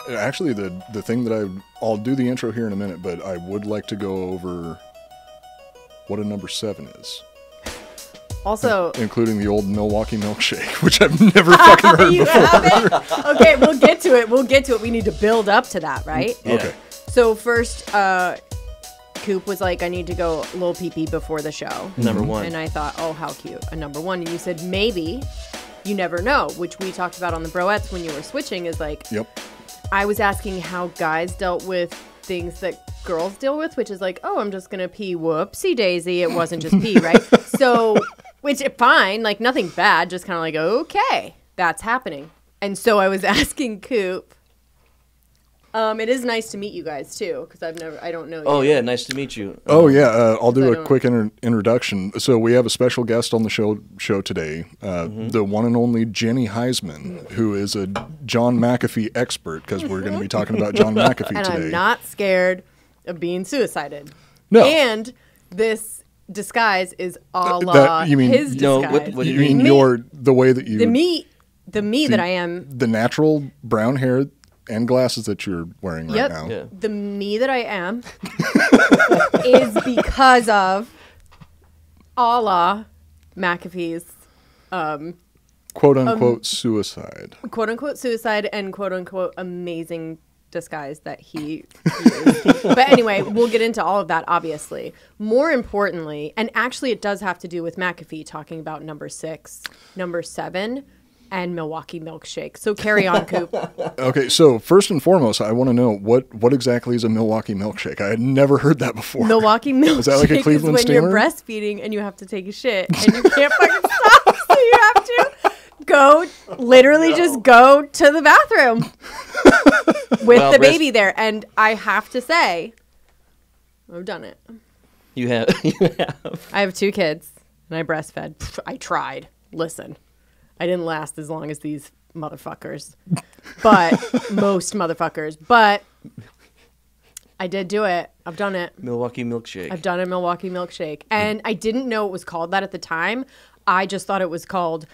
Actually, the thing that I'll do the intro here in a minute, but I would like to go over what a number 7 is. Also, including the old Milwaukee milkshake, which I've never fucking heard before. Okay, we'll get to it. We need to build up to that, right? Yeah. Okay. So first, Coop was like, I need to go a little pee-pee before the show. Number 1. And I thought, oh, how cute. A number 1. And you said, maybe. You never know, which we talked about on the Broettes when you were switching, is like, yep. I was asking how guys dealt with things that girls deal with, which is like, oh, I'm just going to pee. Whoopsie daisy. It wasn't just pee, right? So, which, fine, like nothing bad, just kind of like, okay, that's happening. And so I was asking Coop. It is nice to meet you guys too, because I don't know you. Oh yeah, nice to meet you. Oh yeah, I'll do a quick introduction. So we have a special guest on the show today, the one and only Jennie Hiseman, who is a John Mcafee expert, because we're going to be talking about John Mcafee and today. I'm not scared of being suicided. No. And this disguise is a la his disguise. No, what do you mean? The way that you... The me that I am. The natural brown hair and glasses that you're wearing right now. Yeah. The me that I am is because of a la McAfee's quote unquote suicide. Quote unquote suicide and quote unquote amazing disguise that he used. But anyway, we'll get into all of that, obviously. More importantly, and actually it does have to do with McAfee talking about number 6, number 7, and Milwaukee milkshake. So carry on, Coop. Okay, so first and foremost, I want to know what exactly is a Milwaukee milkshake? I had never heard that before. Milwaukee milkshake is that like a Cleveland is when steamer? You're breastfeeding and you have to take a shit and you can't fucking stop, so you have to just go to the bathroom with the baby there. And I have to say, I've done it. You have. I have 2 kids and I breastfed. I tried. Listen. I didn't last as long as these motherfuckers, but most motherfuckers, but I did do it. I've done it. Milwaukee milkshake. I've done a Milwaukee milkshake, and I didn't know it was called that at the time. I just thought it was called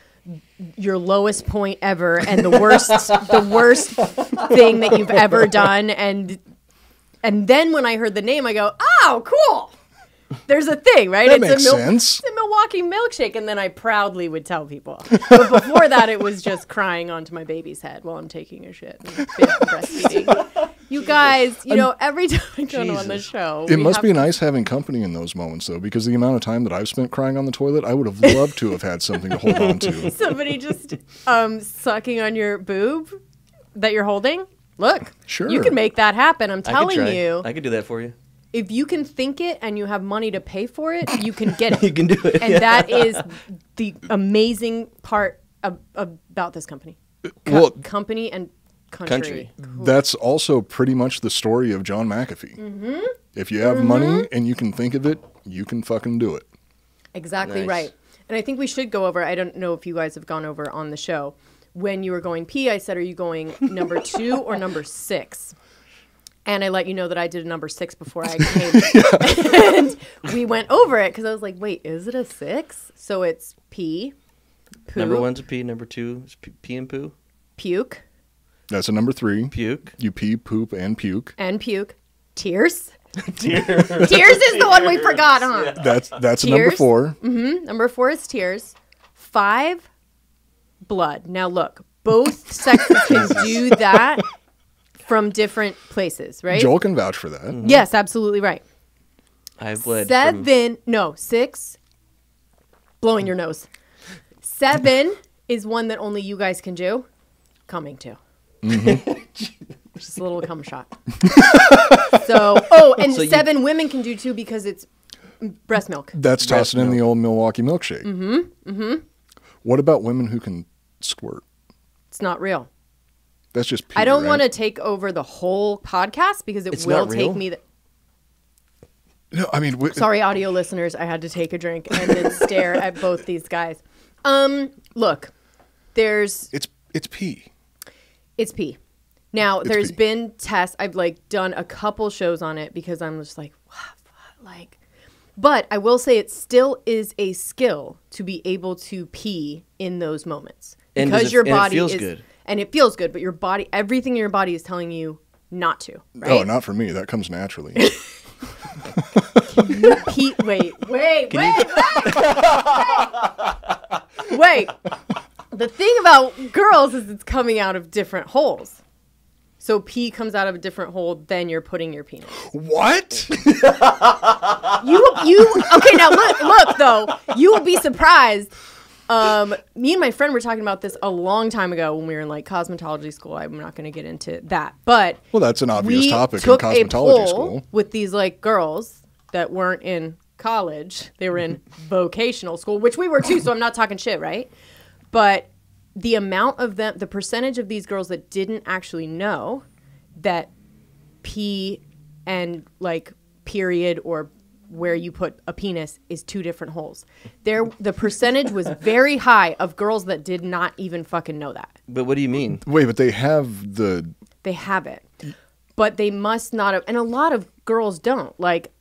your lowest point ever and the worst thing that you've ever done. And then when I heard the name, I go, oh, cool. There's a thing, right? That makes sense. It's a Milwaukee milkshake, and then I proudly would tell people. But before that, it was just crying onto my baby's head while I'm taking a shit and breastfeeding. You guys, every time I go on the show, it must be nice having company in those moments, though, because the amount of time that I've spent crying on the toilet, I would have loved to have had something to hold on to. Somebody just sucking on your boob that you're holding. Look, sure, you can make that happen. I'm telling you, I could do that for you. If you can think it and you have money to pay for it, you can get it. You can do it. And that is the amazing part about this company. Company and country. That's also pretty much the story of John Mcafee. Mm-hmm. If you have money and you can think of it, you can fucking do it. Exactly right. And I think we should go over, I don't know if you guys have gone over on the show, when you were going pee, I said, are you going number 2 or number 6? And I let you know that I did a number 6 before I came. And we went over it because I was like, wait, is it a 6? So it's pee, poo. Number 1's a pee. Number 2 is pee and poo. Puke. That's a number 3. Puke. You pee, poop, and puke. And puke. Tears. Tears is the one we forgot, huh? Yeah. That's number 4. Mm-hmm. Number 4 is tears. 5, blood. Now look, both sexes can do that. From different places, right? Joel can vouch for that. Mm-hmm. Yes, absolutely right. I've bled 6. Blowing your nose. 7 is one that only you guys can do. Coming to. Mm-hmm. Just a little cum shot. And 7 women can do too because it's breast milk. That's tossing in the old Milwaukee milkshake. Mm-hmm. Mm-hmm. What about women who can squirt? It's not real. That's just pee, I don't right? want to take over the whole podcast because it will take me... No, I mean... Sorry, audio listeners. I had to take a drink and then stare at both these guys. Look, there's... It's pee. It's pee. Now, there's been tests. I've, done a couple shows on it because I'm just like, what? But I will say it still is a skill to be able to pee in those moments. Because your body feels good. and it feels good, but your body, everything in your body is telling you not to, right? Oh, not for me. That comes naturally. Wait. The thing about girls is it's coming out of different holes. So pee comes out of a different hole than you're putting your penis. What? Okay, now look though. You will be surprised. Me and my friend were talking about this a long time ago when we were in like cosmetology school. I'm not going to get into that, but Well, that's an obvious topic in took a cosmetology poll school. with these like girls that weren't in college. They were in vocational school, which we were too. So I'm not talking shit, right? But the amount of them, the percentage of these girls that didn't actually know that pee and like period or where you put a penis is two different holes. The percentage was very high of girls that did not even fucking know that. But what do you mean? Wait, but they have They have it. But they must not have, and a lot of girls don't. Like,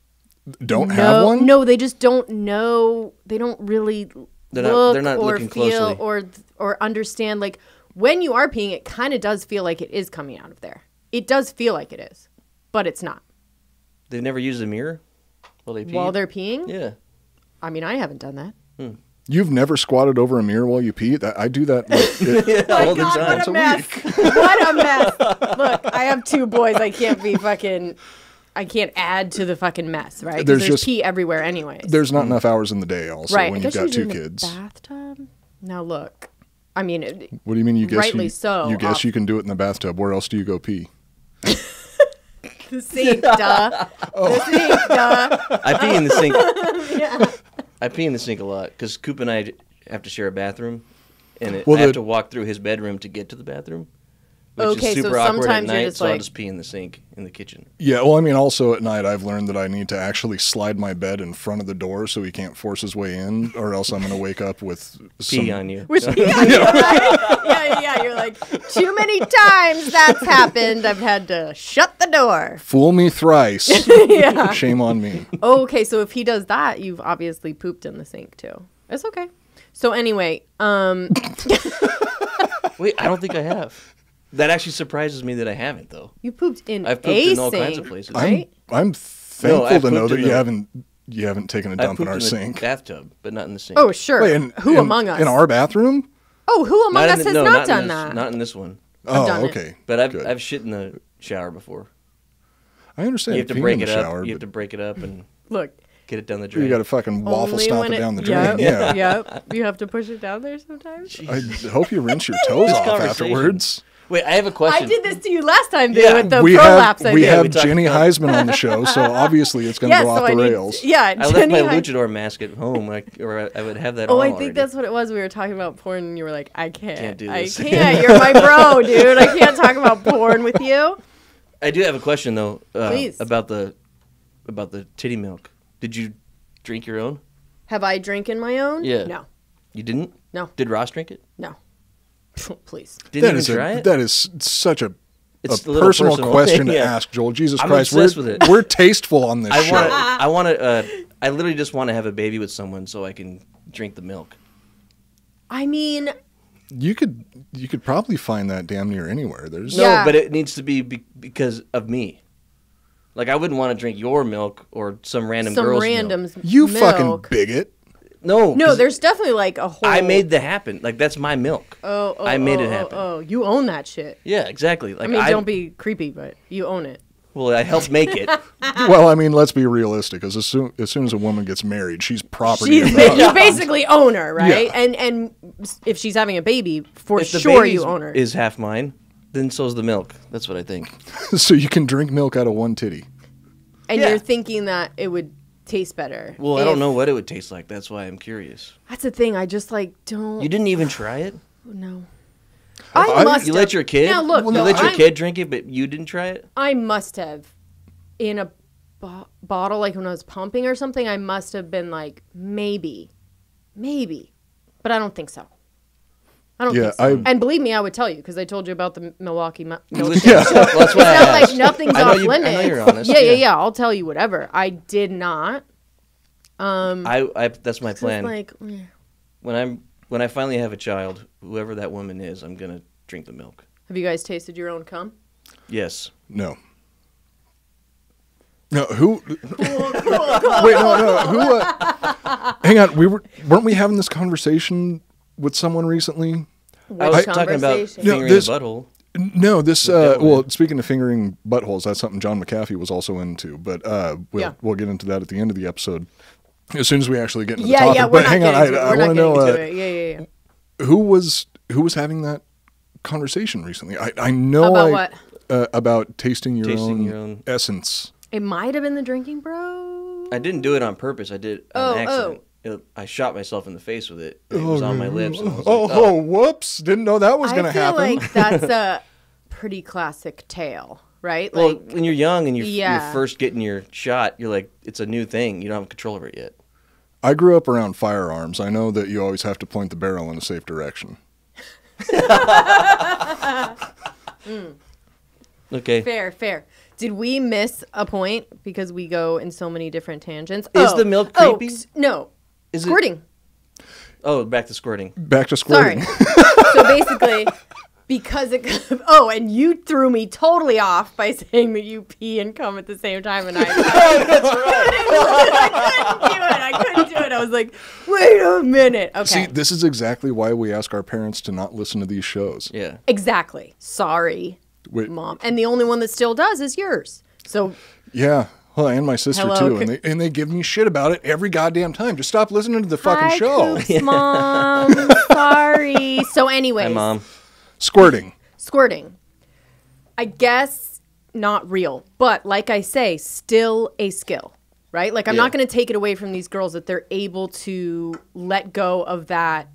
have one? No, they just don't know. They don't really They're not or looking feel closely. or understand. Like, when you are peeing, it kind of does feel like it is coming out of there. It does feel like it is, but it's not. They've never used a mirror while they pee? While they're peeing? Yeah. I mean, I haven't done that. You've never squatted over a mirror while you pee? I do that All the time. What a mess. What a mess. Look, I have 2 boys. I can't add to the fucking mess, right? Because there's pee everywhere anyways. There's not enough hours in the day also right. when I you've guess got you 2 do in kids. The bathtub? Now look. I mean, What do you mean you guess rightly so. You guess you can do it in the bathtub. Where else do you go pee? The sink, duh. The sink, duh. I pee in the sink. Yeah. I pee in the sink a lot because Coop and I have to share a bathroom, and I Well, have to walk through his bedroom to get to the bathroom, which is super awkward at night. So I'll just pee in the sink in the kitchen. Yeah, well, I mean, also at night, I've learned that I need to actually slide my bed in front of the door so he can't force his way in, or else I'm going to wake up with Pee on you. Which pee on you, right? Yeah. You're like, too many times that's happened. I've had to shut the door. Fool me thrice. Yeah. Shame on me. Okay, so if he does that, you've obviously pooped in the sink too. It's okay. So anyway, Wait, I don't think I have. That actually surprises me that I haven't, though. you pooped in I've pooped a in all sink, kinds of places. right? I'm thankful I've to know pooped that in you haven't taken a I dump in pooped our in the sink. bathtub, but not in the sink. Oh, sure. Wait, Who among us? In our bathroom? Oh, who among us has not done in this, that? Not in this one. Oh, done it. okay. But I've Good. I've shit in the shower before. I understand. You have to peeing break in the it up. shower, You have to but break it up and Look. get it down the drain. you got to fucking waffle Only stomp when it down the drain. Yep, Yeah. yep. You have to push it down there sometimes. I hope you rinse your toes This off conversation. afterwards. Wait, I have a question. I did this to you last time, dude, Yeah, with the we prolapse I have, we did. have We talked Jennie about- Hiseman on the show, so obviously it's going to go off the rails. Yeah, I left Jennie my His- luchador mask at home, or I would have that Oh, on I already. think that's what it was. We were talking about porn, and you were like, "I can't do I this." can't. You're my bro, dude. I can't talk about porn with you." I do have a question though. Please. About the titty milk. Did you drink your own? Have I drinking my own? Yeah. No. You didn't? No. Did Ross drink it? No. Please. Didn't even try it? That is such a It's a little personal question to Yeah. ask, Joel. Jesus I'm Christ, obsessed with it. we're tasteful on this show. I literally just want to have a baby with someone so I can drink the milk. I mean, You could probably find that damn near anywhere. There's No, Yeah. but it needs to be because of me. Like I wouldn't want to drink your milk or some random some girl's random's milk. you milk. fucking bigot. No, No, 'cause there's definitely like a whole. I made that happen. Like that's my milk. I made it happen. Oh, you own that shit. Yeah, exactly. Like I mean, don't be creepy, but you own it. Well, I helped make it. Well, I mean, let's be realistic. Because as soon as a woman gets married, she's property. You of the basically own her, right? Yeah. And if she's having a baby, for If the sure baby you own her. is half mine, then so's the milk. That's what I think. So you can drink milk out of one titty. And Yeah. you're thinking that it would taste better. Well, I don't know what it would taste like. That's why I'm curious. That's the thing. I just like don't. You didn't even try it? No. I must. You have. let your kid? Now look, you no, let your I'm- kid drink it, but you didn't try it? I must have, in a bottle, like when I was pumping or something. I must have been like maybe, but I don't think so. I don't think so. And believe me, I would tell you because I told you about the Milwaukee milkshake. Yeah. Well, that's why It's not I like asked. nothing's I know off you- limits. I know you're honest. Yeah. I'll tell you whatever. I did not. That's my plan. Like, When I finally have a child, whoever that woman is, I'm gonna drink the milk. Have you guys tasted your own cum? Yes. No. No, who? Cool. Wait, no. Who? Hang on, weren't we having this conversation with someone recently? I was talking about fingering the butthole. No, this. Well, speaking of fingering buttholes, that's something John Mcafee was also into. But we'll get into that at the end of the episode as soon as we actually get into the topic. Yeah, but hang on, I want to know. Yeah. Who was having that conversation recently? I know about what? About tasting your own essence. It might have been the drinking bro. I didn't do it on purpose. I did it on accident. I shot myself in the face with it. It was on my lips. And I was whoops. Didn't know that was going to happen. I feel like that's a pretty classic tale, right? Well, when you're young and you're first getting your shot, you're like, it's a new thing. You don't have control over it yet. I grew up around firearms. I know that you always have to point the barrel in a safe direction. Okay. Fair. Did we miss a point because we go in so many different tangents? Is the milk creepy? No. Is squirting. Back to squirting. Sorry. So basically, because it... and you threw me totally off by saying that you pee and cum at the same time, and that's right. I couldn't do it. I was like, wait a minute. Okay. See, this is exactly why we ask our parents to not listen to these shows. Yeah. Exactly. Sorry, Mom. And the only one that still does is yours. So... Yeah. Well, and my sister too, and they give me shit about it every goddamn time. Just stop listening to the fucking show. Coops, Mom. Sorry. So, anyways, hi, Mom. Squirting. I guess not real, but like I say, still a skill, right? Like I'm not going to take it away from these girls that they're able to let go of that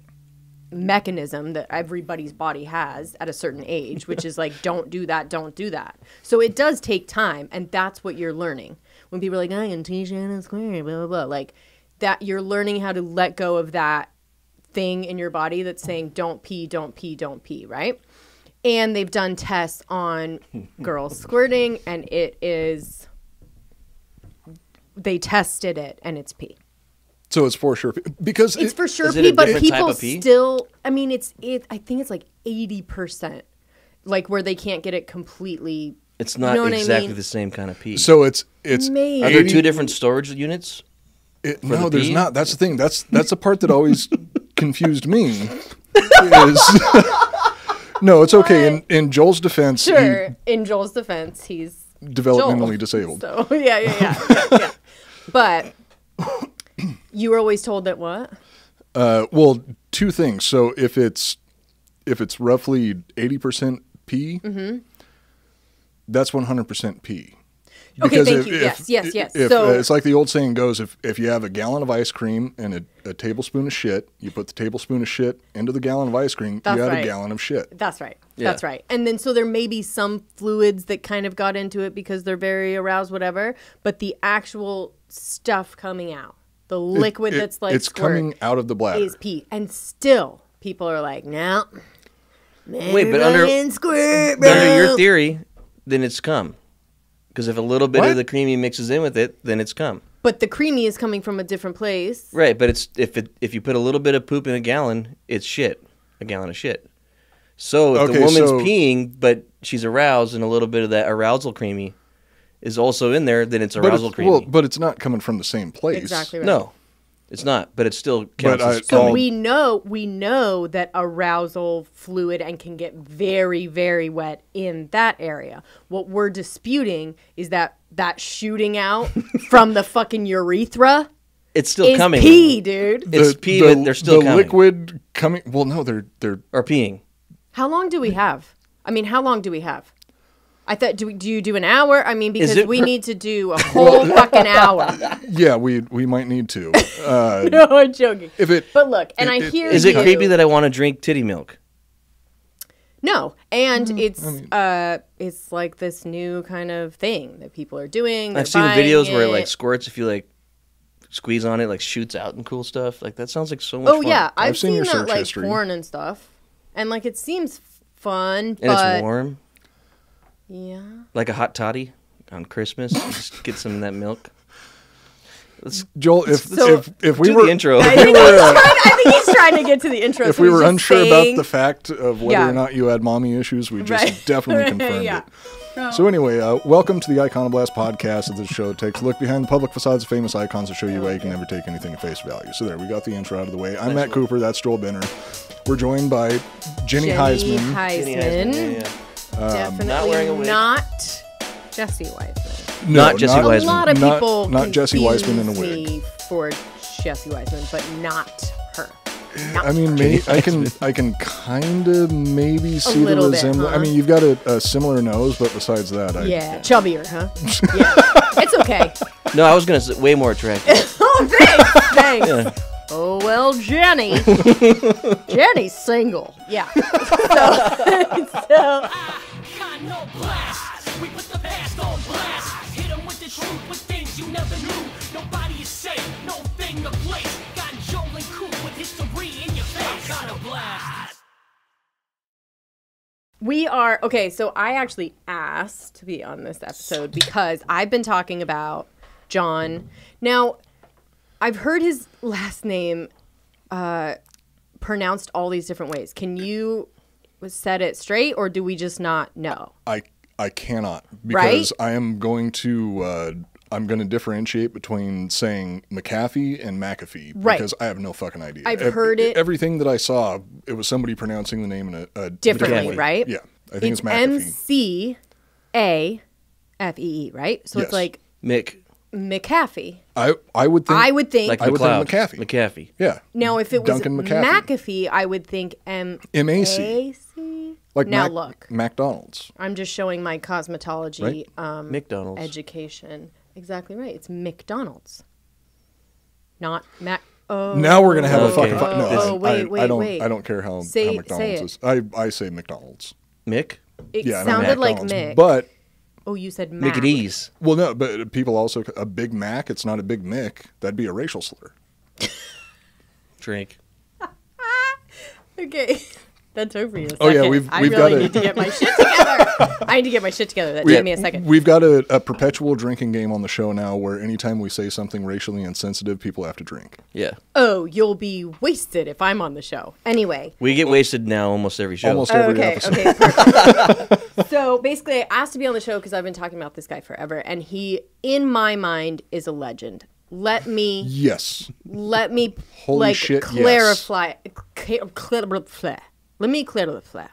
mechanism that everybody's body has at a certain age, which is like, don't do that. So it does take time, and that's what you're learning. When people are like, I can teach you how to squirt, blah, blah, blah. Like, that you're learning how to let go of that thing in your body that's saying, don't pee, right? And they've done tests on girls squirting, and they tested it, and it's pee. So it's for sure because it's for sure pee, but people still. I mean, I think it's like 80%, like where they can't get it completely. It's not exactly the same kind of pee. So it's. Maybe. Are there two different storage units? No, there's not. That's the thing. That's the part that always confused me. No, it's okay. In Joel's defense, in Joel's defense, he's developmentally disabled. So yeah. But. You were always told that what? Well, two things. So if it's roughly 80% pee, that's 100% pee. Okay, thank you. Yes. So it's like the old saying goes: if you have a gallon of ice cream and a tablespoon of shit, you put the tablespoon of shit into the gallon of ice cream. You have a gallon of shit. That's right. Yeah. That's right. And then so there may be some fluids that kind of got into it because they're very aroused, whatever. But the actual stuff coming out. The liquid that's like it's coming out of the bladder is pee, and still people are like, no. Wait, but under your theory, then it's cum, because if a little bit of the creamy mixes in with it, then it's cum. But the creamy is coming from a different place, right? But it's if you put a little bit of poop in a gallon, it's shit, a gallon of shit. So if the woman's peeing, but she's aroused, and a little bit of that arousal creamy is also in there, then it's arousal creamy. Well, but it's not coming from the same place. Exactly right. No, it's not. But it still counts as so we know that arousal fluid and can get very, very wet in that area. What we're disputing is that shooting out from the fucking urethra. It's still coming. Pee, dude. It's pee, but they're still coming. The liquid coming. Well, no, they're or peeing. How long do we have? I thought, do you do an hour? I mean, because we need to do a whole fucking hour. Yeah, we might need to. No, I'm joking. But look, and I hear Is it creepy that I want to drink titty milk? No, and it's like this new kind of thing that people are doing. I've seen videos where it like squirts if you like squeeze on it, like shoots out and cool stuff. Like that sounds like so much fun. Oh yeah, I've seen your that like history. porn and stuff, and like it seems fun. And it's warm. Yeah. Like a hot toddy on Christmas. Just get some of that milk. Joel, if we do were the intro. I think he's trying to get to the intro. If we were unsure about the fact of whether or not you had mommy issues, we just definitely confirmed it. So anyway, welcome to the Iconoblast Podcast. This show takes a look behind the public facades of famous icons to show you why you can never take anything at face value. So there, we got the intro out of the way. I'm Matt Cooper. That's Joel Benner. We're joined by Jennie Hiseman. Definitely not wearing a wig. Not Jessie Wiseman. No, not Jessie Wiseman. A lot of people not Jessie Wiseman in a confuse wig. me for Jessie Wiseman, but not her. I mean, maybe I can kind of maybe see the resemblance. Huh? I mean, you've got a similar nose, but besides that, chubbier, huh? Yeah, it's okay. No, I was gonna say way more attractive. Oh, thanks. Yeah. Oh well, Jennie. Jennie's single. Yeah. So we put the past on blast. Hit 'em with the truth, with things you never knew. Nobody is safe, no thing to place. Got Joel and Coop with history in your face. Iconoblast. we are okay. So I actually asked to be on this episode because I've been talking about John. Now, I've heard his last name pronounced all these different ways. Can you set it straight, or do we just not know? I cannot, because I am going to I'm going to differentiate between saying Mcafee and McAfee, because I have no fucking idea. I've heard it. Everything that I saw, it was somebody pronouncing the name in a differently, way. right? Yeah, I think it's McAfee. McAfee, right? So Yes. it's like McAfee. I would think Like I would think McLeod. McAfee. McAfee. Yeah. Now, if it was Duncan McAfee. I would think M.A.C. Like now look, McDonald's. I'm just showing my cosmetology McDonald's. education. Exactly right. It's McDonald's, not Mac. Oh, Now we're gonna have a fucking Okay. fight. No, Oh, wait, I don't. wait. I don't care how Say McDonald's it. is. I say McDonald's. Mick. It Yeah, I know sounded like McDonald's, Mick. but Oh, you said Mac. Mick at ease. well, no, but people also a Big Mac. It's not a Big Mick. That'd be a racial slur. Drink. Okay. That took me a second. Oh, yeah, we've I really got need to get my shit together. I need to get my shit together. That took me a second. We've got a perpetual drinking game on the show now, where anytime we say something racially insensitive, people have to drink. Yeah. Oh, you'll be wasted if I'm on the show. Anyway. We get wasted now almost every show. Almost every episode. Okay, perfect. So basically, I asked to be on the show because I've been talking about this guy forever, and he, in my mind, is a legend. Let me Holy shit, clarify. Let me clarify.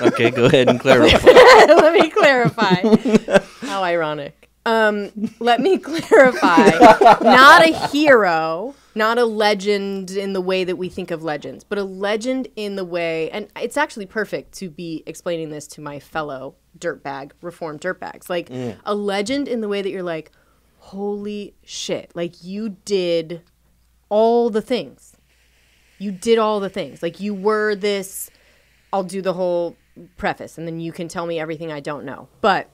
Okay, go ahead and clarify. Let me clarify. How ironic. Let me clarify. Not a hero, not a legend in the way that we think of legends, but a legend in the way, and it's actually perfect to be explaining this to my fellow reformed dirtbags. Like a legend in the way that you're like, holy shit, like you did all the things. You did all the things. Like you were this, I'll do the whole preface and then you can tell me everything I don't know. But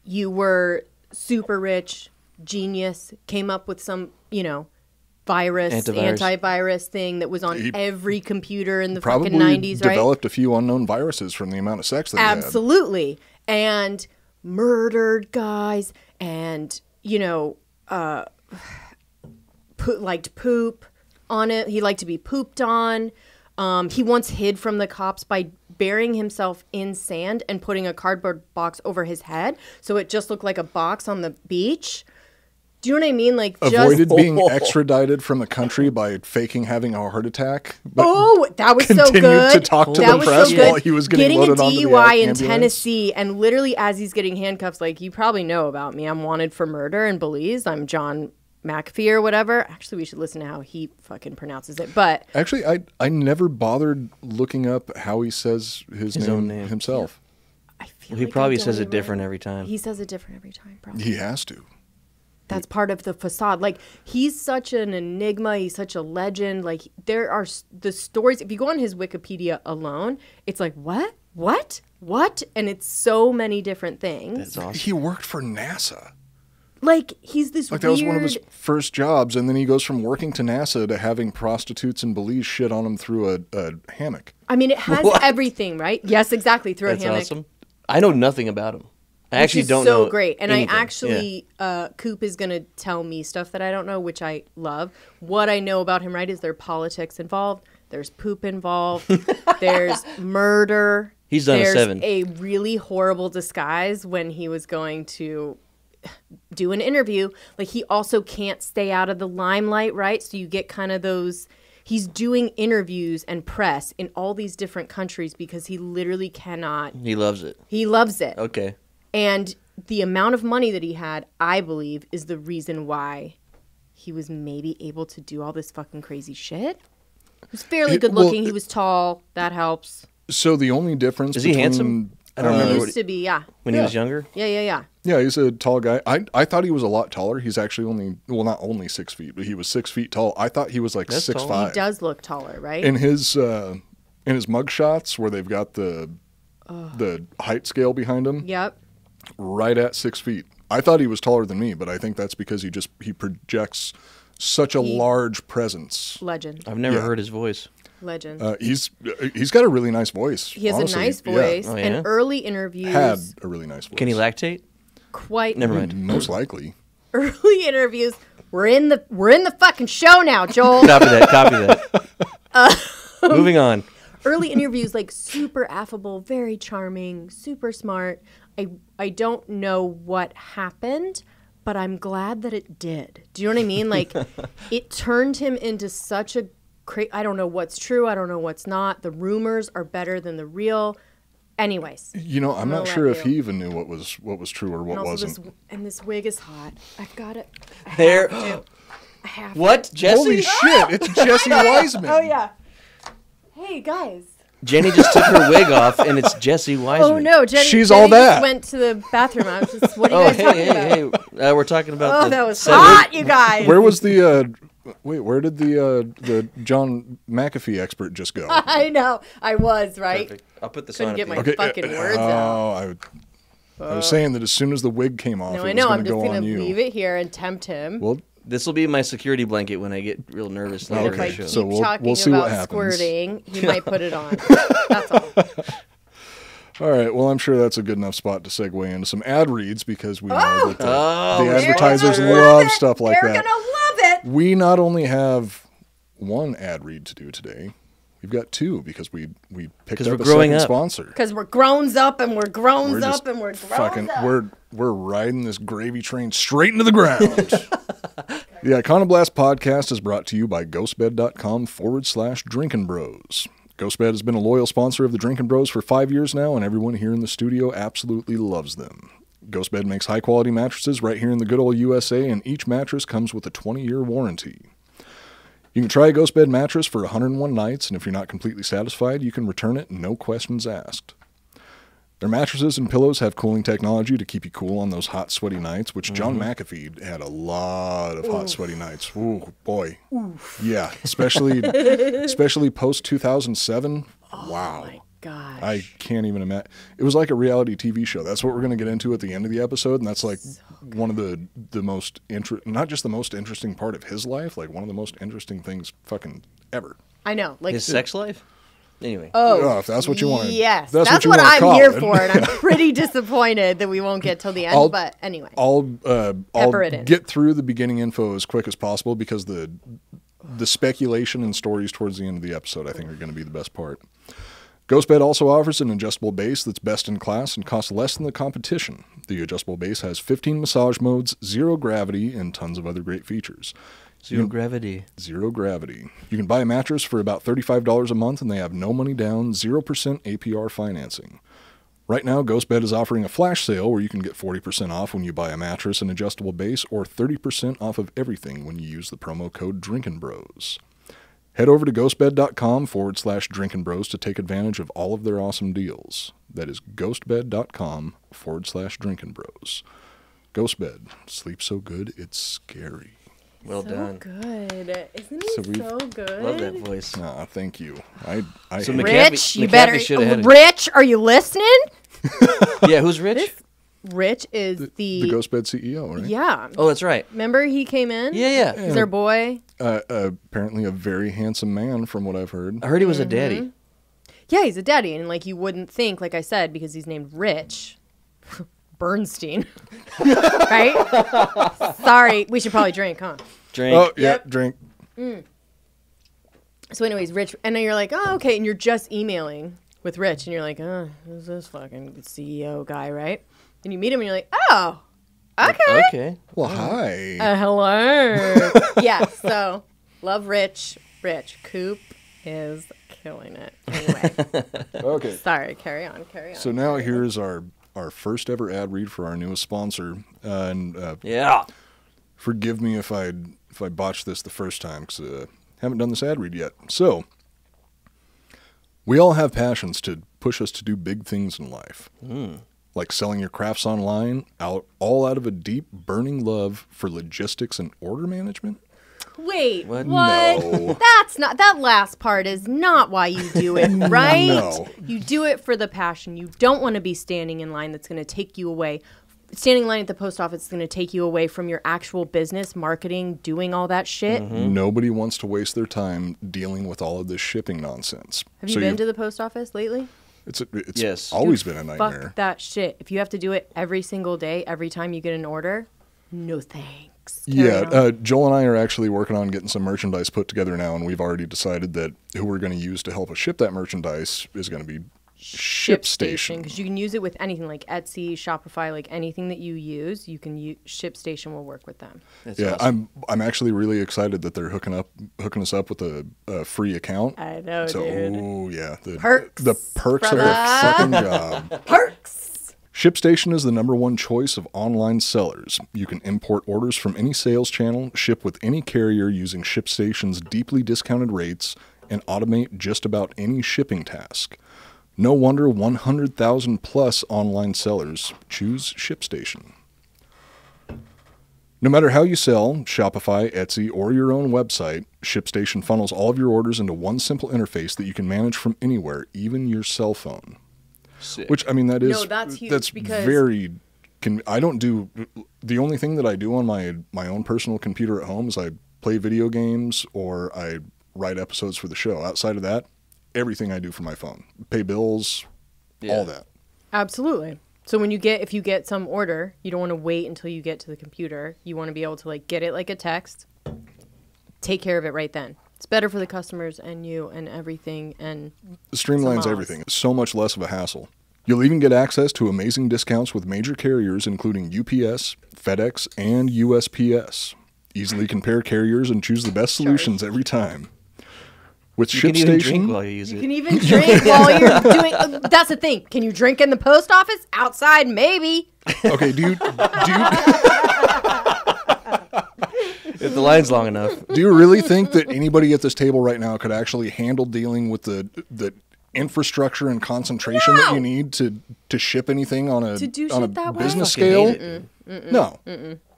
you were super rich, genius, came up with some, antivirus thing that was on every computer in the fucking 90s, right? Developed a few unknown viruses from the amount of sex that he had. Absolutely. And murdered guys and, liked poop on it. He liked to be pooped on. He once hid from the cops by burying himself in sand and putting a cardboard box over his head, so it just looked like a box on the beach. Do you know what I mean? Like, avoided being extradited from a country by faking having a heart attack. That was so good. Continued to talk to the press while he was getting loaded onto the DUI in ambulance. Tennessee, and literally as he's getting handcuffs, like, you probably know about me. I'm wanted for murder in Belize. I'm John Mcafee or whatever. Actually, we should listen to how he fucking pronounces it. But actually, I never bothered looking up how he says his own name himself. I feel He like probably I don't says it remember. different every time. He says it different every time, probably. He has to. That's part of the facade. Like, he's such an enigma. He's such a legend. Like, there are the stories. If you go on his Wikipedia alone, it's like, what? And it's so many different things. That's awesome. He worked for NASA. Like, he's this Like, weird... that was one of his first jobs, and then he goes from working to NASA to having prostitutes in Belize shit on him through a hammock. I mean, it has everything, right? Yes, exactly, through That's a hammock. awesome. I know nothing about him. I actually don't know. So great. And anything. I actually, Coop is going to tell me stuff that I don't know, which I love. What I know about him, right, is there politics involved. There's poop involved. There's murder. He's done There's a 7. a really horrible disguise when he was going to do an interview. Like, he also can't stay out of the limelight, right? So you get kind of those... He's doing interviews and press in all these different countries because he literally cannot... He loves it. He loves it. Okay. And the amount of money that he had, I believe, is the reason why he was maybe able to do all this fucking crazy shit. He was fairly good looking. He was tall. That helps. So the only difference Is he handsome? I don't remember. He used to be, yeah. When he was younger? Yeah. Yeah, he's a tall guy. I thought he was a lot taller. He's actually only, well, not only 6 feet, but he was 6 feet tall. I thought he was like That's 6'5". tall. He does look taller, right? In his mug shots where they've got the height scale behind him, Yep. right at 6 feet. I thought he was taller than me, but I think that's because he projects such a large presence. Legend. I've never heard his voice. Legend. He's got a really nice voice. He has honestly. a nice voice. Oh, yeah? And early interviews. Had a really nice voice. Can he lactate? Quite. Never mind. Most likely. Early interviews. We're in the fucking show now, Joel. Copy that. Moving on. Early interviews, like super affable, very charming, super smart. I don't know what happened, but I'm glad that it did. Do you know what I mean? Like, it turned him into such a I don't know what's true. I don't know what's not. The rumors are better than the real. Anyways. You know, I'm not sure if he even knew what was true or what wasn't. This wig is hot. I've got it. There. I have What? to. Jesse? Holy shit! It's Jessie Wiseman. Oh, yeah. Hey, guys. Jenny just took her wig off, and it's Jessie Wiseman. Oh, no. She's Jenny all that. just went to the bathroom. I was just, what are you guys talking about? Hey. We're talking about That was hot, you guys. Where was the where did the John Mcafee expert just go? I know. I was, right? Perfect. I'll put this Couldn't on. get my Okay, fucking words out. I was saying that as soon as the wig came off, No, it I was know. going I'm to just go going on to you. leave it here and tempt him. Well, This will be my security blanket when I get real nervous and later if I in the keep show. So we'll talking see what about happens. squirting, he might put it on. That's all. all right. Well, I'm sure that's a good enough spot to segue into some ad reads because we know that the They're advertisers gonna love it. stuff like They're that. going to love it. We not only have one ad read to do today, we've got two because we picked up we're a growing second up. sponsor. Because we're grown up and we're grown We're up just and we're grown fucking up. we're riding this gravy train straight into the ground. The Iconoblast Podcast is brought to you by ghostbed.com/Drinkin' Bros. Ghostbed has been a loyal sponsor of the Drinkin' Bros for 5 years now, and everyone here in the studio absolutely loves them. Ghostbed makes high-quality mattresses right here in the good old USA, and each mattress comes with a 20-year warranty. You can try a Ghostbed mattress for 101 nights, and if you're not completely satisfied, you can return it, no questions asked. Their mattresses and pillows have cooling technology to keep you cool on those hot, sweaty nights, which John Mcafee had a lot of hot, sweaty nights. Ooh, boy. Oof. Yeah, especially post-2007. Wow. My gosh. I can't even imagine. It was like a reality TV show. That's what we're going to get into at the end of the episode, and that's like one of the most not just the most interesting part of his life, like one of the most interesting things fucking ever. I know. Like His sex life? Anyway. Oh, if that's what you want. Yes. That's That's what what you wanna I'm call here it. for, and I'm pretty disappointed that we won't get till the end, but anyway. I'll Pepper it in. get through the beginning info as quick as possible because the speculation and stories towards the end of the episode I think are going to be the best part. Ghostbed also offers an adjustable base that's best in class and costs less than the competition. The adjustable base has 15 massage modes, 0 gravity, and tons of other great features. Zero gravity. Zero gravity. You can buy a mattress for about $35 a month, and they have no money down, 0% APR financing. Right now, Ghostbed is offering a flash sale where you can get 40% off when you buy a mattress and adjustable base, or 30% off of everything when you use the promo code DrinkinBros. Head over to ghostbed.com/DrinkinBros to take advantage of all of their awesome deals. That is ghostbed.com/DrinkinBros. Ghostbed. Sleep so good, it's scary. Well done. Good. Isn't he So so good? Love that voice. Ah, thank you. I So hate- Rich, you McAfee better. should have had it. Rich, are you listening? Yeah, who's Rich? Rich is the Ghostbed CEO, right? Yeah. Oh, that's right. Remember he came in? Yeah. He's our boy. Apparently a very handsome man from what I've heard. I heard he was a daddy. Yeah, he's a daddy, and like you wouldn't think, like I said, because he's named Rich. Bernstein. Right? Sorry. We should probably drink, huh? Drink. Oh, yeah, drink. So anyways, Rich, and then you're like, oh, okay, and you're just emailing with Rich, and you're like, oh, who's this fucking CEO guy, right? And you meet him, and you're like, oh, okay. Okay. Well, hi. Hello. Yeah, so love Rich. Coop is killing it. Anyway. Okay. Sorry, carry on. So now here's our first ever ad read for our newest sponsor. Yeah. Forgive me if I botched this the first time, because haven't done this ad read yet. So, we all have passions to push us to do big things in life. Like selling your crafts online, all out of a deep, burning love for logistics and order management. Wait, What? No. That's not, that last part is not why you do it, right? No. You do it for the passion. You don't want to be standing in line that's going to take you away. Standing in line at the post office is going to take you away from your actual business, marketing, doing all that shit. Nobody wants to waste their time dealing with all of this shipping nonsense. Have you been to the post office lately? It's Yes. always been a nightmare. Fuck that shit. If you have to do it every single day, every time you get an order, no thanks. Carry on. Joel and I are actually working on getting some merchandise put together now, and we've already decided that who we're going to use to help us ship that merchandise is going to be ShipStation. Because you can use it with anything like Etsy, Shopify, like anything that you use, you can use ShipStation will work with them. That's Yeah, awesome. I'm actually really excited that they're hooking us up with a free account. I know, So, dude. oh yeah, the Perks, of their fucking job. Perks! ShipStation is the #1 choice of online sellers. You can import orders from any sales channel, ship with any carrier using ShipStation's deeply discounted rates, and automate just about any shipping task. No wonder 100,000 plus online sellers choose ShipStation. No matter how you sell, Shopify, Etsy, or your own website, ShipStation funnels all of your orders into one simple interface that you can manage from anywhere, even your cell phone. Sick. Which, I mean, that is... No, that's huge That's because- very... I don't do... The only thing that I do on my own personal computer at home is I play video games or I write episodes for the show. Outside of that, everything I do from my phone. Pay bills, all that. Absolutely. So if you get some order, you don't want to wait until you get to the computer. You want to be able to like get it like a text, take care of it right then. It's better for the customers and you and everything, and Streamlines everything. It's so much less of a hassle. You'll even get access to amazing discounts with major carriers including UPS, FedEx, and USPS. Easily compare carriers and choose the best solutions every time. With You can even drink ShipStation, while you use you it. can even drink while you're doing. That's the thing. Can you drink in the post office? Outside, maybe. okay, do you If the line's long enough. do you really think that anybody at this table right now could actually handle dealing with the infrastructure and concentration that you need to ship anything on a To do on a shit that way? business I fucking scale? hate No.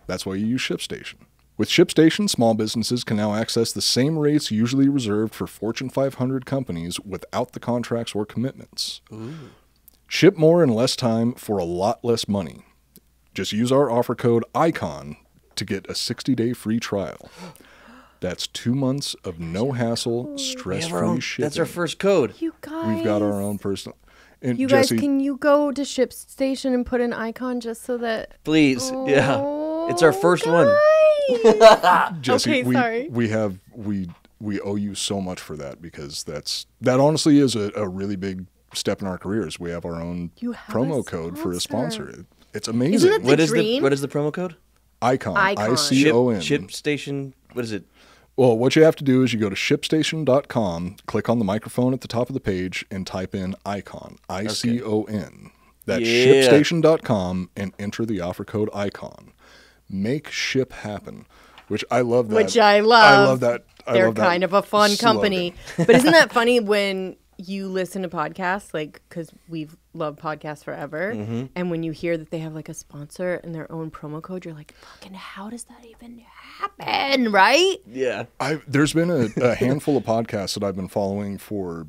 That's why you use ShipStation. With ShipStation, small businesses can now access the same rates usually reserved for Fortune 500 companies without the contracts or commitments. Ship more in less time for a lot less money. Just use our offer code ICON to get a 60-day free trial. That's 2 months of no hassle, stress-free shipping. That's our first code. You guys. We've got our own personal. And You Jessie, guys, can you go to ShipStation and put an icon just so that? Please. Yeah. It's our first one. Jesse, Okay, sorry. we owe you so much for that, because that honestly is a really big step in our careers. We have our own You have promo a code for a sponsor. sponsor. It's amazing. Isn't it What is dream? what is the promo code? Icon. Icon. ICON. ShipStation. What is it? Well, what you have to do is you go to ShipStation.com, click on the microphone at the top of the page, and type in ICON. ICON. That's Yeah. ShipStation.com, and enter the offer code ICON. Make ship happen, which I love that. Which I love. I love that. They're kind of a fun company. But isn't that funny when you listen to podcasts, like, because we've loved podcasts forever, and when you hear that they have like a sponsor and their own promo code, you're like, fucking, how does that even happen, right? Yeah. There's been a handful of podcasts that I've been following for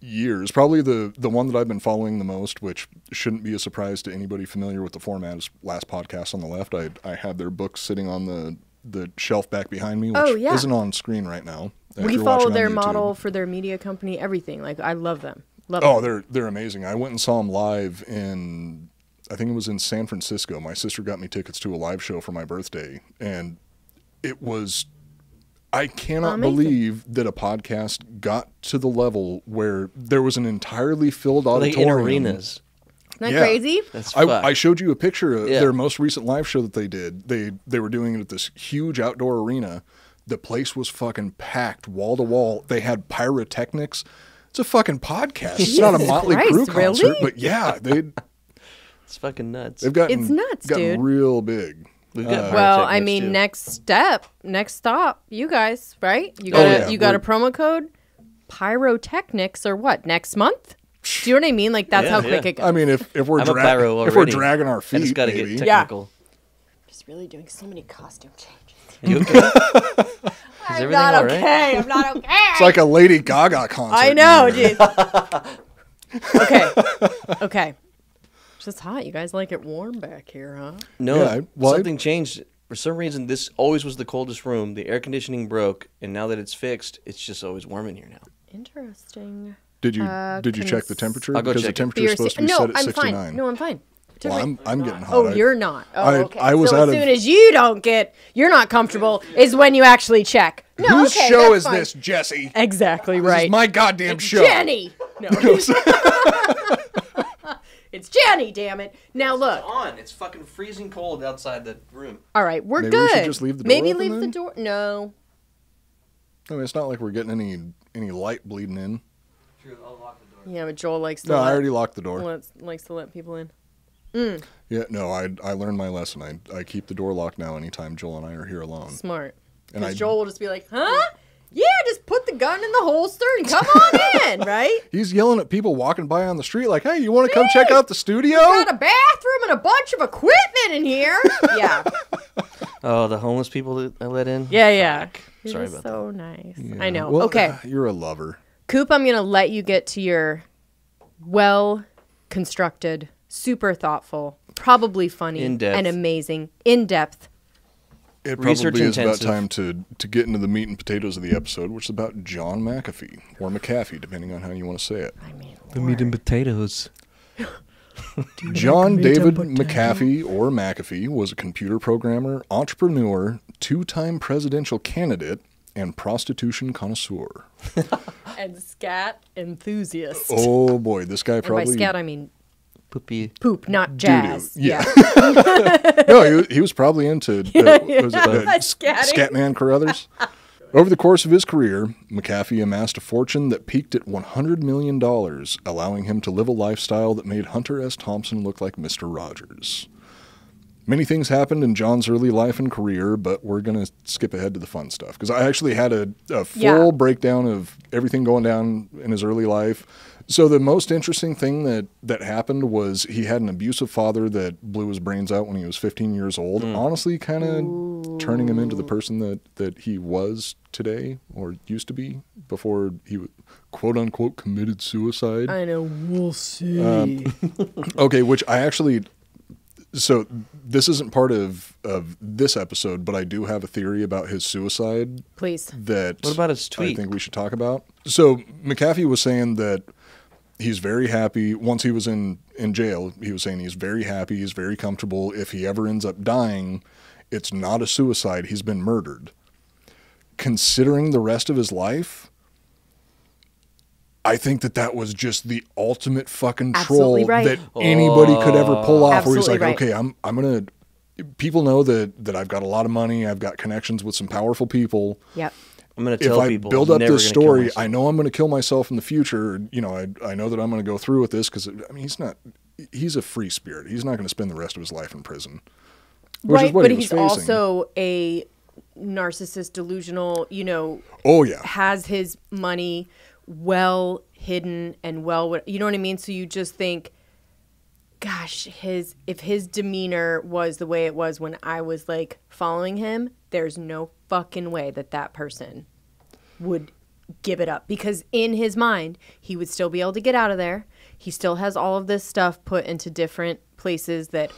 years. Probably the one that I've been following the most, which shouldn't be a surprise to anybody familiar with the format, is Last Podcast on the Left. I have their books sitting on the shelf back behind me, which isn't on screen right now. We follow their model for their media company, everything. Like, I love them. Love them. Oh, they're amazing. I went and saw them live in I think it was in San Francisco. My sister got me tickets to a live show for my birthday, and it was, I cannot believe that a podcast got to the level where there was an entirely filled auditorium. In arenas. Isn't that crazy? That's I showed you a picture of their most recent live show that they did. They were doing it at this huge outdoor arena. The place was fucking packed wall to wall. They had pyrotechnics. It's a fucking podcast. It's not a Motley Crue concert, really? but yeah, it's fucking nuts. They've gotten, It's nuts, gotten dude. real big. We've got Well, pyrotechnics, I mean, too. next stop, you guys, right? You got you got a promo code pyrotechnics or what? Next month? Do you know what I mean? Like that's how quick it goes. I mean, if we're I'm a pyro if we're already. dragging our I feet, just got to get maybe. technical. Just really doing so many costume changes. You okay? Is I'm everything not all right? okay. I'm not okay. It's like a Lady Gaga concert. I know, in here. dude. Okay. It's just hot. You guys like it warm back here, huh? No, Yeah, something changed. For some reason, this always was the coldest room. The air conditioning broke, and now that it's fixed, it's just always warm in here now. Interesting. Did you check the temperature? I'll go Because check the it. temperature is supposed to be no, set at I'm 69. fine. No, I'm fine. Well, I'm getting hot. Oh, you're not. Oh, okay. I was so out as of- soon as you're not comfortable is when you actually check. No, Whose okay, show that's is fine. this, Jesse? Exactly This right. is my goddamn show. Jennie. No. It's Jennie, damn it. Now look. It's on. It's fucking freezing cold outside the room. All right, we're Maybe good. we should just leave the door Maybe open leave then? the door. No. I mean, it's not like we're getting any light bleeding in. True. I'll lock the door. Yeah, but Joel likes to No, I already locked the door. likes to let people in. Yeah, no, I learned my lesson. I keep the door locked now anytime Joel and I are here alone. Smart. And Because I- Joel will just be like, huh? Yeah, just put the gun in the holster and come on in, right? He's yelling at people walking by on the street like, hey, you want to come check out the studio? Got a bathroom and a bunch of equipment in here. Yeah. Oh, the homeless people that I let in? Yeah. Sorry You're about so nice. Yeah. I know. Well, Okay. You're a lover. Coop, I'm going to let you get to your well-constructed, super thoughtful, probably funny In-depth. and amazing, in-depth. It Research probably is about intensive. time to get into the meat and potatoes of the episode, which is about John Mcafee, or McAfee, depending on how you want to say it. I mean, The meat and potatoes. John David McAfee, or McAfee, was a computer programmer, entrepreneur, two-time presidential candidate, and prostitution connoisseur. and scat enthusiast. Oh boy, this guy and by probably... scat, I mean Poopy. poop, not jazz. Doo-doo. Yeah. No, he was probably into was it, Scatting. Scatman Carruthers. Over the course of his career, McAfee amassed a fortune that peaked at $100 million, allowing him to live a lifestyle that made Hunter S. Thompson look like Mr. Rogers. Many things happened in John's early life and career, but we're going to skip ahead to the fun stuff, because I actually had a full breakdown of everything going down in his early life. So the most interesting thing that happened was he had an abusive father that blew his brains out when he was 15 years old, honestly kind of turning him into the person that he was today, or used to be, before he, quote-unquote, committed suicide. I know. We'll see. Okay, which I actually... So this isn't part of this episode, but I do have a theory about his suicide. Please. That What about his tweet? I think we should talk about. So McAfee was saying that he's very happy. Once he was in jail, he was saying he's very happy, he's very comfortable. If he ever ends up dying, it's not a suicide. He's been murdered. Considering the rest of his life, I think that was just the ultimate fucking troll Absolutely right. that anybody could ever pull off. Where he's Absolutely like, right. okay, I'm gonna. People know that I've got a lot of money. I've got connections with some powerful people. Yep. I'm going to If tell I people. build I'm up never this gonna kill story, myself. I know I'm going to kill myself in the future. You know, I know that I'm going to go through with this because I mean he's a free spirit. He's not going to spend the rest of his life in prison. Which Right, is what but he was he's facing. also a narcissist, delusional, Oh yeah. has his money well hidden and well, you know what I mean? So you just think, gosh, if his demeanor was the way it was when I was like following him, there's no fucking way that person would give it up, because in his mind he would still be able to get out of there. He still has all of this stuff put into different places that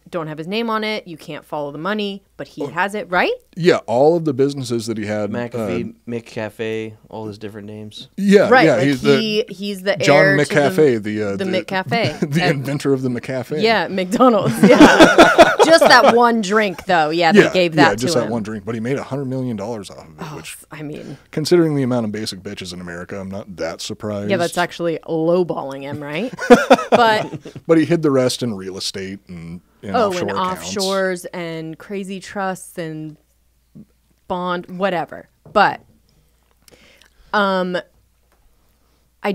don't have his name on it. You can't follow the money, but he has it, right? Yeah, all of the businesses that he had. McAfee, Mcafee, all his different names. Yeah, right. Yeah, Like he's the heir John Mcafee, to the McCafe, the inventor of the McCafe. Yeah, McDonald's. Yeah, just that one drink, though. Yeah, they gave that to him. Yeah, just that one drink, but he made $100 million off of it. Which, I mean, considering the amount of basic bitches in America, I'm not that surprised. Yeah, that's actually lowballing him, right? But he hid the rest in real estate and offshore accounts. Offshores and crazy trusts and bond, whatever. But I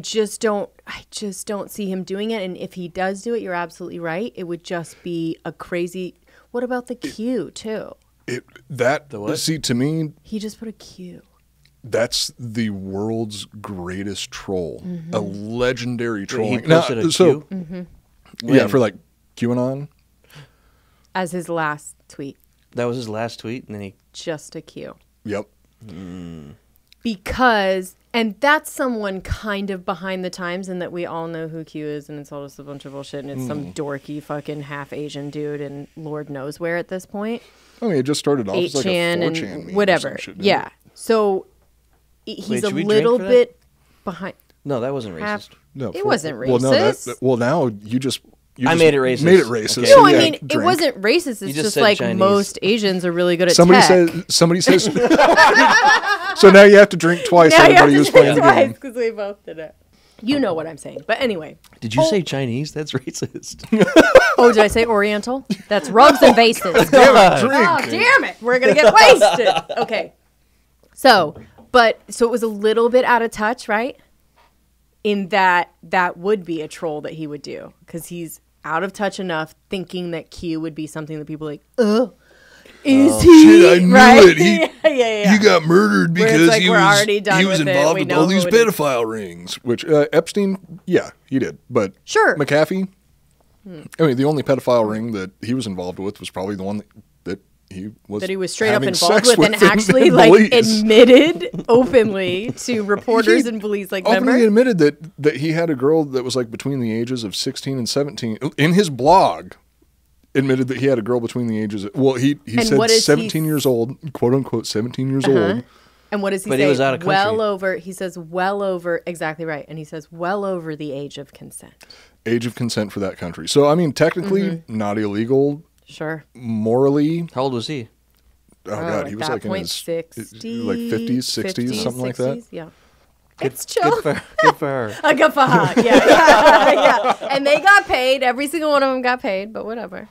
just don't see him doing it. And if he does do it, you're absolutely right. It would just be a crazy. What about the Q too? The what? See, to me, He just put a Q. that's the world's greatest troll, a legendary troll. He posted a Q? Yeah, for like QAnon. As his last tweet. That was his last tweet, and then he... Just a Q. Yep. Because, and that's someone kind of behind the times in that we all know who Q is and it's all just a bunch of bullshit and it's some dorky fucking half Asian dude and Lord knows where at this point. I mean, it just started off as like a 4chan and meme whatever. or some shit, Yeah. So he's Wait, a should we little drink for bit behind. No, that wasn't Half, racist. No, it wasn't racist. Well, now you just I made it racist. Made it racist. Okay. So No, I yeah, mean, it drink. wasn't racist. It's just just said like Chinese. most Asians are really good at Somebody tech. says. So now you have to drink twice. Now you have Everybody to who's drink playing the twice game. because we both did it. You know what I'm saying. But anyway. Did you say Chinese? That's racist. Oh, did I say Oriental? That's rugs and vases. Drink. Oh, damn it. We're going to get wasted. Okay. So it was a little bit out of touch, right? In that would be a troll that he would do. Because he's out of touch enough thinking that Q would be something that people are like, is he? Shit, I knew right? it. He got murdered because like, he we're already done was with it. involved We with know all who these it is. pedophile rings. Which Epstein, yeah, he did. But Sure. McAfee, I mean, the only pedophile ring that he was involved with was probably the one that he was straight up having involved sex with and in actually police. admitted openly to reporters and police. Like, Openly remember? admitted that he had a girl that was like between the ages of 16 and 17 in his blog. Admitted that he had a girl between the ages of, well, he said 17 years old, quote unquote 17 years old. And what does he But say? he was out of country. He says well over, exactly right. And he says well over the age of consent. Age of consent for that country. So, I mean, technically not illegal. Sure. Morally. How old was he? Oh, God. He was like in his 60s, like 50s, 60s, something like that. Yeah. It's chill. Good for her. Good for her. Yeah. And they got paid. Every single one of them got paid, but whatever.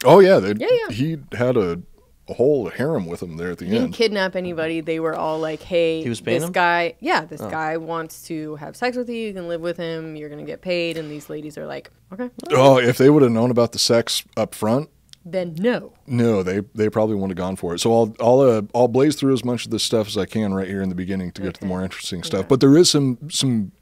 Oh, yeah. Yeah. He had a whole harem with him there at the He didn't end. kidnap anybody. They were all like, hey, He was paying this them? guy, guy wants to have sex with you. You can live with him. You're going to get paid. And these ladies are like, okay. Oh, if they would have known about the sex up front, Then no. no, they probably wouldn't have gone for it. So I'll blaze through as much of this stuff as I can right here in the beginning to get to the more interesting stuff. But there is some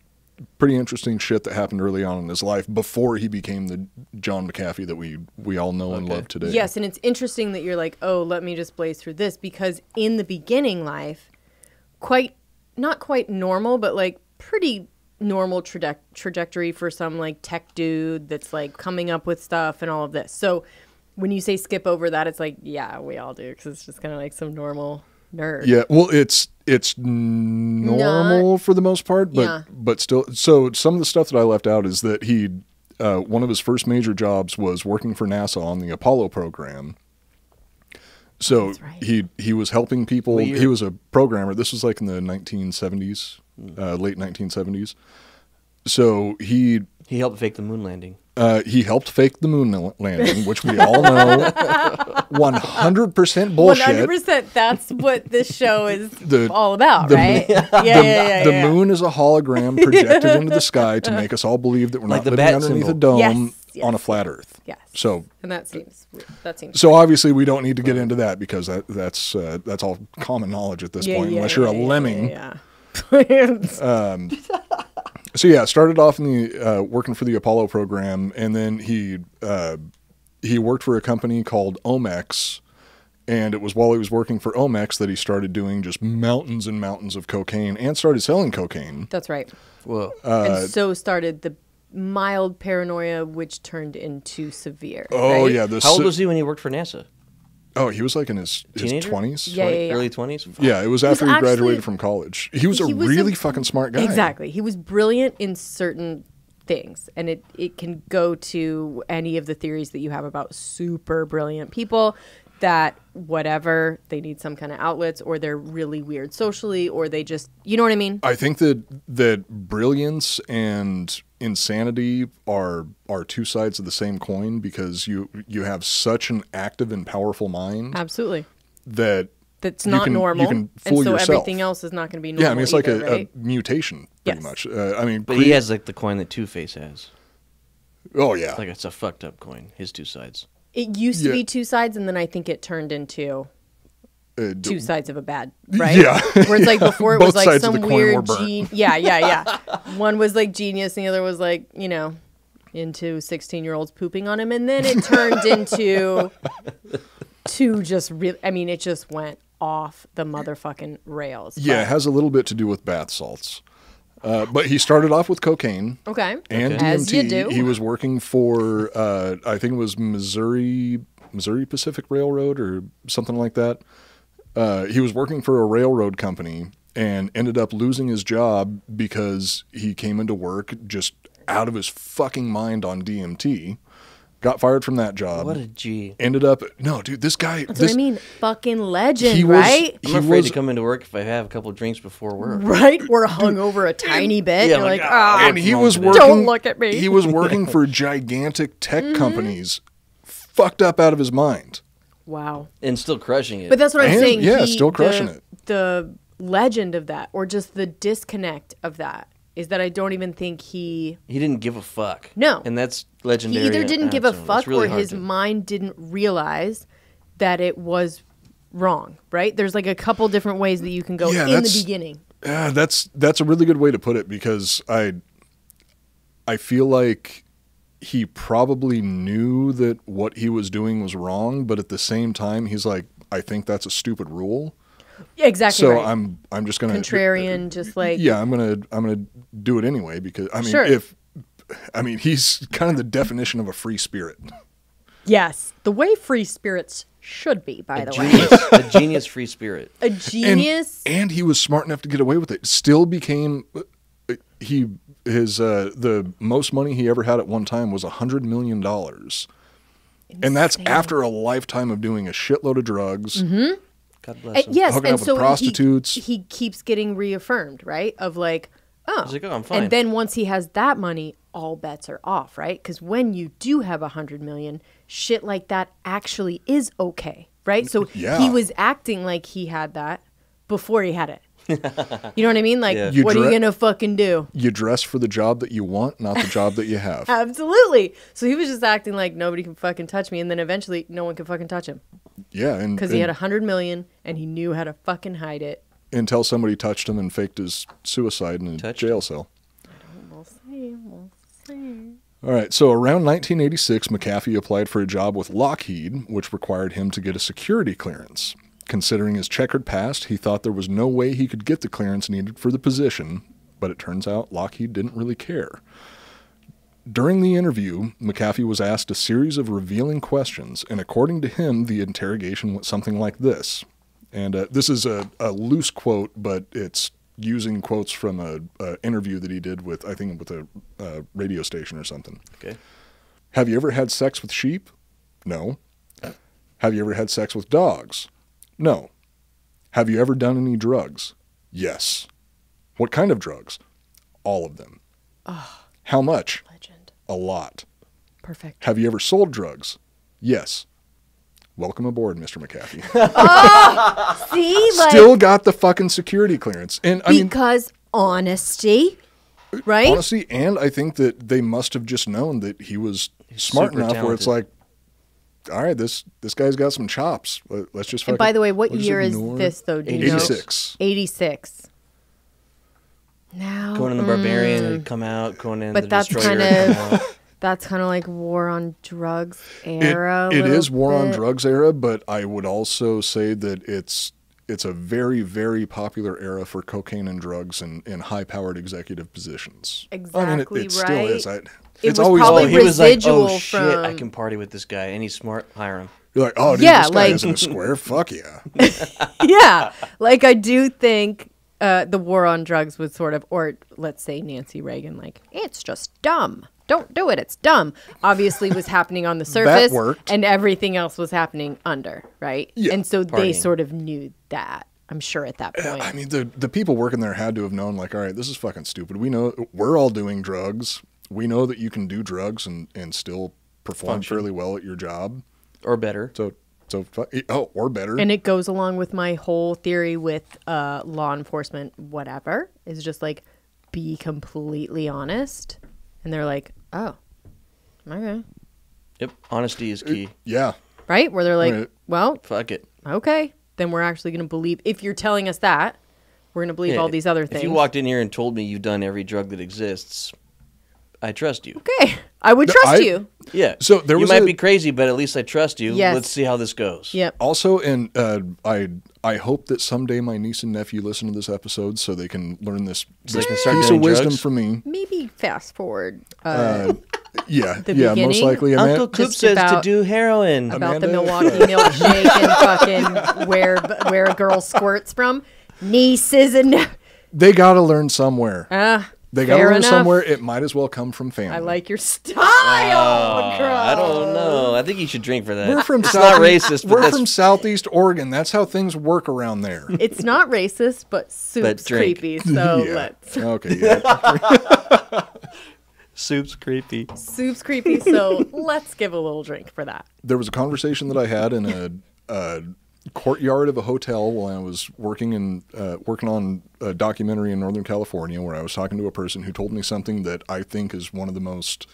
pretty interesting shit that happened early on in his life before he became the John Mcafee that we all know and love today. Yes, and it's interesting that you're like, oh, let me just blaze through this, because in the beginning life, not quite normal, but like pretty normal trajectory for some like tech dude that's like coming up with stuff and all of this. So when you say skip over that, it's like, yeah, we all do, because it's just kind of like some normal nerd. Yeah, well, it's normal for the most part, but still. So some of the stuff that I left out is that he, one of his first major jobs was working for NASA on the Apollo program. So That's right. he was helping people. He was a programmer. This was like in the 1970s, late 1970s. So he helped fake the moon landing. He helped fake the moon landing, which we all know 100% bullshit. 100%. That's what this show is The- all about, the- right? Yeah. The moon is a hologram projected into the sky to make us all believe that we're Like not the living bat underneath a symbol. dome Yes. on a flat Earth. Yes. So And that seems obviously we don't need to get into that because that's all common knowledge at this point, unless you're a lemming. Yeah. So yeah, started off in the working for the Apollo program, and then he worked for a company called Omex, and it was while he was working for Omex that he started doing just mountains and mountains of cocaine and started selling cocaine. That's right. Whoa. And so started mild paranoia, which turned into severe. Oh, right? yeah. How old was he when he worked for NASA? Oh, he was like in his Teenager? 20s. Yeah. Early 20s? Yeah, it was after he graduated from college. He was a really fucking smart guy. Exactly. He was brilliant in certain things, and it can go to any of the theories that you have about super brilliant people that whatever, they need some kind of outlets, or they're really weird socially, or they just, you know what I mean? I think that brilliance and insanity are two sides of the same coin, because you have such an active and powerful mind. Absolutely. That's not normal. You can fool and so yourself. everything else is not going to be normal. Yeah, I mean, it's either, like a mutation, pretty much. I mean, But he has like the coin that Two-Face has. Oh, yeah. Like it's a fucked up coin, his two sides. It used to be two sides, and then I think it turned into two sides of a bad, right? Yeah. Where it's like before it Both was like sides of some the coin were weird burnt. Yeah. One was like genius, and the other was like, into 16-year-olds pooping on him, and then it turned into just really. I mean, it just went off the motherfucking rails. Yeah, it has a little bit to do with bath salts. But he started off with cocaine. Okay. And DMT. As you do. He was working for, I think it was Missouri Pacific Railroad or something like that. He was working for a railroad company and ended up losing his job because he came into work just out of his fucking mind on DMT. Got fired from that job. What a G. Ended up, no, dude, this guy. That's what I mean. Fucking legend, he was- right? I'm afraid to come into work if I have a couple of drinks before work. Right? Or hung over a tiny bit. Yeah, You're like, like, And he was working. Don't look at me. He was working for gigantic tech companies, fucked up out of his mind. wow. And still crushing it. But that's what I'm And, saying. yeah, still crushing it. The legend of that, or just the disconnect of that, is that I don't even think he didn't give a fuck. No. And that's legendary. He either didn't give a It's fuck, really or hard his to- mind didn't realize that it was wrong, right? There's like a couple different ways that you can go Yeah, in the that's- beginning. That's a really good way to put it, because I feel like he probably knew that what he was doing was wrong, but at the same time, he's like, I think that's a stupid rule. Yeah, exactly So right. I'm just gonna Contrarian, just like yeah, I'm gonna do it anyway, because I mean Sure. he's kind of the definition of a free spirit. yes, the way free spirits should be. By the way, Genius, a genius free spirit. a genius. And he was smart enough to get away with it. Still became the most money he ever had at one time was $100 million. And that's after a lifetime of doing a shitload of drugs. Mm-hmm. God bless him. Yes, hooking and up with so prostitutes. he keeps getting reaffirmed, right? Of like, oh, He's like, oh, I'm fine. and then once he has that money, all bets are off, right? Because when you do have $100 million, shit like that actually is okay, right? So Yeah. he was acting like he had that before he had it. You know what I mean? Like, Yeah. what are you gonna fucking do? You dress for the job that you want, not the job that you have. Absolutely. So he was just acting like nobody can fucking touch me, and then eventually no one can fucking touch him Yeah, and because he had $100 million and he knew how to fucking hide it. until somebody touched him and faked his suicide in a Touched jail cell. We'll see. We'll see. All right, so around 1986, McAfee applied for a job with Lockheed, which required him to get a security clearance. Considering his checkered past, he thought there was no way he could get the clearance needed for the position, but it turns out Lockheed didn't really care. During the interview, McAfee was asked a series of revealing questions, and according to him, the interrogation went something like this. And this is a loose quote, but it's using quotes from a interview that he did with, I think, with a radio station or something. Okay. Have you ever had sex with sheep? No. Have you ever had sex with dogs? No. Have you ever done any drugs? Yes. What kind of drugs? All of them. How much? Legend. A lot. Perfect. Have you ever sold drugs? Yes. Welcome aboard, Mr. McAfee. See, like, Still got the fucking security clearance. And I mean, because honesty, right? honestly, and I think that they must have just known that he was smart super enough where it's like, talented. all right, this guy's got some chops. Let's just fucking. And by the way, what we'll just year is ignore- this, though? Do you know? 86. 86. Now, Conan the Barbarian had come out. Conan but the that's Destroyer kind had of come out. that's kind of like war on drugs era. It a is little war on bit. drugs era, but I would also say that it's it's a very, very popular era for cocaine and drugs in high-powered executive positions. Exactly, it right? still is. It It's was always probably like, He was like, residual oh shit, I from- can party with this guy, and he's smart. Hire him. you're like, oh, dude, Yeah, this guy like- isn't a square. Fuck yeah. Yeah, like I do think the war on drugs was sort of, or let's say Nancy Reagan, like, it's just dumb. Don't do it. It's dumb. Obviously was happening on the surface worked. and everything else was happening under, right? Yeah. And so they Partying. sort of knew that, I'm sure at that point. I mean, the people working there had to have known, like, all right, this is fucking stupid. We know we're all doing drugs. We know that you can do drugs and still perform Function. fairly well at your job. Or better. Or better. And it goes along with my whole theory with law enforcement, whatever, is just like, be completely honest. And they're like, oh, okay. Yep. Honesty is key. Yeah. Right? Where they're like, Right. well, Fuck it. okay, then we're actually going to believe, if you're telling us that, we're going to believe all these other things. If you walked in here and told me you've done every drug that exists, I trust you. Okay, I would trust you. Yeah. So there was you might a- be crazy, but at least I trust you. Yes. Let's see how this goes. Yep. Also, and I hope that someday my niece and nephew listen to this episode so they can learn this they can start piece doing of wisdom drugs? from me. Maybe fast forward Yeah, The yeah, beginning? most likely. Uncle Coop Just says to about- do heroin. about the Amanda? Milwaukee milkshake and fucking where a girl squirts from. Nieces and They got to learn somewhere. They got to fair learn enough. somewhere. It might as well come from family. I like your style. I don't know. I think you should drink for that. We're from it's South- not racist, but We're that's from Southeast Oregon. That's how things work around there. It's not racist, but soup's drink. creepy. So Yeah. let's. Okay. Yeah. soup's creepy. Soup's creepy. So let's give a little drink for that. There was a conversation that I had in a courtyard of a hotel while I was working on a documentary in Northern California, where I was talking to a person who told me something that I think is one of the most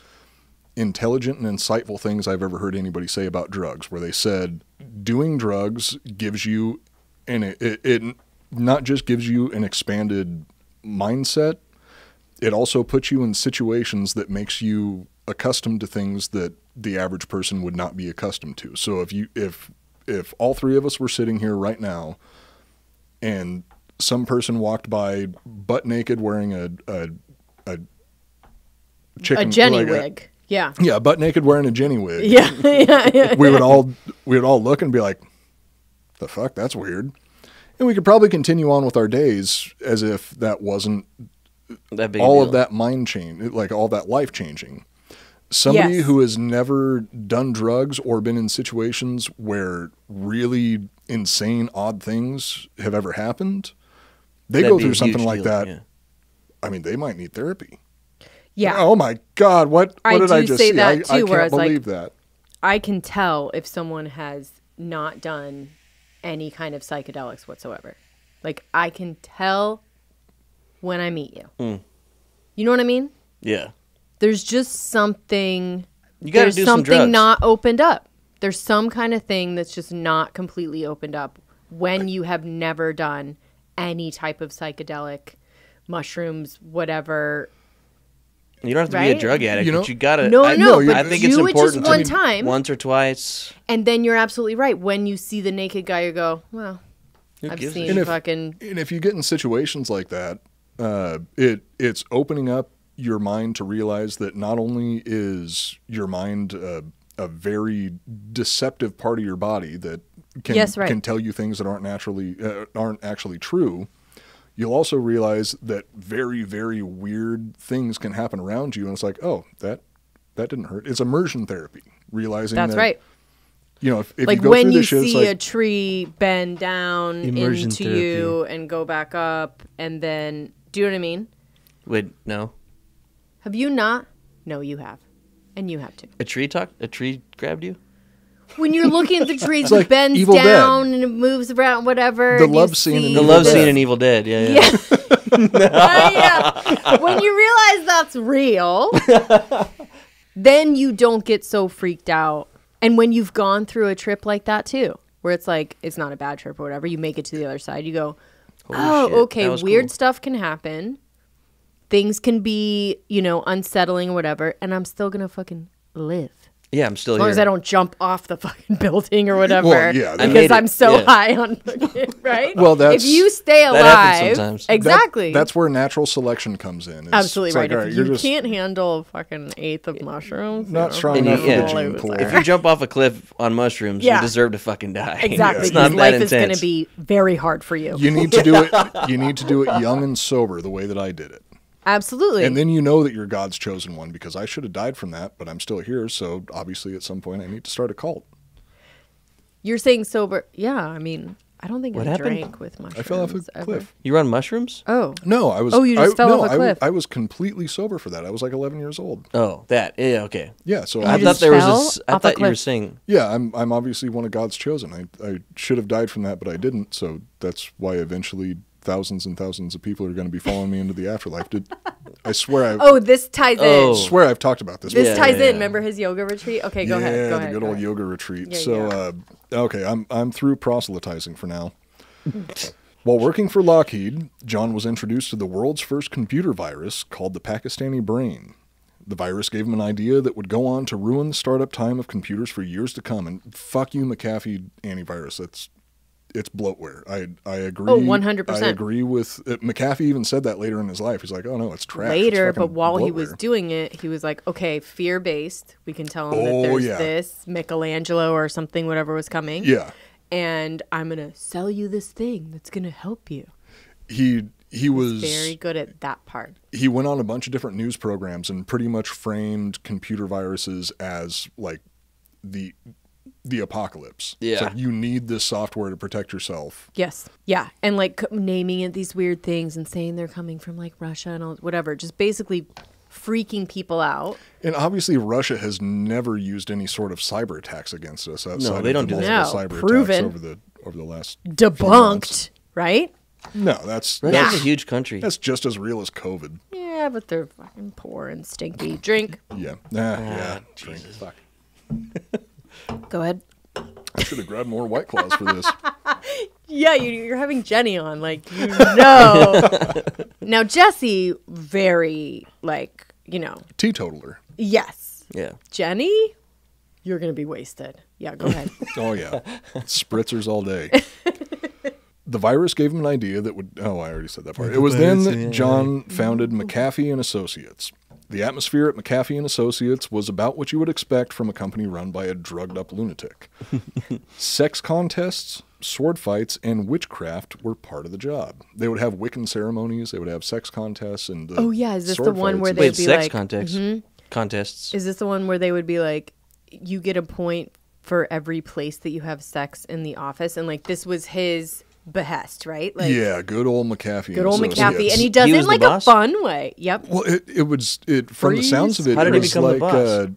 intelligent and insightful things I've ever heard anybody say about drugs, where they said doing drugs gives you, and it not just gives you an expanded mindset, it also puts you in situations that makes you accustomed to things that the average person would not be accustomed to. So if all three of us were sitting here right now and some person walked by butt naked wearing a chicken, A Jennie like wig. Yeah. yeah, butt naked wearing a Jennie wig. Yeah. Yeah. we would all look and be like, the fuck, that's weird. And we could probably continue on with our days as if that wasn't That big all deal. of that mind change, like all that life changing. Somebody Yes. who has never done drugs or been in situations where really insane, odd things have ever happened, they That'd go be through a something huge like deal, that. yeah. I mean, they might need therapy. Yeah. Oh my God, what I did I do just say see? that I too, can't where I was like- believe that. I can tell if someone has not done any kind of psychedelics whatsoever. Like, I can tell when I meet you. You know what I mean? Yeah. There's just something. You gotta There's do some something drugs. not opened up. There's some kind of thing that's just not completely opened up when you have never done any type of psychedelic, mushrooms, whatever. You don't have to be Right? a drug addict, You know- but you gotta. No, I, no, but I think it's do it just important one to time. once or twice. And then you're absolutely right. When you see the naked guy, you go, well, Who I've gives a seen shit? And if- fucking. And if you get in situations like that, it's opening up your mind to realize that not only is your mind a very deceptive part of your body that can Yes, right. can tell you things that aren't actually true, you'll also realize that very, very weird things can happen around you, and it's like, oh, that didn't hurt. It's immersion therapy, realizing That's that, right. You know, if Like you go when through you this shit, it's see like, a tree bend down Immersion into therapy. you and go back up, and then, do you know what I mean? Wait, no. Have you not? No, you have. And you have too. A tree grabbed you? When you're looking at the trees, It's it like bends Evil Dead. down and it moves around, whatever. The and you love scene in see The Evil love Dead. scene in Evil Dead. Yeah. Yeah. When you realize that's real, then you don't get so freaked out. And when you've gone through a trip like that too, where it's like, it's not a bad trip or whatever, you make it to the other side, you go, Holy shit, okay, that was weird cool. stuff can happen. Things can be, unsettling or whatever, and I'm still going to fucking live. Yeah, I'm still As long here. as I don't jump off the fucking building or whatever. Well, yeah, because I'm so yeah. high on right? Well, that's- if you stay That happens alive. sometimes. Exactly. That's where natural selection comes in. It's- absolutely it's right. like, all If you're you just can't handle a fucking eighth of mushrooms, not you're strong fucking enough for yeah. the gene pool. If you jump off a cliff on mushrooms, Yeah. you deserve to fucking die. Exactly. It's not because that life is going intense. to be very hard for you. You need to do it. You need to do it young and sober, the way that I did it. Absolutely. And then you know that you're God's chosen one, because I should have died from that, but I'm still here. So obviously, at some point, I need to start a cult. You're saying sober. Yeah, I mean, I don't think What I happened? drank with mushrooms. I fell off a ever. cliff. You run mushrooms? Oh. No, I was. Oh, you just fell off a cliff. I was completely sober for that. I was like 11 years old. Oh, that. Yeah, okay. Yeah, so I You thought just there was fell I off a thought you were cliff. saying yeah, I'm obviously one of God's chosen. I should have died from that, but I didn't. So that's why eventually thousands and thousands of people are going to be following me into the afterlife. I swear This ties Oh. in. swear I've talked about this. This Yeah, ties yeah, in. yeah. Remember his yoga retreat? Okay, yeah, go ahead. Go the ahead. good go old ahead. yoga retreat. Yeah, So, okay, I'm through proselytizing for now. While working for Lockheed, John was introduced to the world's first computer virus called the Pakistani Brain. The virus gave him an idea that would go on to ruin the startup time of computers for years to come. And fuck you, McAfee antivirus. It's bloatware. I agree. Oh, 100%. I agree with McAfee. Even said that later in his life. He's like, oh no, it's trash. It's Later, fucking but while he was bloatware." doing it, he was like, okay, fear-based. We can tell him that Oh, there's yeah. this Michelangelo or something, whatever was coming. Yeah, And I'm going to sell you this thing that's going to help you. he was Very good at that part. he went on a bunch of different news programs and pretty much framed computer viruses as like the apocalypse. It's Yeah. like you need this software to protect yourself. Yes. Yeah. And like naming it these weird things and saying they're coming from like Russia and all, whatever. Just basically freaking people out. And obviously Russia has never used any sort of cyber attacks against us outside No, they of don't the do that. multiple No, cyber proven. attacks over the last few months. Debunked, right? No, that's Russia's a huge country. that's just as real as COVID. Yeah, but they're fucking poor and stinky. Drink. Yeah. Yeah. Drink. Fuck. Go ahead. I should have grabbed more White Claws for this. Yeah, you're having Jenny on, like, you know. Now, Jessie, very, like, you know, Teetotaler. yes. Yeah. Jenny, you're going to be wasted. Yeah, go ahead. Oh, yeah. Spritzers all day. The virus gave him an idea that would... Oh, I already said that part. It was then that John founded Mcafee and Associates. The atmosphere at Mcafee and Associates was about what you would expect from a company run by a drugged-up lunatic. Sex contests, sword fights, and witchcraft were part of the job. They would have Wiccan ceremonies. They would have sex contests and Oh, yeah, is this the sword one fights where and- they- Wait, be sex like- contests. Is this the one where they would be like, you get a point for every place that you have sex in the office? And, like, this was his behest, right? Like, Yeah, good old McAfee. good old Associates. McAfee. And he does He it was in, the like, a boss? fun way. Yep. Well, it was from the sounds of it. How did it he was become the like,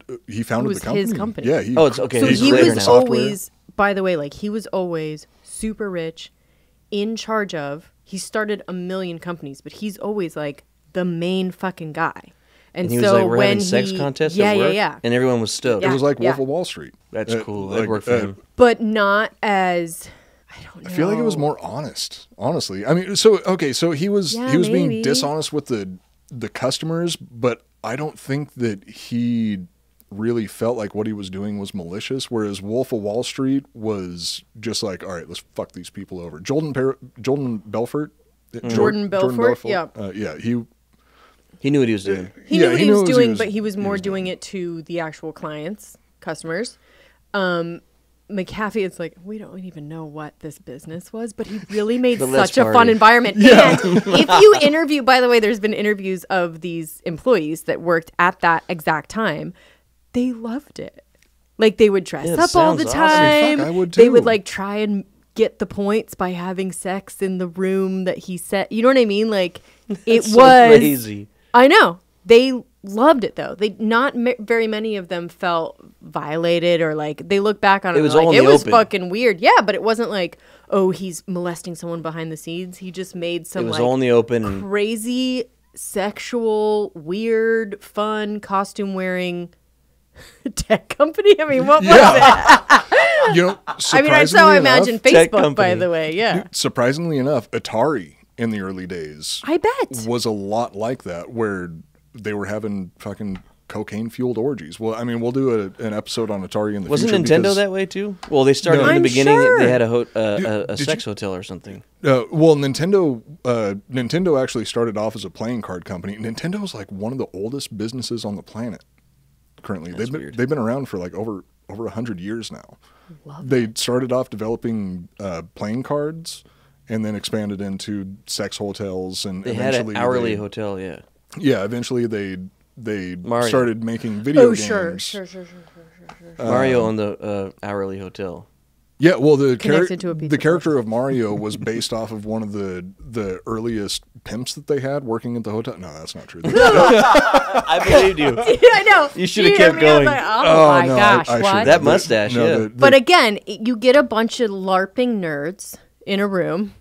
boss? he founded It was the company. his company. Yeah. He, Oh, it's okay. So He's he later was now. always, by the way, like, he was always super rich, in charge of, he started a million companies, but he's always, like, the main fucking guy. And he so was like, we're when having sex contests yeah, at work? yeah. And everyone was stoked. It Yeah. was like Wolf of Wall Street. That's cool. That'd work for him. But not as, I don't know. I feel like it was more honest, honestly. I mean, so he was Yeah, being maybe. dishonest with the customers, but I don't think that he really felt like what he was doing was malicious. Whereas Wolf of Wall Street was just like, all right, let's fuck these people over. Jordan Belfort. Jordan Belfort, yeah. Yeah, He knew what he was doing. He Yeah, knew what he he knew was what he doing, was- but he was he more was doing it to the actual clients, customers. McAfee, it's like, we don't even know what this business was, but he really made But let's such a fun party. environment. Yeah. And if you interview, by the way, there's been interviews of these employees that worked at that exact time. They loved it. Like, they would dress Yeah, it up all the sounds awesome. time. Fuck, I would They too. would, like, try and get the points by having sex in the room that he set. You know what I mean? Like, it So was crazy. I know. They loved it though. They not very many of them felt violated or like they look back on it. It was and they're all like, in it the was open. fucking weird. Yeah, but it wasn't like, oh, he's molesting someone behind the scenes. He just made some It was like all in the open. And crazy, sexual, weird, fun, costume wearing tech company. I mean, what was it? you know, I mean, that's how I imagine Tech Facebook. By company. the way, yeah. surprisingly enough, Atari in the early days I bet. was a lot like that, where they were having fucking cocaine-fueled orgies. Well, I mean, we'll do an episode on Atari in the Wasn't future. Nintendo that way too? Well, they started in the beginning. They had a sex hotel or something. Well, Nintendo actually started off as a playing card company. Nintendo is like one of the oldest businesses on the planet currently. They've been around for like over 100 years now. They started off developing playing cards and then expanded into sex hotels, and they eventually had an hourly hotel. Yeah, eventually they started making video games. Sure. Mario on the hourly hotel. Yeah, well, the Pizza character of Mario was based off of one of the earliest pimps that they had working at the hotel. No, that's not true. I believed you. I know. You should have kept going. Like, oh my gosh, what? That mustache, yeah. But again, you get a bunch of LARPing nerds in a room.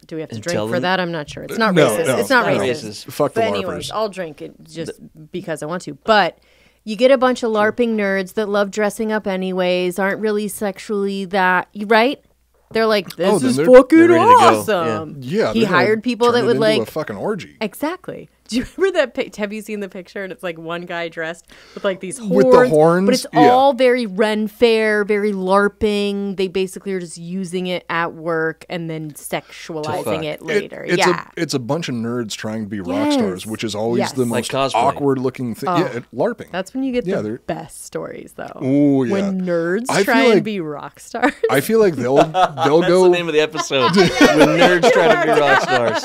Do we have to drink for that? I'm not sure. It's not racist. No, it's not racist. Fuck the But LARPers. anyways, I'll drink it just because I want to. But you get a bunch of LARPing nerds that love dressing up anyways, aren't really sexually that, right? They're like, this is fucking awesome. Yeah, he hired people that would like a fucking orgy. Exactly. Do you remember that? Have you seen the picture? And it's like one guy dressed with like these horns. With the horns? But it's all very Ren Fair, very LARPing. They basically are just using it at work and then sexualizing it later. It's a bunch of nerds trying to be rock stars, which is always the most awkward looking thing. LARPing. That's when you get the best stories, though. Oh, yeah. When nerds try and be rock stars. I feel like they'll go. That's the name of the episode. When nerds try to be rock stars.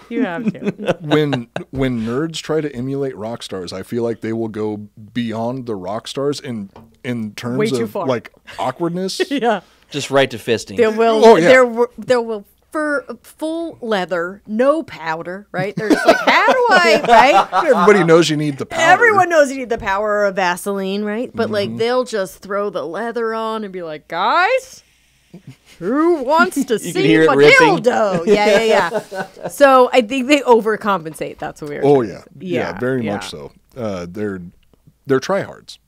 You have to. When nerds try to emulate rock stars, I feel like they will go beyond the rock stars in terms of like awkwardness. Yeah, just right to fisting. There will full leather, no powder. Right? They're just like, how do I? Right? Everybody knows you need the powder. Everyone knows you need the power of Vaseline, right? But like they'll just throw the leather on and be like, guys. Who wants to see a dildo? Yeah. So I think they overcompensate. That's what we were. Oh yeah, very much so. They're tryhards,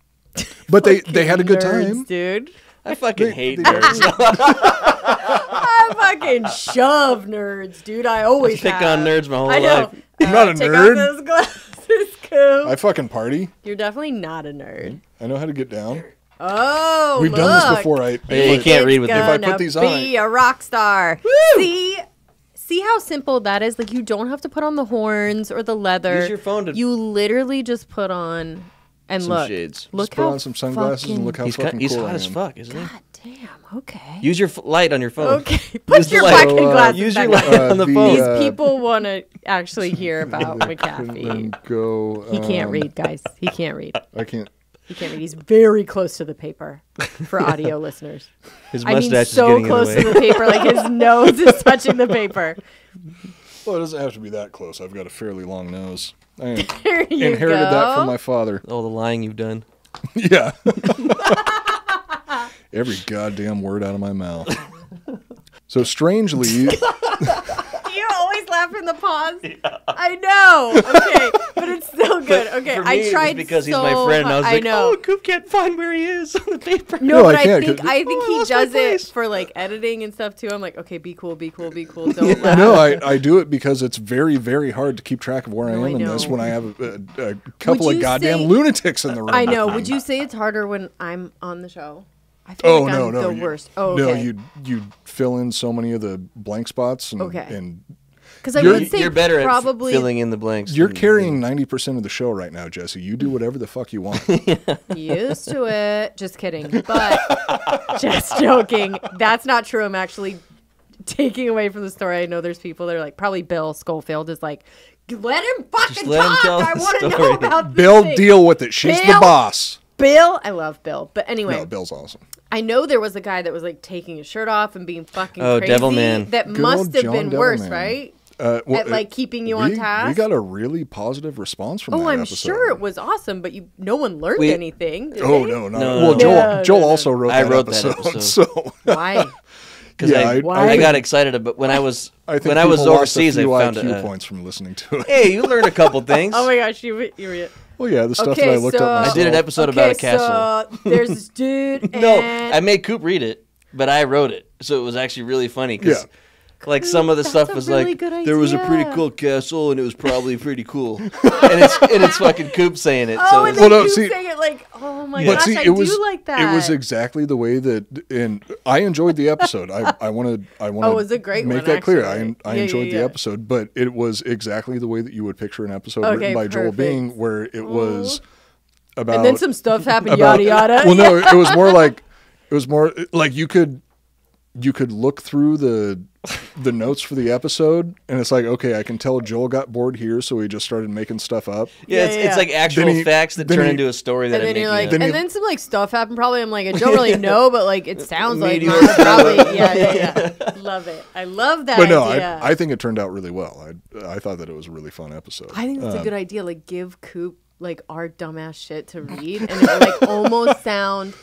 but they had a good time, dude. I fucking hate nerds. I fucking shove nerds, dude. I always pick on nerds my whole life. I'm not a take nerd. Off those glasses, cool. I fucking party. You're definitely not a nerd. I know how to get down. Oh, we've done this before. You can't read with them. If I put these on, be a rock star. See how simple that is. Like you don't have to put on the horns or the leather. Use your phone to. You literally just put on and some look. shades. Look just put on some sunglasses and look how fucking cool he's hot as fuck, isn't he? God damn. Okay. Use your light on your phone. Okay. Put your fucking glasses. Use your light on the phone. These people want to actually hear about Mcafee. Go. He can't read, guys. He can't read. I can't. He can't read. He's very close to the paper for audio listeners. His mustache is so close to the paper, like his nose is touching the paper. Well, it doesn't have to be that close. I've got a fairly long nose. I inherited that from my father. All the lying you've done. Yeah. Every goddamn word out of my mouth. So strangely... You always laugh in the pause. Yeah. I know. Okay, but it's still good. Okay, I tried because he's my friend. And I was like, know. Oh, Coop can't find where he is on the paper. No, but I think he does it for like editing and stuff too. I'm like, okay, be cool. Don't laugh. No, I do it because it's very, very hard to keep track of where I am in this when I have a couple of goddamn lunatics in the room. I know. Would you say it's harder when I'm on the show? I feel like I'm the worst. Oh, okay. No, you fill in so many of the blank spots. And because I would say you're better probably at filling in the blanks. You're carrying 90% of the show right now, Jesse. You do whatever the fuck you want. Used to it. Just kidding. But just joking. That's not true. I'm actually taking away from the story. I know there's people that are like, probably Bill Schofield is like, let him fucking talk. I want to know about this Bill, thing. Deal with it. She's the boss. Bill, I love Bill, but anyway. No, Bill's awesome. I know there was a guy that was like taking his shirt off and being fucking crazy. Devilman. That Good must have John been Devilman. worse, right? At like keeping you on task. We got a really positive response from that I'm episode. sure it was awesome, but no one learned anything. Did no, they? No. Well, Joel also wrote that episode. So why? Because I got excited about when I was overseas. I found IQ points from listening to it. Hey, you learned a couple things. Oh my gosh, you were. Well, yeah, the stuff that I looked up myself. I did an episode about a castle. So there's this dude. No, I made Coop read it, but I wrote it, so it was actually really funny because Like some of the stuff was really like, good there was a pretty idea. cool castle and it was probably pretty cool. and it's fucking Coop saying it. Oh, so and it's, then Well, no, you see- saying it like, oh my But gosh, see, I it was do like that. It was exactly the way that, and I enjoyed the episode. I want to. Oh, it was a great make one, that clear. actually. I Yeah, enjoyed yeah. the episode, but it was exactly the way that you would picture an episode Okay, written by Joel perfect. Bing, where it was about. And then some stuff happened, about- yada yada. Well, no, it was more like you could look through the notes for the episode, and it's like, okay, I can tell Joel got bored here, so he just started making stuff up. yeah, it's like actual Then he- facts that then turn he- into a story that And I'm then you're making like, up. Then and he- then some like stuff happened. Probably I'm like, I don't really know, but like it sounds like Meteor mine probably. Yeah. Love it. I love that But no, idea. I think it turned out really well. I thought that it was a really fun episode. I think that's a good idea. Like, give Coop like our dumbass shit to read, and it would like almost sound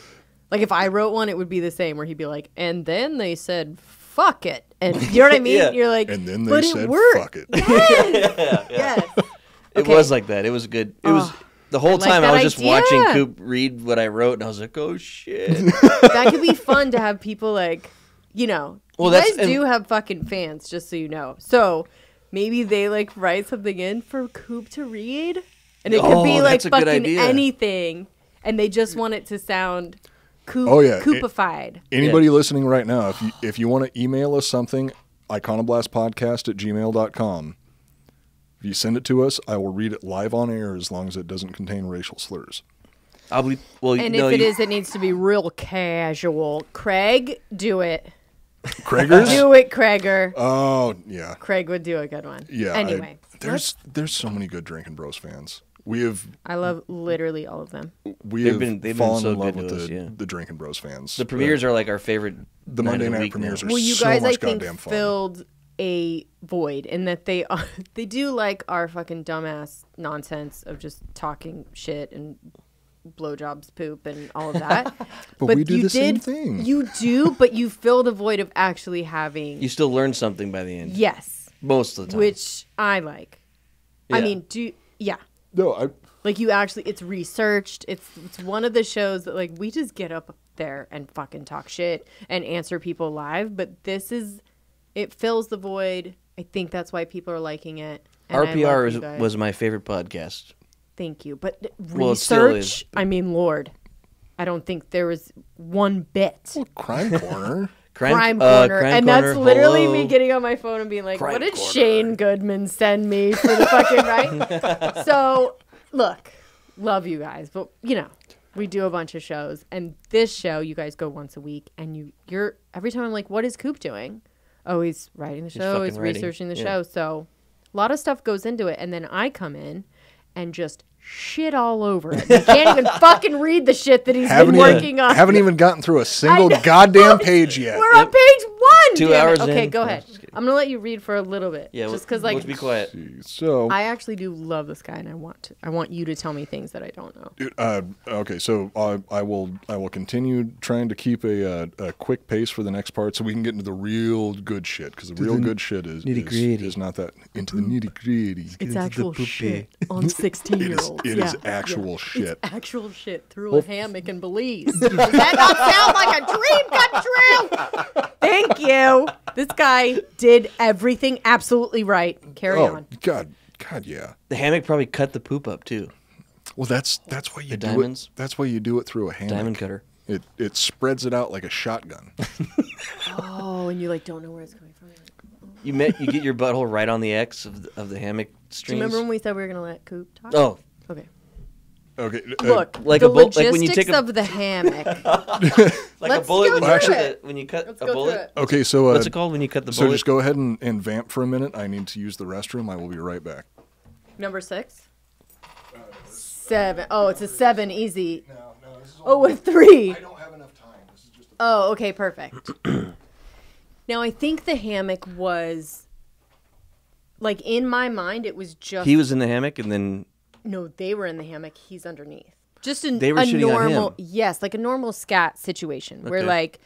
like if I wrote one, it would be the same. Where he'd be like, and then they said, "Fuck it," and you know what I mean? Yeah. You're like, And then they but said, it worked. "Fuck it." Yes. Yes. It Okay. was like that. It was good. It was the whole like time that I was just idea. watching Coop read what I wrote, and I was like, oh shit. That could be fun to have people like, you know, Well, you that's- guys do have fucking fans, just so you know. So maybe they like write something in for Coop to read, and it could be Oh, like that's a good fucking idea. anything, and they just want it to sound Coop, Oh, yeah. Coopified. Anybody listening right now, if you want to email us something, iconoblastpodcast@gmail.com. If you send it to us, I will read it live on air as long as it doesn't contain racial slurs. I'll be well. And no, if it you- is, it needs to be real casual. Craig, do it. Craigers? Do it, Craiger. Oh, yeah. Craig would do a good one. Yeah. Anyway, there's so many good Drinking Bros fans. We have I love literally all of them. they've been fallen so in love good with to us, the, yeah. the Drinking Bros fans. the premieres are like our favorite. the Monday of the night week now. premieres are Well, you so guys, much I think, goddamn fun. filled a void in that they are, they do like our fucking dumbass nonsense of just talking shit and blowjobs, poop, and all of that. But we do you the same thing. You do, but you fill the void of actually having You still learn something by the end. yes, Most of the time. which I like. I Yeah. mean, yeah. No, Like you actually, it's researched. It's one of the shows that like we just get up there and fucking talk shit and answer people live. But it fills the void. I think that's why people are liking it. And I love you RPR guys. was my favorite podcast. Thank you, but Well, it still research. is. I mean, Lord, I don't think there was one bit. Crime Corner. Crime Corner, and that's Corner, literally hello. me getting on my phone and being like, Crime "What did Corner. Shane Goodman send me for the fucking right?" So, look, love you guys, but you know, we do a bunch of shows, and this show, you guys go once a week, and you're every time I'm like, "What is Coop doing?" Oh, he's writing the show, fucking he's writing. researching the Yeah. show, so a lot of stuff goes into it, and then I come in and just shit all over it. I can't even fucking read the shit that he's been working on. Haven't even gotten through a single know. goddamn page yet. We're on page 1. 2 damn it. hours Okay, in. go No, ahead. just kidding. I'm gonna let you read for a little bit. Yeah, just because like let's be quiet. So I actually do love this guy, and I want you to tell me things that I don't know. okay, so I will continue trying to keep a quick pace for the next part, so we can get into the real good shit, because the real good shit is not that into the nitty gritty. It's actual shit on 16-year-olds. It is actual shit. It's actual shit through a hammock in Belize. Does that not sound like a dream come true? Thank you. This guy did everything absolutely right. Carry Oh on. God, yeah. The hammock probably cut the poop up too. Well, that's why you The do diamonds? it. That's why you do it through a hammock. Diamond cutter. It spreads it out like a shotgun. Oh, and you like don't know where it's coming from. You get your butthole right on the X of the hammock Do you strings. remember when we said we were gonna let Coop talk? Oh, Okay. Okay, Look, like the a bull- like logistics when you take a- of the hammock. like Let's a bullet go when you through cut it. when you cut Let's a go bullet. through it. okay, so What's it called when you cut the So bullet? just go ahead and vamp for a minute. I need to use the restroom. I will be right back. Number 6? 7. Oh, it's a 7. Easy. No, this is Oh, a 3. don't have enough time. This is just Oh, okay, perfect. Now, I think the hammock was, like, in my mind, it was just... He was in the hammock, and then No, they were in the hammock. He's underneath. Just They were a shitting on normal... him. Yes, like a normal scat situation where, Okay. like,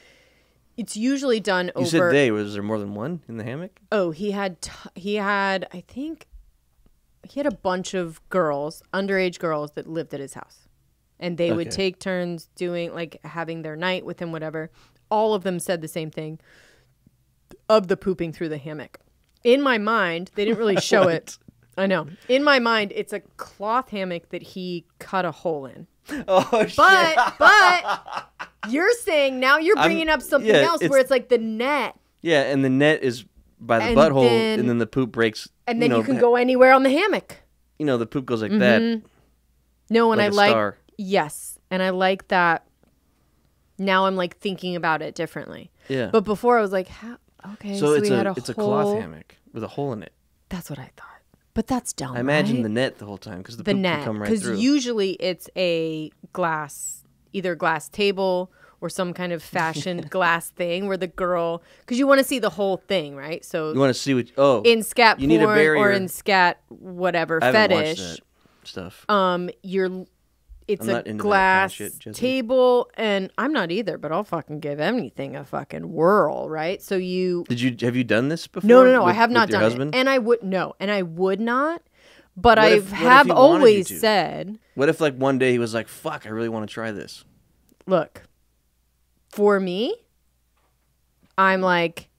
it's usually done over... you said they. Was there more than one in the hammock? Oh, he had, I think, he had a bunch of girls, underage girls that lived at his house. And they would Okay. take turns doing, like, having their night with him, whatever. All of them said the same thing. of the pooping through the hammock. In my mind, they didn't really show it. I know. In my mind, it's a cloth hammock that he cut a hole in. Oh, shit. But you're saying now you're bringing up something else where it's like the net. Yeah, and the net is by the butthole, and then the poop breaks. And then you can go anywhere on the hammock. You know, the poop goes like that. No, and like I a like star. yes, and I like that. Now I'm like thinking about it differently. Yeah. But before I was like, how? Okay, so it's we had a cloth hammock with a hole in it. That's what I thought. But that's dumb. I imagine right? the net the whole time because the the poop net can come right through. because usually it's a glass, either glass table or some kind of fashioned glass thing where the girl, because you want to see the whole thing, right? So you want to see what in scat you need a porn barrier. or in scat whatever I haven't fetish watched that stuff. It's I'm a not into that glass kind of shit, Jessie. table, and I'm not either, but I'll fucking give anything a fucking whirl, right? So Have you done this before? No, with, I have not with your done husband? it, and I would not. But What I if have he wanted always you to? said, What if like one day he was like, "Fuck, I really want to try this." look, for me, I'm like,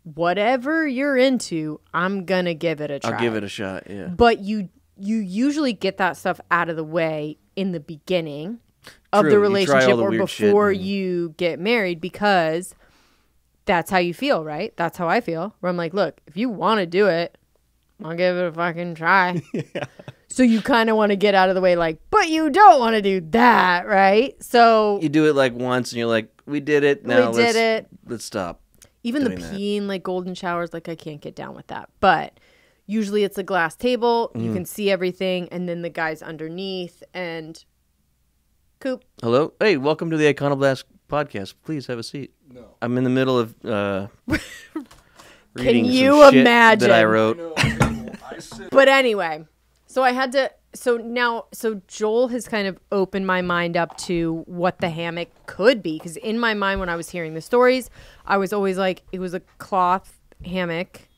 whatever you're into, I'm gonna give it a try. I'll give it a shot. Yeah. But you usually get that stuff out of the way in the beginning of True, the you try relationship all the or weird shit before and- you get married, because that's how you feel, right? That's how I feel. Where I'm like, look, if you want to do it, I'll give it a fucking try. Yeah. So you kind of want to get out of the way, like, but you don't want to do that, right? So You do it like once, and you're like, "We did it. Now did it. Let's stop." even the doing that. peeing, like golden showers, like I can't get down with that. But usually it's a glass table. You can see everything, and then the guy's underneath and coop. Hello, hey, welcome to the Iconoblast Podcast. Please have a seat. No, I'm in the middle of reading you some shit imagine? that I wrote. But anyway, so I had to. So Joel has kind of opened my mind up to what the hammock could be, because in my mind when I was hearing the stories, I was always like, it was a cloth hammock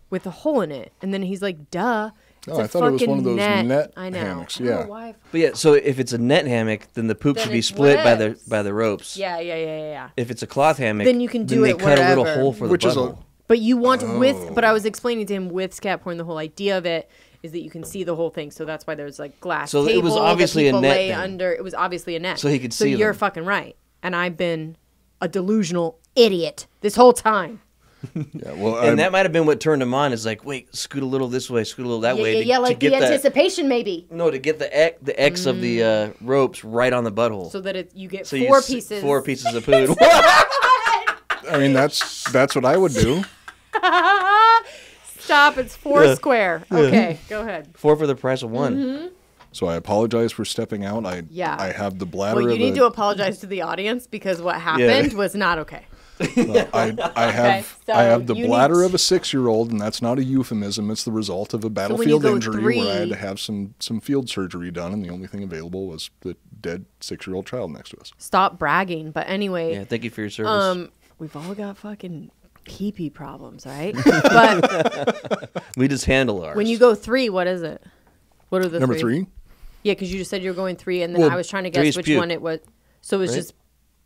with a hole in it, and then he's like, "Duh." Oh, I thought it was one of those net I know. hammocks. I don't know Yeah. why But yeah, so if it's a net hammock, then the poop Then should be it's split whips. by the ropes. Yeah. If it's a cloth hammock, Then you can do they it cut a little wherever. hole for Which the is a- butthole. But you want but I was explaining to him with scat porn, the whole idea of it is that you can see the whole thing. So that's why there's like glass So table it was obviously that a people net lay then. under. It was obviously a net. So he could So see you're them. fucking right. And I've been a delusional idiot this whole time. Yeah. Well, And that might have been what turned him on. Is like, wait, scoot a little this way, scoot a little that way. Yeah, to like get the anticipation maybe. No, to get the X of the ropes right on the butthole. So that you get So four you pieces. 4 pieces of poo. I mean, that's what I would do. Stop, it's four square. Okay, go ahead. 4 for the price of one. So I apologize for stepping out. I have the bladder. Well, you of need a, to apologize to the audience because what happened was not okay. I have so I have the you bladder need- of a 6-year-old, and that's not a euphemism. It's the result of a when you battlefield go injury where I had 3 to have some field surgery done, and the only thing available was the dead 6-year-old child next to us. Stop bragging. But anyway, Yeah, thank you for your service. we've all got fucking pee-pee problems, right? But We just handle ours. when you go 3, what is it? What are the Number 3? 3. Yeah, because you just said you were going 3, and then Well, I was trying to 3 guess is which puke. one it was. So it was Right? just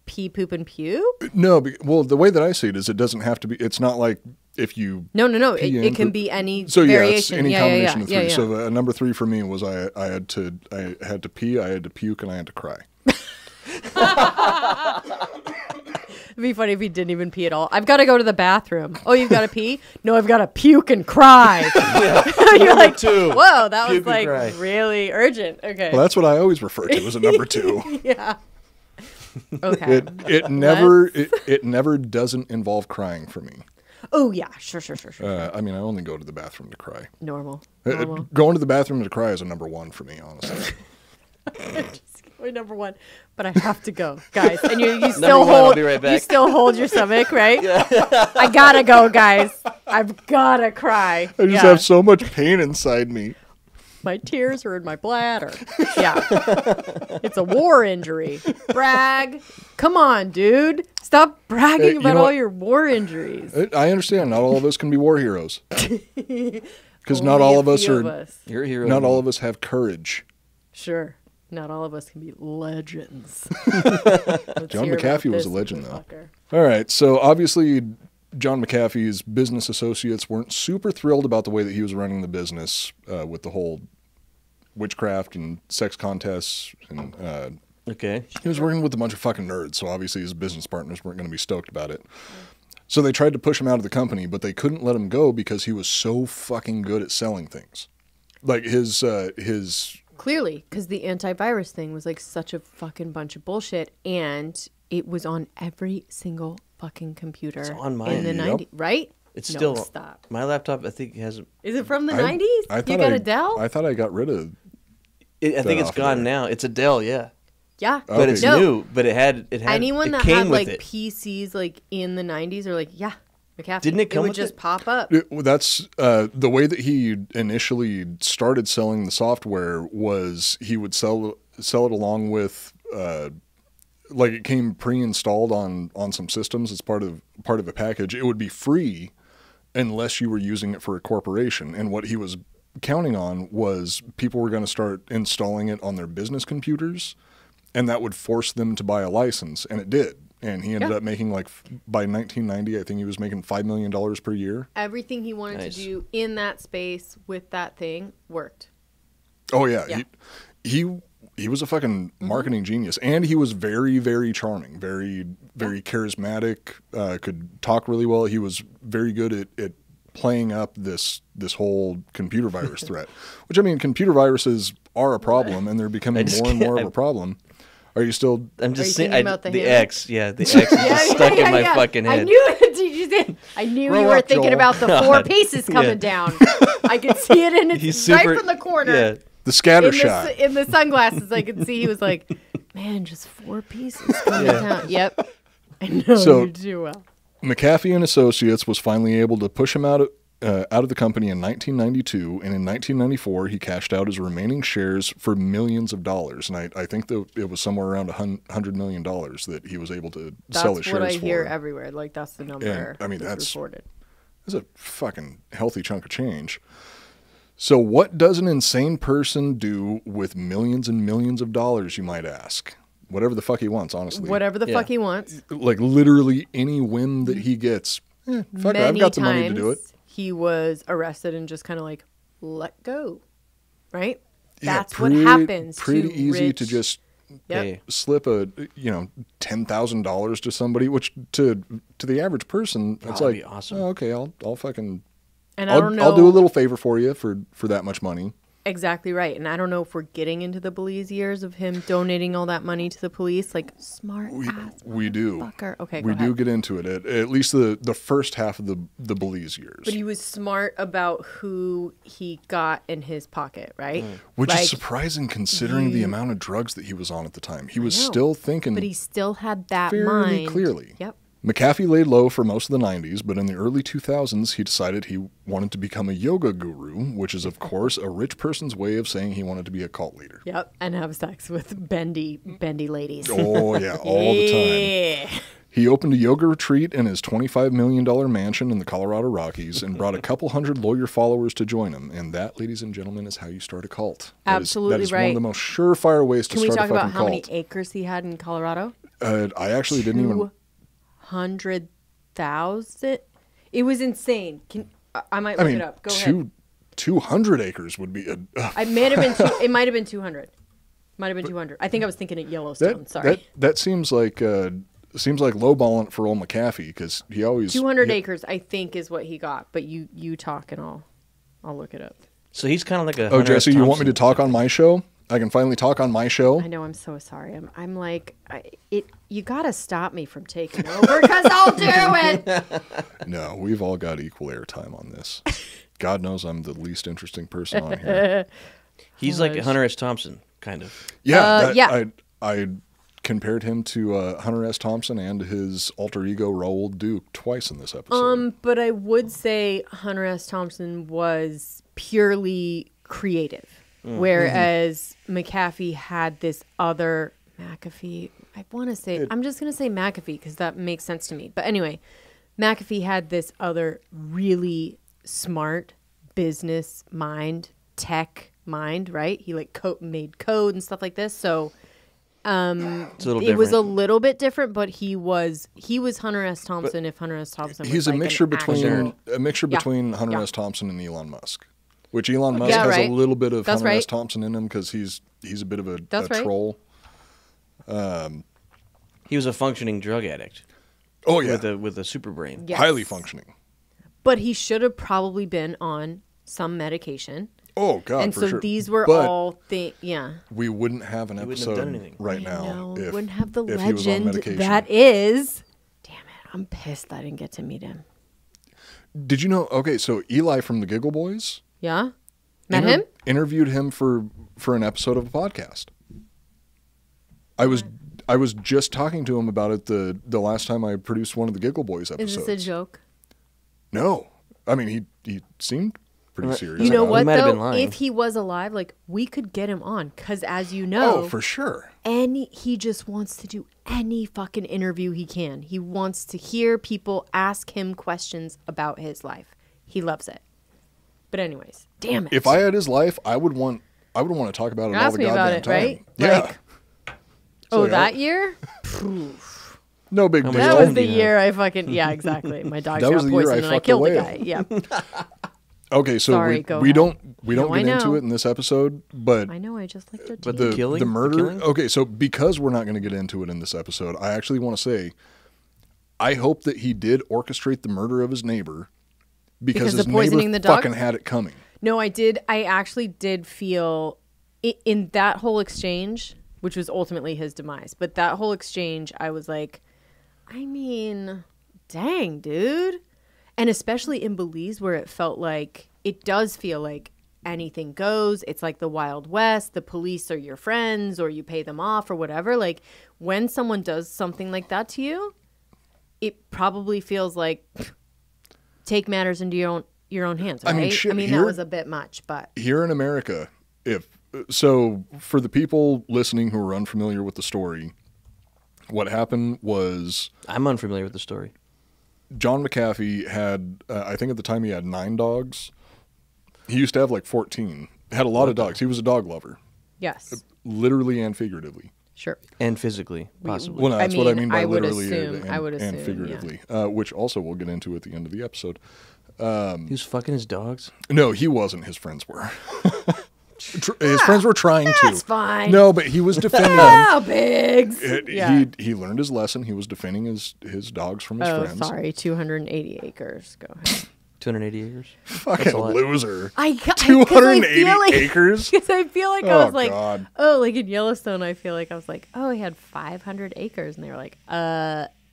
pee, poop, and puke? No, well, the way that I see it is it doesn't have to be. It's not like if you. No. Pee It and can poop. be any So yeah, variation. it's any yeah, combination of 3. yeah. So number 3 for me was I had to pee, I had to puke, and I had to cry. It'd be funny if he didn't even pee at all. I've got to go to the bathroom. Oh, you've got to pee? No, I've got to puke and cry. You're like, 2. whoa, that Puke was and like cry. really urgent. Okay. Well, that's what I always refer to as a number 2. Yeah. Okay. It never doesn't involve crying for me. Oh, yeah. Sure. I mean, I only go to the bathroom to cry. Normal. Going to the bathroom to cry is a number 1 for me, honestly. We're number 1, but I have to go, guys. And you Number still 1, I'll hold. be right back. You still hold your stomach, right? I gotta go, guys. I've gotta cry. I just have so much pain inside me. My tears are in my bladder. Yeah. It's a war injury. Brag. Come on, dude. Stop bragging you about know all what? your war injuries. I understand. Not all of us can be war heroes. Because not Only all a of us few are. of us. You're a hero. Not all of us have courage. Sure. Not all of us can be legends. John Mcafee was a legend, though. Fucker. All right. So obviously, John Mcafee's business associates weren't super thrilled about the way that he was running the business with the whole witchcraft and sex contests. And Okay. he was working with a bunch of fucking nerds, so obviously his business partners weren't going to be stoked about it. So they tried to push him out of the company, but they couldn't let him go because he was so fucking good at selling things. Like his Clearly, because the antivirus thing was like such a fucking bunch of bullshit, and it was on every single fucking computer on mine. in the 90s, right? It's No, still stop. My laptop. I think has. Is it from the 90s? You got a Dell? I thought I got rid of. I think it's gone now. It's a Dell, yeah, Yeah, but it's No. new. But it had. Anyone it that came had with like it. PCs like in the 90s are like, yeah, Mcafee. Didn't it come would with just it? pop up. That's the way that he initially started selling the software was he would sell it along with like it came pre-installed on some systems as part of a package. It would be free unless you were using it for a corporation. And what he was counting on was people were going to start installing it on their business computers, and that would force them to buy a license, and it did. And he ended up making like by 1990, I think he was making $5 million per year. Everything he wanted to do in that space with that thing worked. Oh yeah. He was a fucking marketing genius, and he was very, very charming, very, very charismatic, could talk really well. He was very good at playing up this whole computer virus threat, which, I mean, computer viruses are a problem, and they're becoming more and more of a problem. Are you still? I'm just saying the X. Yeah, the X is just stuck in my fucking head. I knew it. Did you say? I knew you were thinking about the four pieces coming down. I could see it in its right from the corner. Yeah. The scatter shot. In the sunglasses, I could see he was like, man, just four pieces coming down. Yep. I know you do well. Mcafee and Associates was finally able to push him out of the company in 1992, and in 1994 he cashed out his remaining shares for millions of dollars, and I think that it was somewhere around $100 million that he was able to sell his shares for. That's what I hear everywhere. Like, that's the number. And, I mean, that's reported. That's a fucking healthy chunk of change. So what does an insane person do with millions and millions of dollars, you might ask? Whatever the fuck he wants, honestly. Whatever the fuck he wants. Like, literally any whim that he gets. Fuck it, I've got the money to do it. He was arrested and just kind of like let go, right? Yeah, That's what happens. Pretty to easy rich, to just slip a $10,000 to somebody, which to the average person, it's like, awesome. Oh, okay, I'll fucking, and I don't know, I'll do a little favor for you for that much money. Exactly right. And I don't know if we're getting into the Belize years of him donating all that money to the police. Like, smart ass. We do. Fucker. Okay, we do get into it. At least the first half of the Belize years. But he was smart about who he got in his pocket, right? Which is surprising considering the amount of drugs that he was on at the time. He was still thinking. But he still had that fairly mind. Clearly. Yep. Mcafee laid low for most of the 90s, but in the early 2000s, he decided he wanted to become a yoga guru, which is, of course, a rich person's way of saying he wanted to be a cult leader. Yep, and have sex with bendy ladies. Oh, yeah, all the time. He opened a yoga retreat in his $25 million mansion in the Colorado Rockies and brought a couple hundred lawyer followers to join him. And that, ladies and gentlemen, is how you start a cult. Absolutely that is right. one of the most surefire ways to start a fucking cult. Can we talk about how many acres he had in Colorado? I actually didn't even... 200,000. It was insane. I might look it up. Go ahead. 200 acres would be a. It might have been. It might have been 200. Might have been 200. I think I was thinking at Yellowstone. Sorry. That seems like lowballing it for old Mcafee because he always 200 acres. I think is what he got. But you talk and I'll look it up. So he's kind of like a. Oh, Jesse, you want me to talk on my show? I can finally talk on my show. I know. I'm so sorry. I'm like you got to stop me from taking over because I'll do it. No, we've all got equal airtime on this. God knows I'm the least interesting person on here. He's like Hunter S. Thompson, kind of. Yeah, I compared him to Hunter S. Thompson and his alter ego Raoul Duke twice in this episode. But I would say Hunter S. Thompson was purely creative. Whereas Mcafee had this other McAfee. I want to say I'm just going to say McAfee because that makes sense to me. But anyway, McAfee had this other really smart business mind, tech mind, right? He like made code and stuff like this. So It was a little bit different, but he was Hunter S. Thompson. If Hunter S. Thompson was he's a like mixture between Hunter S. Thompson and Elon Musk, which Elon Musk has a little bit of Hunter S. Thompson in him because he's a bit of a troll. He was a functioning drug addict. Oh yeah, with a super brain, highly functioning. But he should have probably been on some medication. Oh God, and for so sure. these were all things. Yeah, we wouldn't have an episode right now. We wouldn't have the if he was on legend medication. that is. Damn it! I'm pissed I didn't get to meet him. Did you know? Okay, so Eli from the Giggle Boys. Yeah, met him. Interviewed him for an episode of a podcast. I was just talking to him about it the last time I produced one of the Giggle Boys episodes. Is this a joke? No, I mean he seemed pretty serious. You know what though? If he was alive, like we could get him on because, as you know, for sure. He just wants to do any fucking interview he can. He wants to hear people ask him questions about his life. He loves it. But anyways, damn it. If I had his life, I would want to talk about it all the goddamn time. Right? Yeah. Like, that year? No big deal. That was the year I fucking exactly. My dog got poisoned and I killed the guy. Yeah. Okay, so we don't get into it in this episode, but I know I just like to. But the murder. Okay, so because we're not going to get into it in this episode, I actually want to say, I hope that he did orchestrate the murder of his neighbor because his neighbor fucking had it coming. No, I did. I actually did feel in that whole exchange, which was ultimately his demise. But that whole exchange, I was like, I mean, dang, dude. And especially in Belize, where it felt like, it does feel like anything goes. It's like the Wild West. The police are your friends, or you pay them off or whatever. Like, when someone does something like that to you, it probably feels like take matters into your own hands, right? I mean, that was a bit much, but here in America, for the people listening who are unfamiliar with the story, what happened was... I'm unfamiliar with the story. John Mcafee had, I think at the time he had 9 dogs. He used to have like 14. Had a lot of dogs. He was a dog lover. Yes. Literally and figuratively. Sure. And physically, possibly. Well, no, that's what I mean by literally and figuratively, which also we'll get into at the end of the episode. He was fucking his dogs? No, he wasn't. His friends were. His friends were trying to. That's fine. No, but he was defending them. Biggs. He learned his lesson. He was defending his dogs from his friends. Oh, sorry. 280 acres. Go ahead. 280 acres? Fucking loser. 280 acres? Because I feel like I was like, God. like in Yellowstone, I feel like I was like, he had 500 acres. And they were like,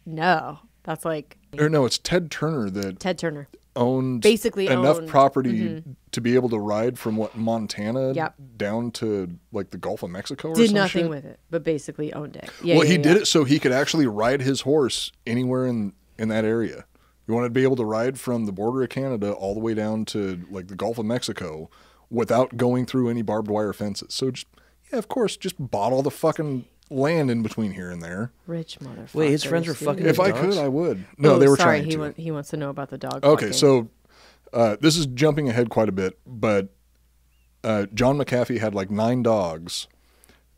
no. That's like... Or no, it's Ted Turner owned basically enough property to be able to ride from Montana down to like the Gulf of Mexico or something. Did nothing with it, but basically owned it. He did it so he could actually ride his horse anywhere in that area. You wanted to be able to ride from the border of Canada all the way down to like the Gulf of Mexico without going through any barbed wire fences. So of course, just bought all the fucking land in between here and there. Rich motherfucker. Wait, his friends were fucking If I could, I would. No, they were trying to. He wants to know about the dog. Okay, so this is jumping ahead quite a bit, but John Mcafee had like 9 dogs,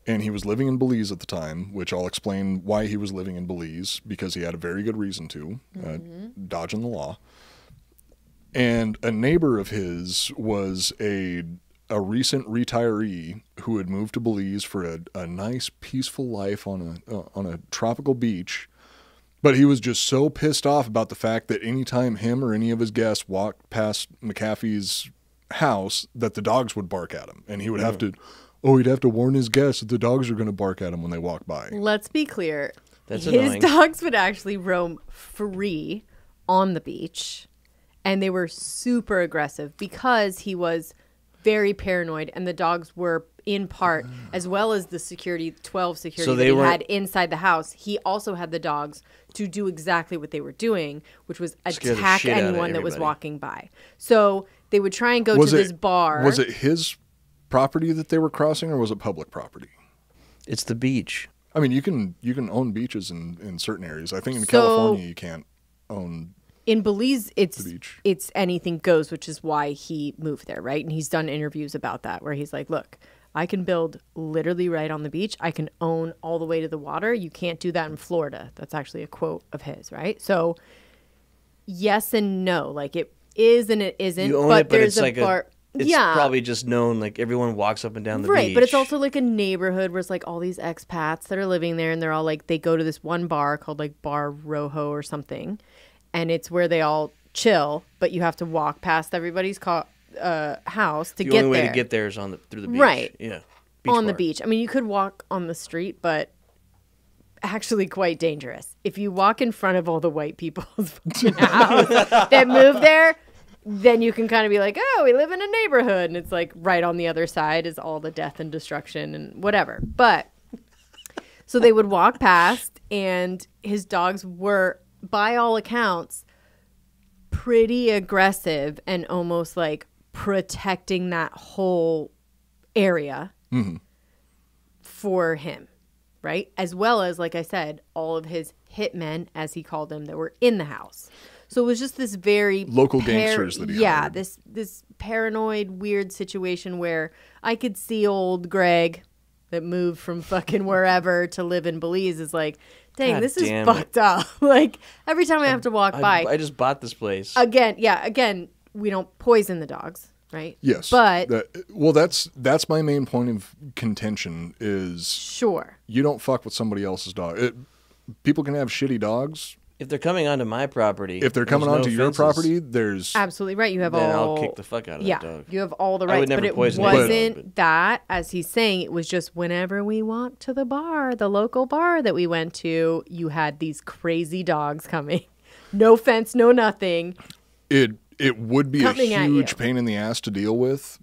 and he was living in Belize at the time, which I'll explain why he was living in Belize, because he had a very good reason to, dodging the law. And a neighbor of his was a recent retiree who had moved to Belize for a nice, peaceful life on a tropical beach. But he was just so pissed off about the fact that anytime him or any of his guests walked past McAfee's house, that the dogs would bark at him. And he would have to, he'd have to warn his guests that the dogs are going to bark at him when they walk by. Let's be clear. That's annoying. His dogs would actually roam free on the beach. And they were super aggressive because he was very paranoid, and the dogs were in part, as well as the 12 security that he had inside the house. He also had the dogs to do exactly what they were doing, which was attack anyone that was walking by. So they would try and go to this bar. Was it his property that they were crossing, or was it public property? It's the beach. I mean, you can own beaches in certain areas. I think in California you can't own. In Belize, it's anything goes, which is why he moved there, right? And he's done interviews about that, where he's like, look, I can build literally right on the beach. I can own all the way to the water. You can't do that in Florida. That's actually a quote of his, right? So yes and no. Like it is and it isn't. You own but it, but there's it's like bar. It's probably just known, like everyone walks up and down the beach. Right, but it's also like a neighborhood where it's like all these expats that are living there, and they're all like, they go to this one bar called like Bar Rojo or something, and it's where they all chill, but you have to walk past everybody's house to get there. The only way to get there is through the beach. Right. Yeah. On the beach. I mean, you could walk on the street, but actually quite dangerous. If you walk in front of all the white people's fucking house that move there, then you can kind of be like, oh, we live in a neighborhood. And it's like right on the other side is all the death and destruction and whatever. But so they would walk past, and his dogs were, by all accounts, pretty aggressive and almost like protecting that whole area for him, right? As well as, like I said, all of his hitmen, as he called them, that were in the house. So it was just this very local gangsters that he hired. this paranoid, weird situation where I could see old Greg that moved from fucking wherever to live in Belize is like, dang, God this is damn fucked up. Like every time I have to walk by, I just bought this place. Again, we don't poison the dogs, right? Yes, but that's my main point of contention is sure you don't fuck with somebody else's dog. People can have shitty dogs. If they're coming onto my property, if they're coming onto your property, there's absolutely right. You have then all. I'll kick the fuck out of that dog. You have all the rights, I would never but it poison wasn't that. As he's saying, it was just whenever we walked to the bar, the local bar that we went to, you had these crazy dogs coming. No fence, no nothing. It would be a huge pain in the ass to deal with.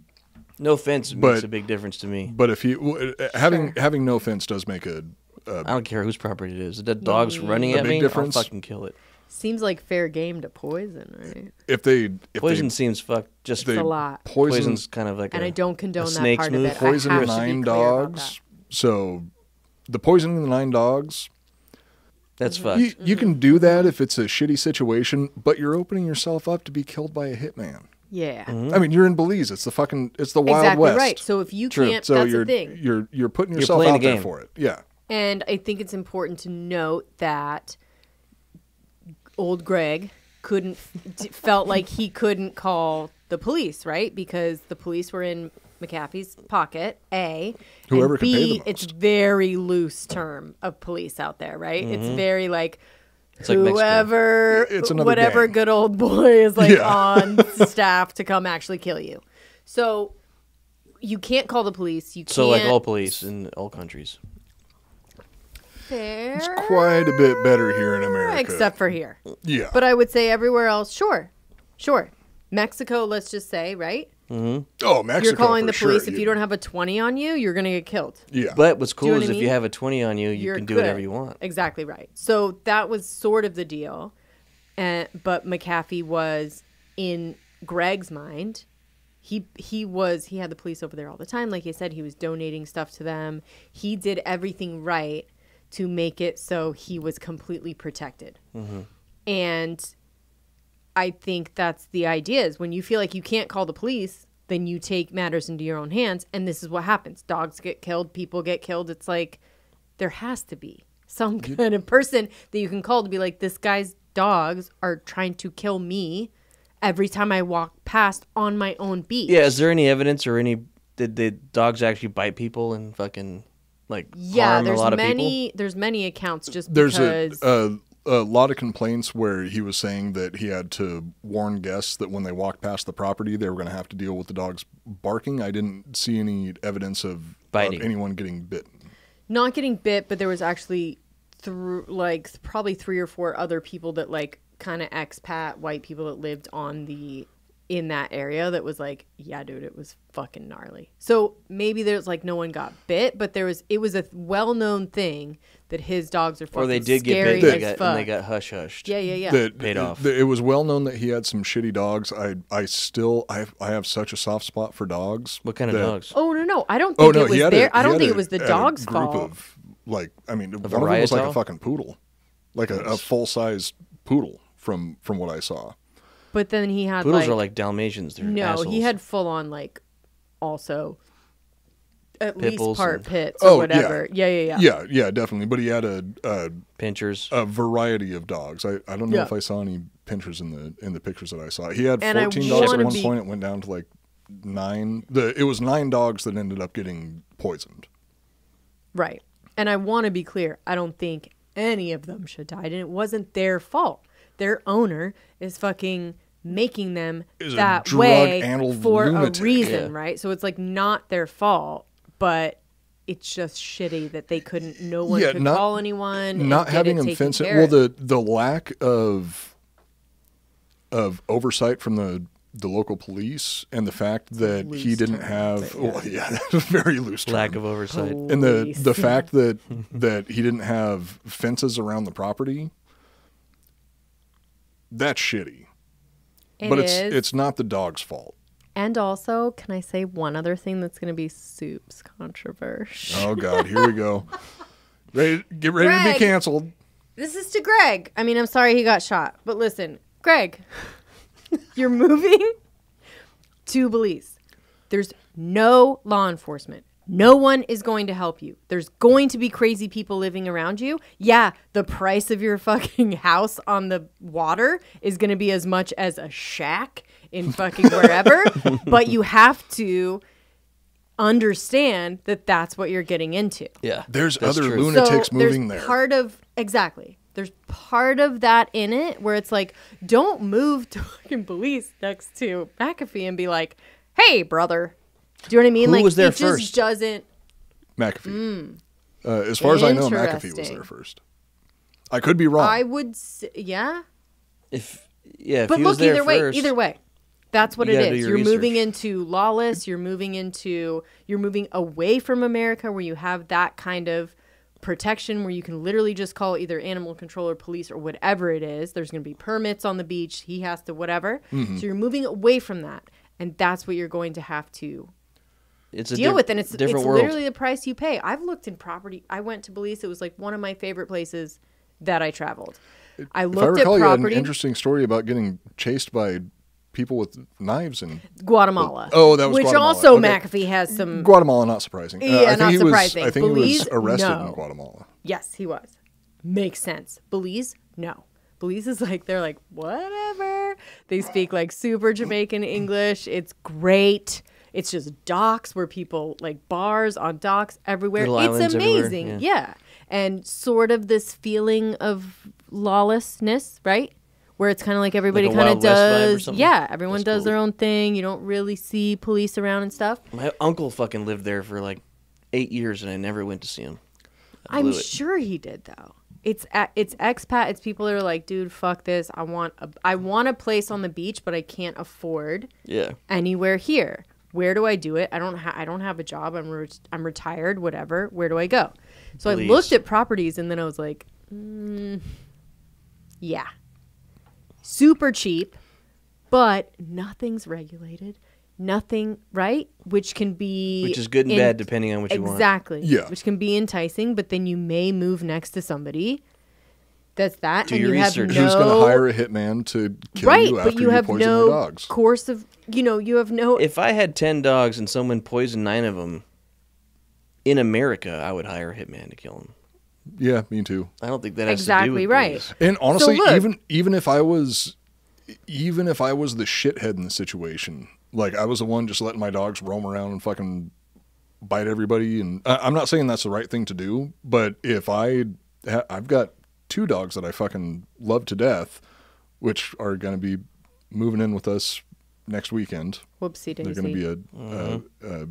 No fence makes a big difference to me. But if you having no fence does make a I don't care whose property it is. If the dog's running at me, I'll fucking kill it. Seems like fair game to poison, right? Poison seems fucked. Just a lot. Poison's kind of like and I don't condone that snake's part move. of it. Poison the 9 dogs. So the poisoning the 9 dogs. That's fucked. You can do that if it's a shitty situation, but you're opening yourself up to be killed by a hitman. Yeah. I mean, you're in Belize. It's the Wild West. Right. So if you can't, so that's the thing. You're putting yourself out there for it. Yeah. And I think it's important to note that old Greg felt like he couldn't call the police, right? Because the police were in Mcafee's pocket, A. Whoever and could pay the B, most. it's very loose term of police out there, right? It's very like it's like whoever, whatever gang. good old boy is like on staff to come actually kill you. So you can't call the police. You can't. So like all police in all countries. Fair. It's quite a bit better here in America. Except for here. Yeah. But I would say everywhere else, sure. Mexico, let's just say, right? Mm-hmm. Oh, Mexico. You're calling the police. Sure. If you don't have a 20 on you, you're going to get killed. Yeah. But what's cool is if you have a 20 on you, you can do whatever you want. Exactly right. So that was sort of the deal. But Mcafee was, in Greg's mind, he had the police over there all the time. Like I said, he was donating stuff to them. He did everything right to make it so he was completely protected. Mm-hmm. And I think that's the idea, is when you feel like you can't call the police, then you take matters into your own hands. And this is what happens. Dogs get killed. People get killed. It's like there has to be some kind of person that you can call to be like, this guy's dogs are trying to kill me every time I walk past on my own beach. Yeah, is there any evidence or did the dogs actually bite people and fucking harm a lot of people? There's many accounts there's because a lot of complaints where he was saying that he had to warn guests that when they walked past the property, they were going to have to deal with the dogs barking. I didn't see any evidence of anyone getting bitten. Not getting bit, but there was actually probably 3 or 4 other people that kind of expat white people that lived in that area that was like, yeah, dude, it was fucking gnarly. So maybe there's no one got bit, but it was a well-known thing that his dogs are fucking or they did scary get bit as and they got hush-hushed. Yeah. That paid off. It was well known that he had some shitty dogs. I have such a soft spot for dogs. What kind of dogs? Oh no, I don't think it was I don't think it was the dog's group fault. One of them was like a fucking poodle, like a full-size poodle from what I saw. But then he had poodles are like Dalmatians. They're assholes. He had full on also at pit least bulls part and- pits or Oh, whatever. Yeah. Yeah, definitely. But he had a Pinchers. variety of dogs. I don't know Yeah. if I saw any pinchers in the pictures that I saw. He had And I 14 dogs at wanna one be- point. It went down to like 9. It was 9 dogs that ended up getting poisoned. Right. And I want to be clear. I don't think any of them should die. And it wasn't their fault. Their owner is fucking making them Is a that way drug-addled for lunatic. a reason, Yeah. right? So it's like not their fault, but it's just shitty that they couldn't, no one Yeah, could not- call anyone. and Not get having it him taken fence it. care Well, of. the lack of oversight from the local police and the fact that he Loose didn't term, have but yeah. well, yeah, that's a very loose term. Lack of oversight. And the Police. fact that he didn't have fences around the property, that's shitty. But is. it's not the dog's fault. And also, can I say one other thing that's going to be Soup's controversial? Oh God, here we go. Get ready to Greg. be canceled. This is to Greg. I mean, I'm sorry he got shot, but listen, Greg, you're moving to Belize. There's no law enforcement. No one is going to help you. There's going to be crazy people living around you. Yeah, the price of your fucking house on the water is going to be as much as a shack in fucking wherever, but you have to understand that that's what you're getting into. Yeah. There's that's other true. lunatics So moving there's there. part of there's part of that in it where it's like, don't move to fucking Belize next to McAfee and be like, hey, brother. Do you know what I mean? Who like was there it first? just doesn't. McAfee. As far as I know, McAfee was Interesting. there first. I could be wrong. I would say, yeah. If But he was look, there either first, way, that's what you it gotta do is. your You're research. moving into lawless. You're moving away from America where you have that kind of protection where you can literally just call either animal control or police or whatever it is. There's going to be permits on the beach. He has to whatever. Mm-hmm. So you're moving away from that. And that's what you're going to have to it's a deal with. And it's different world. literally the price you pay. I've looked in property. I went to Belize. It was like one of my favorite places that I traveled. I if I looked at recall, you had an property. interesting story about getting chased by people with knives in Guatemala. Oh, that was which Guatemala. also Okay. McAfee has some. Guatemala, not surprising. Yeah, I think not he surprising. Was, I think he was Belize, arrested no. in Guatemala. Yes, he was. Makes sense. Belize, no. Belize is like, they're like, whatever. They speak like super Jamaican English. It's great. It's just docks where people, like bars on docks everywhere. Little It's islands everywhere, amazing. yeah. Yeah. And sort of this feeling of lawlessness, right? Where it's kind of like everybody Like a kind of Wild West vibe or does. something? Yeah, everyone That's does cool. their own thing. You don't really see police around and stuff. My uncle fucking lived there for like 8 years, and I never went to see him. I I'm blew it. sure he did though. It's expat. It's people that are like, dude, fuck this. I want a place on the beach, but I can't afford Yeah. anywhere here. Where do I do it? I don't have a job. I'm retired. Whatever. Where do I go? So Belize. I looked at properties and then I was like, yeah, super cheap, but nothing's regulated. Nothing, right? Which can be Which is good and bad depending on what you want. Exactly. Yeah. Which can be enticing, but then you may move next to somebody that's that, Do and your you have research. no Who's going to hire a hitman to kill right, you after but you have poison no their dogs? course of you have no If I had 10 dogs and someone poisoned 9 of them in America, I would hire a hitman to kill them. Yeah, me too. I don't think that has to Exactly do with right. police. And honestly, look- even if I was the shithead in the situation, like I was the one just letting my dogs roam around and fucking bite everybody, and I'm not saying that's the right thing to do, but if I've got 2 dogs that I fucking love to death, which are going to be moving in with us next weekend. whoopsie daisy. They're going to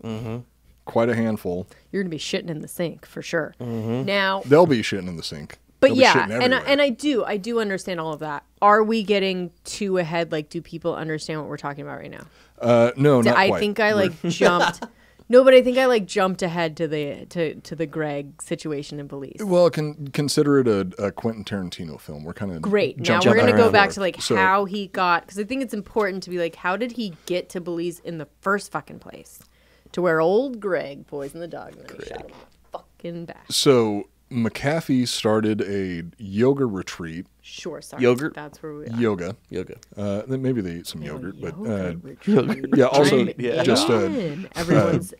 be quite a handful. You're gonna be shitting in the sink for sure. Now, They'll be shitting in the sink. but They'll be yeah, shitting everywhere. and I do understand all of that. Are we getting too ahead? Like, do people understand what we're talking about right now? No, not I quite. think I like jumped. No, but I think I like jumped ahead to the Greg situation in Belize. Well, consider it a Quentin Tarantino film. We're kind of Great. Now Jump we're gonna back go and back forth. to like So- how he got, because I think it's important to be like, how did he get to Belize in the first fucking place? To where old Greg poisoned the dog and then he shot him in the fucking back. So McAfee started a yoga retreat. Sure, sorry. Yogurt? That's where we are. Yoga. Yoga. Then maybe they eat some yogurt, but Yoga retreat. yeah. Also, I'm just in. Everyone's.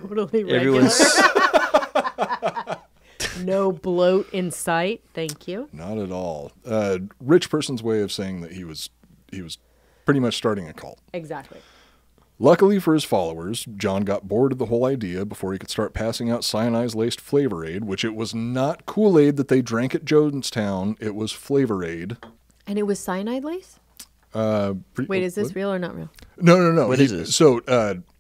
Totally regular. Everyone's No bloat in sight. Thank you. Not at all. Rich person's way of saying that he was pretty much starting a cult. Exactly. Luckily for his followers, John got bored of the whole idea before he could start passing out cyanide-laced Flavor Aid, which it was not Kool-Aid that they drank at Jonestown. It was Flavor Aid. And it was cyanide lace? Wait, is this real or not real? No. What is this? So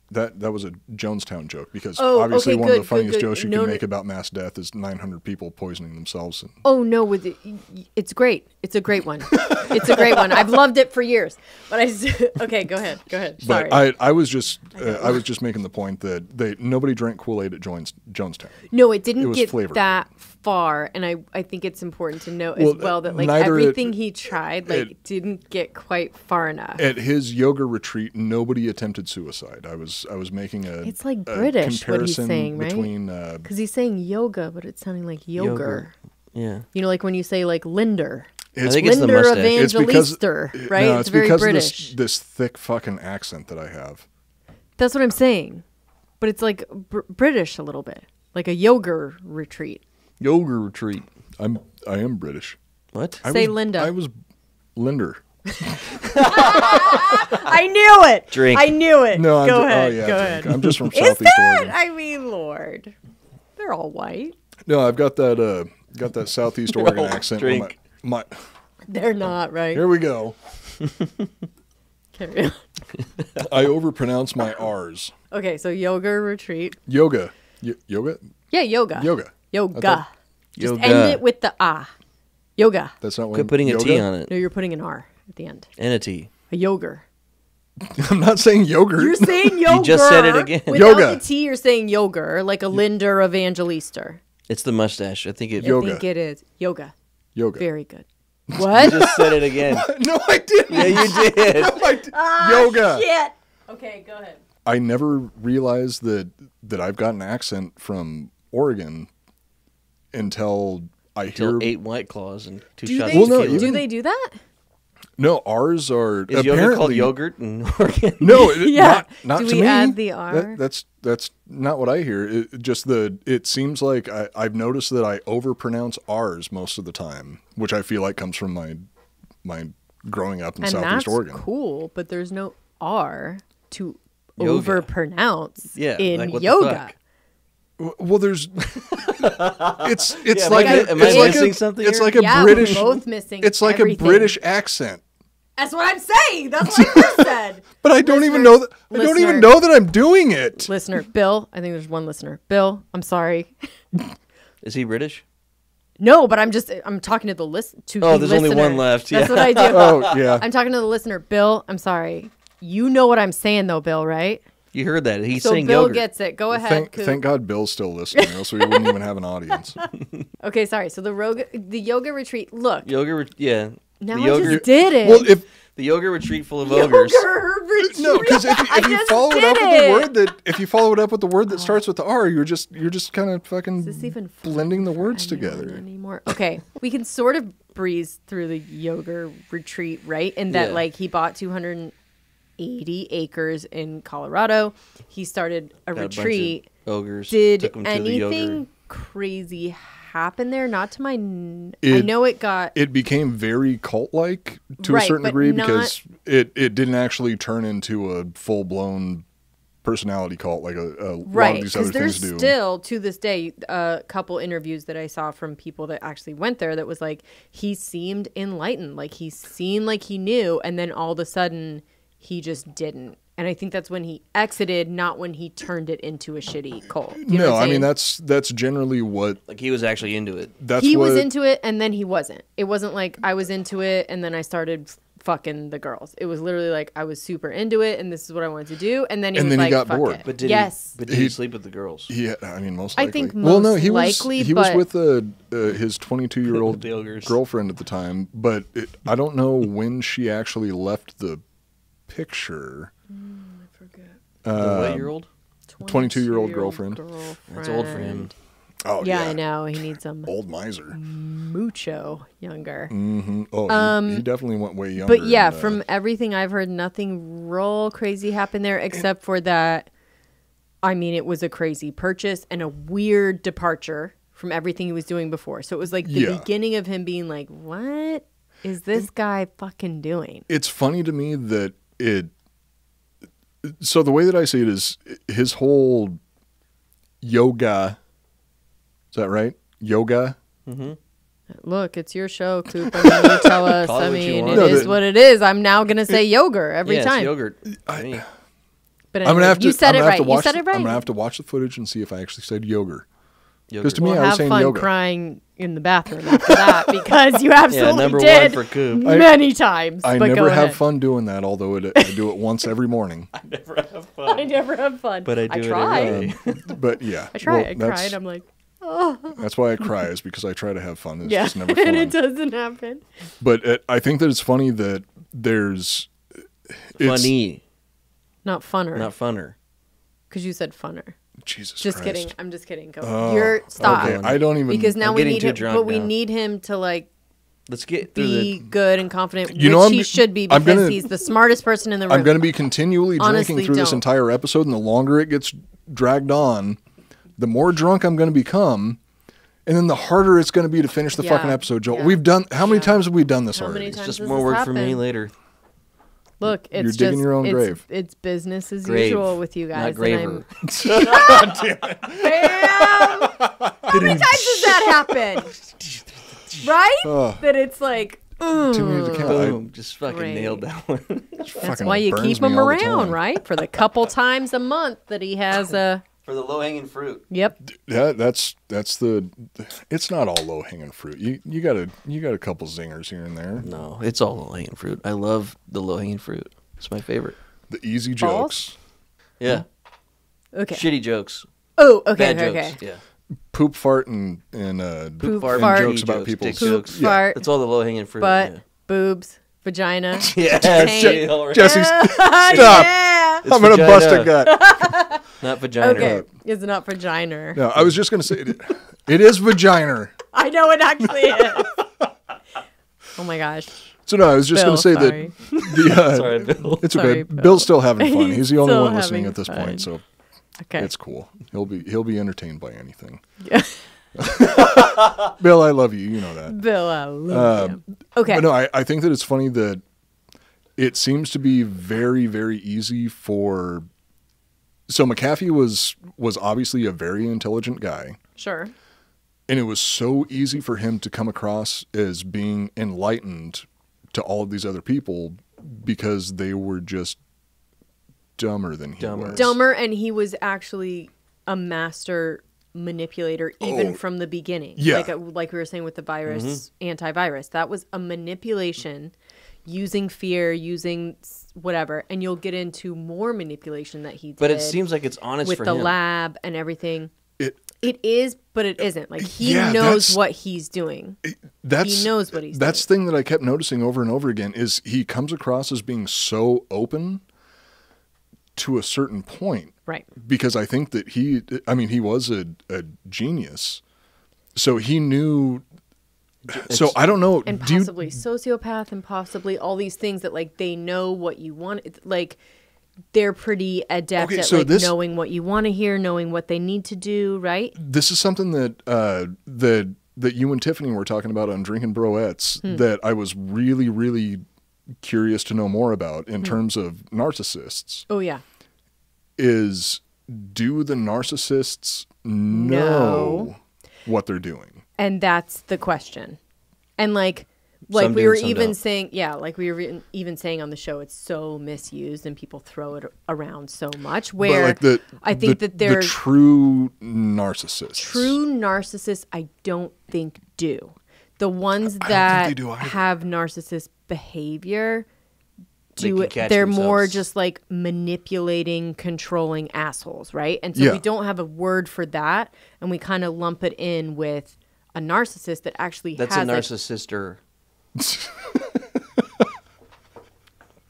that was a Jonestown joke because obviously one of the funniest jokes you can make about mass death is 900 people poisoning themselves. Oh no, it's great. It's a great one. It's a great one. I've loved it for years. But okay, go ahead. Sorry. But I was just making the point that nobody drank Kool-Aid at Jonestown. No, it didn't get flavored. that far, and I think it's important to note as well that like everything he tried didn't get quite far enough. At his yoga retreat, nobody attempted suicide. I was making it's like British what he's saying, right? Between because he's saying yoga, but it's sounding like yogurt. Yeah. You know, like when you say like Linder. I think it's the Linder mustache. Evangelister, right? No, it's very because British. of this thick fucking accent that I have. That's what I'm saying. But it's like British a little bit, like a yoga retreat. Yoga retreat. I am British. What? Linda. I was Linder. I knew it. Drink. I knew it. No, go ahead. Go ahead. I'm just from Is Southeast that? Oregon. I mean, Lord, they're all white. No, I've got that Southeast Oregon accent. Drink. My They're not right. Here we go. Carry on. I overpronounce my R's. Okay, so yoga retreat. Yoga. Yoga? Yeah, yoga. Yoga. Yoga. Just Yoga. end it with the ah. Yoga. That's not what Quit putting a T on it. No, you're putting an R at the end. And a T. A yoga. I'm not saying yogurt. You're saying yoga. You just said it again. Without Yoga. the T, you're saying yoga, like a Linder Evangelister. It's the mustache. I think it. Yoga. I think it is. Yoga. Yoga. Very good. What? You just said it again. No, I didn't. Yeah, you did. No, yoga. Shit. Okay, go ahead. I never realized that I've got an accent from Oregon until I hear 8 White Claws and 2 Do shots they, of tequila. do they do that? No, ours are Is apparently yoga called yogurt in Oregon? No, Yeah. not Do to we me. add the R? That's not what I hear. It seems like I've noticed that I overpronounce R's most of the time, which I feel like comes from my growing up in And Southeast that's Oregon. cool, but there's no R to Yoga. overpronounce Yeah, in like what the yoga. fuck? Well, there's it's Yeah, like am I missing something it's here? like a Yeah, British we're both missing it's like everything. a British accent. That's what I'm saying. That's what I just said. But I don't even know that I don't even know that I'm doing it. Listener, Bill, I think there's one listener. Bill, I'm sorry. Is he British? No, but I'm talking to the Oh, there's only one left. That's Yeah. what I do. Oh, yeah. I'm talking to the listener. Bill, I'm sorry. You know what I'm saying though, Bill, right? You heard that. He's So saying Bill yogurt. gets it. Go ahead. Thank God Bill's still listening, else we wouldn't even have an audience. Okay, sorry. So the yoga retreat. Look, Yeah. now the I yogurt, just did it. Well, if the yoga retreat full of ogres. Yoga retreat. no, because if you just follow it did up with it. the word if you follow it up with the word that starts with the R, you're just kind of fucking Is this even fun blending the for words anyone together. anymore? Okay, we can sort of breeze through the yoga retreat, right? In that, Yeah. like, he bought 280 acres in Colorado. He started a Got a bunch of retreat. ogres. Did took 'em to the anything yogurt. crazy happen there? Not to my. I know it got. It became very cult-like to a Right, certain but degree not- because it didn't actually turn into a full-blown personality cult like a lot Right, of these other because there's things do. still, to this day, a couple interviews that I saw from people that actually went there that was like, he seemed enlightened. Like, he seemed like he knew, and then all of a sudden, he just didn't. And I think that's when he exited, not when he turned it into a shitty cult. Do you know No, what I'm I mean saying? that's generally what Like he was actually into it. that's He what was into it, and then he wasn't. It wasn't like I was into it, and then I started fucking the girls. It was literally like I was super into it, and this is what I wanted to do. And then he And was then he like, got fuck bored. it. But did yes. he He- sleep with the girls? Yeah, I mean, most I likely. think well, no, most he was likely, he was but- with his 22-year-old The ogres. girlfriend at the time, but I don't know when she actually left the picture. I forget. The what year old? 22-year-old girlfriend. That's old for him. Oh Yeah, I know. He needs some Old miser. mucho younger. Hmm. Oh, he definitely went way younger. But yeah, and, from everything I've heard, nothing real crazy happened there except for that I mean, it was a crazy purchase and a weird departure from everything he was doing before. So it was like the beginning of him being like, what is this guy fucking doing? It's funny to me that so the way that I see it is his whole yoga, is that right? Yoga? Mm-hmm. Look, it's your show, Coop. I mean, you tell us. I mean, it is what it is. I'm now going to say yogurt every time. It's yogurt. But anyway, you said it right. You said it right. I'm going to have to watch the footage and see if I actually said yogurt. Because to me, I was saying have fun yoga. crying in the bathroom after that because you absolutely number did one for Coop. many times. I but never have fun doing that, although I do it once every morning. I never have fun. I never have fun. But I do try. it every day. But yeah. I try. I cry and I'm like, oh. That's why I cry, is because I try to have fun. It's just never fun. And it doesn't happen. But I think that it's funny that there's... Funny. Not funner. Not funner. Because you said funner. Jesus just Christ. Kidding. I'm just kidding. Go. Stop. Okay, I don't even... Because now I'm we need him, drunk but we now. need him to like Let's get be good and confident, You know, which he should be because he's the smartest person in the room. I'm going to be continually drinking through this entire episode, and the longer it gets dragged on, the more drunk I'm going to become, and then the harder it's going to be to finish the fucking episode, Joel. We've done... How many times have we done this already? It's just more work for me later. Look, it's You're digging your own grave. It's business as usual with you guys. Not graver. God damn it. Bam! How many times does that happen? Right? That it's like, Too many to count. Boom. Just fucking nailed that one. That's why you keep him around, right? For the couple times a month that he has a... For the low-hanging fruit. Yep. Yeah, that's the... It's not all low-hanging fruit. You got a couple zingers here and there. No, it's all low-hanging fruit. I love the low-hanging fruit. It's my favorite. The easy jokes. Yeah. Okay. Shitty jokes. Oh, okay, Bad okay. jokes. Yeah. Poop, fart, and Poop, fart, fart, jokes about people. Poop, fart. That's all the low-hanging fruit. Butt, boobs, vagina. Yeah. Jesse, stop. Yeah. I'm going to bust a gut. Not vagina. Okay. It's not vagina. No, I was just going to say it is vagina. I know it actually is. Oh my gosh. So no, I was just going to say sorry. that Sorry, Bill. it's Sorry, okay. Bill. Bill's still having fun. He's the only still one listening having at this fun. point, so Okay. it's cool. He'll be entertained by anything. Yeah. Bill, I love you. You know that. Bill, I love you. Okay. But no, I think that it's funny that it seems to be very, very easy for... So McAfee was obviously a very intelligent guy. Sure. And it was so easy for him to come across as being enlightened to all of these other people because they were just dumber than he was. Dumber, and he was actually a master manipulator even from the beginning. Yeah. Like we were saying with the virus, antivirus. That was a manipulation using fear, using whatever. And you'll get into more manipulation that he did. But it seems like it's honest with for the him. lab and everything. It is, but it isn't. Like he Yeah, knows what he's doing. He knows what he's That's the thing that I kept noticing over and over again is he comes across as being so open to a certain point. Right. Because I think that he was a genius. So he knew... So I don't know. And possibly sociopath and possibly all these things that like they know what you want. It's like they're pretty adept at knowing what you want to hear, knowing what they need to do, right? This is something that that you and Tiffany were talking about on Drinking Broettes that I was really, really curious to know more about in terms of narcissists. Oh, yeah. Do the narcissists know what they're doing? And that's the question. And like Some we do, were some even don't. saying, like we were even saying on the show, it's so misused and people throw it around so much. Where I think that there's the true narcissists. True narcissists, I don't think do. The ones that have narcissist behavior do it. They're more just like manipulating, controlling assholes, right? And so we don't have a word for that, and we kind of lump it in with a narcissist that actually That's has a narcissist or...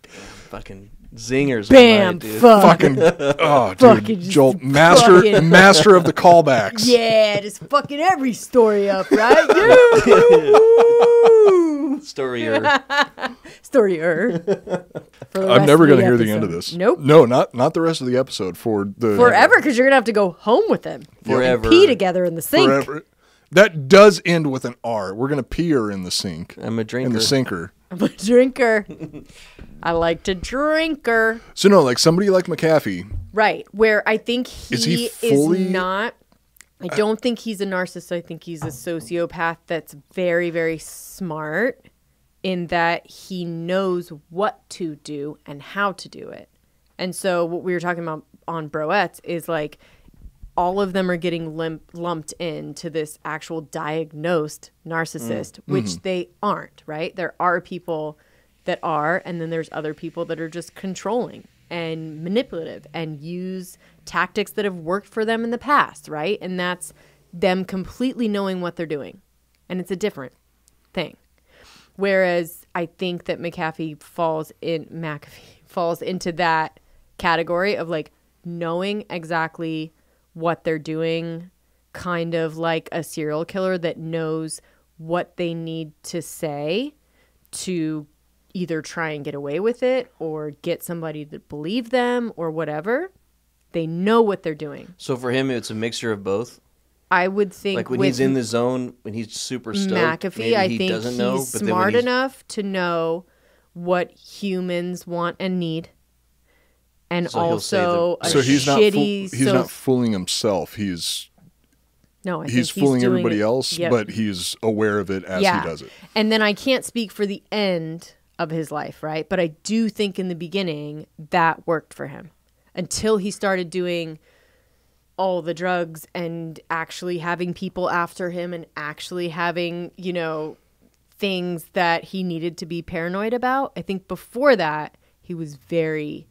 Fucking Zingers. Bam, dude. fuck. Fucking, oh, dude, Fucking Joel, just master of the callbacks. Yeah, just fucking every story up, right? Storyer. Storyer. I'm never going to hear the end of this. Nope. No, not the rest of the episode Forever, because you're going to have to go home with him. Forever. And pee together in the sink. Forever. That does end with an R. We're going to pee her in the sink. I'm a drinker. In the sinker. I'm a drinker. I like to drinker. So no, like somebody like McAfee. Right, where I think he fully, is not... I don't think he's a narcissist. I think he's a sociopath that's very, very smart in that he knows what to do and how to do it. And so what we were talking about on Broettes is like all of them are getting lumped into this actual diagnosed narcissist, which they aren't, right? There are people that are, and then there's other people that are just controlling and manipulative and use tactics that have worked for them in the past, right? And that's them completely knowing what they're doing. And it's a different thing. Whereas I think that McAfee falls into that category of like knowing exactly what they're doing, kind of like a serial killer that knows what they need to say to either try and get away with it or get somebody to believe them or whatever. They know what they're doing. So for him, it's a mixture of both? I would think like when he's in the zone, when he's super stoked, McAfee, maybe I he think doesn't know. he's But smart then enough to know what humans want and need. And So he'll say also a So he's shitty... not not fooling himself. He's fooling everybody else, yep. but he's aware of it as he does it. And then I can't speak for the end of his life, right? But I do think in the beginning that worked for him until he started doing all the drugs and actually having people after him and actually having, you know, things that he needed to be paranoid about. I think before that, he was very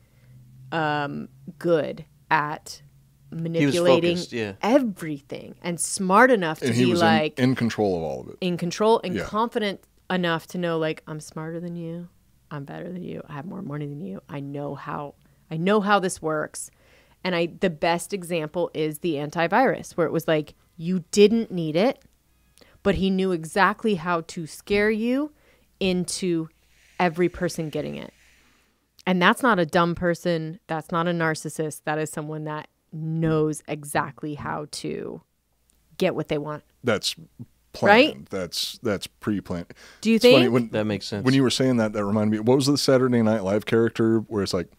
good at manipulating everything and smart enough to be like in control of all of it. In control and confident enough to know like I'm smarter than you, I'm better than you, I have more money than you, I know how this works. And the best example is the antivirus, where it was like you didn't need it, but he knew exactly how to scare you into every person getting it. And that's not a dumb person. That's not a narcissist. That is someone that knows exactly how to get what they want. That's planned. Right? That's pre-planned. Do you think? Funny, that makes sense. When you were saying that reminded me, what was the Saturday Night Live character where it's like,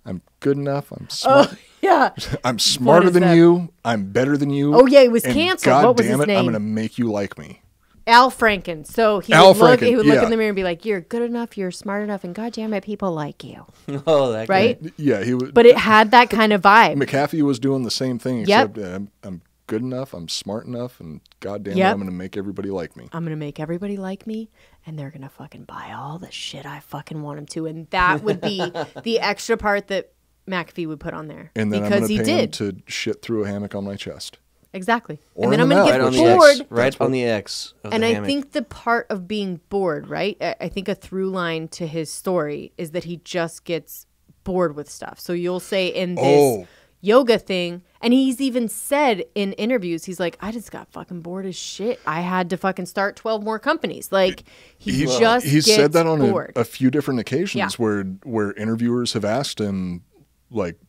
I'm good enough, I'm smart. Oh, yeah. I'm smarter than you, I'm better than you. Oh, yeah, he was canceled. God what was damn his name? I'm going to make you like me. Al Franken. So he would look in the mirror and be like, you're good enough, you're smart enough, and goddamn it, people like you. Oh, that right? guy. Yeah, he would. But it had that kind of vibe. McAfee was doing the same thing, except I'm good enough, I'm smart enough, and goddamn it, I'm going to make everybody like me. I'm going to make everybody like me, and they're going to fucking buy all the shit I fucking want them to. And that would be the extra part that McAfee would put on there. And then because I'm he going to pay him did. to shit through a hammock on my chest. Exactly. Or and then in I'm the going to mouth. get bored. Right on the X of and the I hammock. think the part of being bored, right? I think a through line to his story is that he just gets bored with stuff. So you'll say in this yoga thing, and he's even said in interviews, he's like, I just got fucking bored as shit. I had to fucking start 12 more companies. Like, he's said that on bored. a few different occasions where interviewers have asked him, like,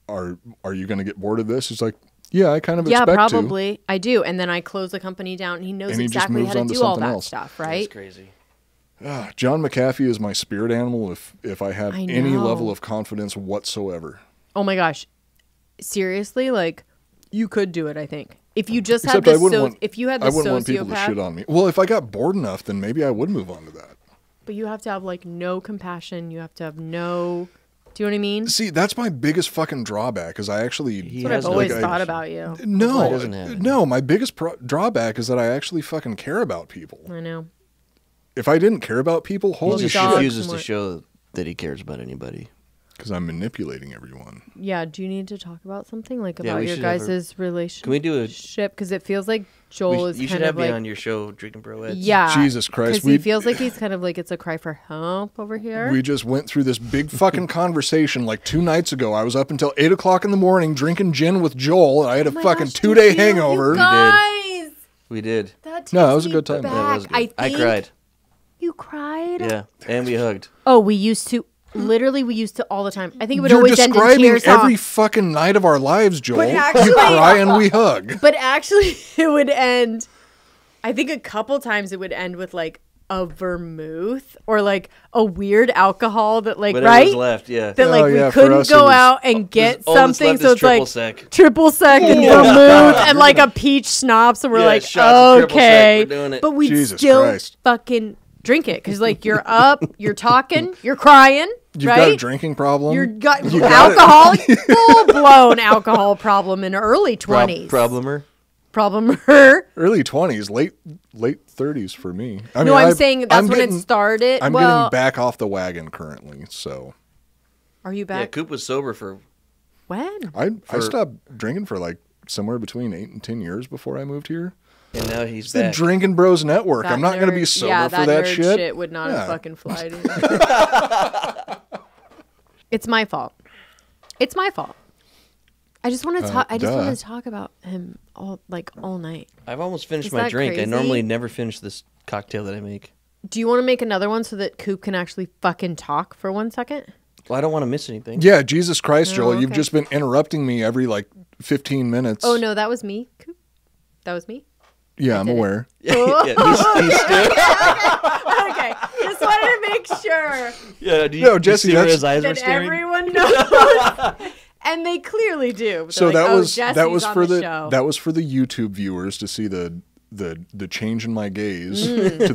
are you going to get bored of this? He's like, yeah, I kind of expect to. Yeah, probably. I do. And then I close the company down, and he knows exactly how to do all that stuff, right? That's crazy. John Mcafee is my spirit animal if I have any level of confidence whatsoever. Oh my gosh. Seriously, like, you could do it, I think. If you just Except had this, I wouldn't want people to sociopath. shit on me. Well, if I got bored enough, then maybe I would move on to that. But you have to have, like, no compassion. You have to have no... Do you know what I mean? See, that's my biggest fucking drawback is I actually... That's what I've always thought about you. No, my biggest drawback is that I actually fucking care about people. I know. If I didn't care about people, holy He shit. just refuses to show that he cares about anybody. Because I'm manipulating everyone. Yeah, do you need to talk about something like Yeah, about we your should have guys' relationship? Can we do a? Because it feels like Joel is You should kind have of me like on your show, Drinking Broettes. yeah, Jesus Christ, because he feels like he's kind of like it's a cry for help over here. We just went through this big fucking conversation like 2 nights ago. I was up until 8 o'clock in the morning drinking gin with Joel. And I had a Oh my fucking gosh, 2-day did you? hangover. You guys, We did. that No, it takes was a me good time. back. That was good. I I cried. You cried? Yeah, and we hugged. Oh, we used to. Literally, we used to all the time. I think it would You're always end in describing tears. every fucking night of our lives, Joel. actually- You cry and we hug. But actually, it would end. I think a couple times it would end with like a vermouth or like a weird alcohol that like Whatever right was left, yeah. that like Oh, yeah, we for couldn't us, it go was- out and get All that's something. left So is it's like triple sec. triple sec and vermouth and like a peach schnapps, and we're Yeah, like, shots of triple sec, okay, we're doing it. but we'd Jesus still Christ. fucking drink it because like you're up, you're talking, you're crying, You've right? got a drinking problem. You got You got it. alcoholic, full blown alcohol problem in early 20s. Problemer. Problemer. Early 20s, late 30s for me. I No, mean, I'm saying that's when it started. I'm well, getting back off the wagon currently, so are you Yeah, back? Coop was sober for. When? I stopped drinking for like somewhere between 8 and 10 years before I moved here. And now he's It's the back. Drinking Bros Network. That I'm not going to be nerd- sober yeah, for that nerd shit. would not Yeah. have fucking flied. It's my fault. It's my fault. I just want to talk. I just duh. want to talk about him all night. I've almost finished Is my that drink. crazy? I normally never finish this cocktail that I make. Do you want to make another one so that Coop can actually fucking talk for 1 second? Well, I don't want to miss anything. Yeah, Jesus Christ, Joel. You've okay. just been interrupting me every like 15 minutes. Oh no, that was me, Coop. That was me. Yeah, I'm did it. aware. Yeah, he's still. Okay, just wanted to make sure Yeah, No, Jesse, see where that's- his eyes were that staring? everyone knows, and they clearly do. They're So like, that "Oh, was Jesse's on for the the show." that was for the YouTube viewers to see the change in my gaze to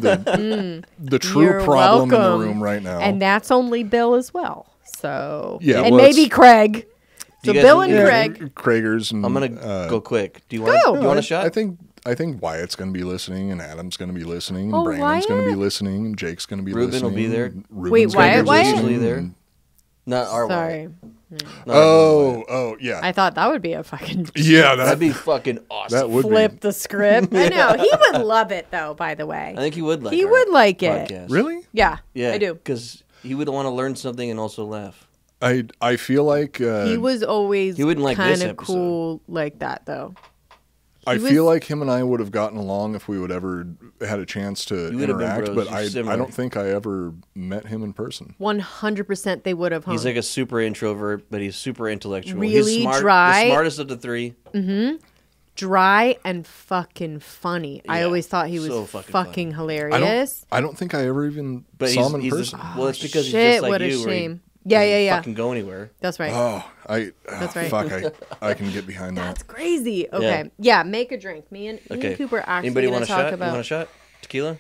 the true You're problem in welcome. the room right now. And that's only Bill as well. So Yeah, and well, maybe it's- Craig. So You guys Bill want and me to Craig. Kragers and I'm gonna go quick. Do you want? Go. Do you want a shot? I think Wyatt's going to be listening, and Adam's going to be listening, and Oh, Brandon's going to be Wyatt? listening, and Jake's going to be Ruben listening. will be there. and Ruben's Wait, gonna be Wyatt? listening, Usually there. and- Not our Sorry. Wyatt. Not our Wyatt. Oh, yeah. I thought that would be a fucking Yeah, That'd be fucking awesome. that would flip be. the script. I know. He would love it though, by the way. I think he would like. He our would like it. podcast. Really? Yeah. Yeah, I do. because he would want to learn something and also laugh. I feel like He was always He wouldn't like this kind of episode. cool like that though. I he feel was- like him and I would have gotten along if we would ever had a chance to You would have been interact, bros. but You're I similar. don't think I ever met him in person. 100% they would have. He's like a super introvert, but he's super intellectual. Really he's smart, dry. The smartest of the three. dry and fucking funny. I Yeah, always thought he was so fucking fucking I hilarious. don't think I ever even But saw he's, him in he's person. well, it's because Shit, he's just like what a you. where he shame. Yeah, doesn't yeah, yeah. Fucking go anywhere. That's right. That's right. Fuck, I can get behind that. That's crazy. Okay. Yeah, make a drink. Me and Okay. Coop are actually Anybody going want to a talk shot? You about. want a shot? Tequila?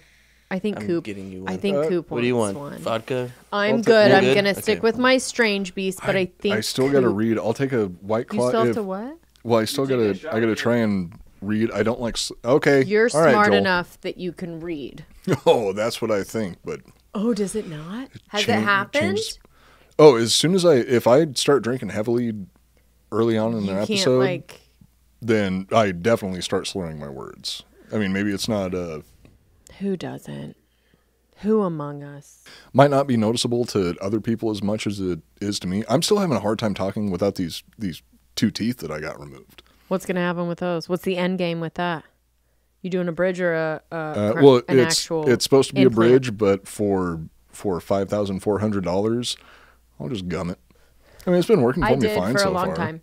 I think I'm Coop. getting you I one. think Coop What do you wants want? one. Vodka? I'm I'll good. You're I'm good? gonna Okay. stick with my strange beast, but I think I still got to Coop- read. I'll take a White You Claw. still have to what? Well, I still got to. I got to try and read. I don't like. Okay, You're all right, smart Joel. enough that you can read. Oh, that's what I think. But Oh, does it not? Has it change- happened? changes- Oh, as soon as if I start drinking heavily early on in You an can't episode, like. then I definitely start slurring my words. I mean, maybe it's not Who doesn't? Who among us? might not be noticeable to other people as much as it is to me. I'm still having a hard time talking without these 2 teeth that I got removed. What's gonna happen with those? What's the end game with that? You doing a bridge or Well, an it's actual? supposed to be implant? a bridge, but for $5,400, I'll just gum it. I mean, it's been working for I me did fine for so a long far. time.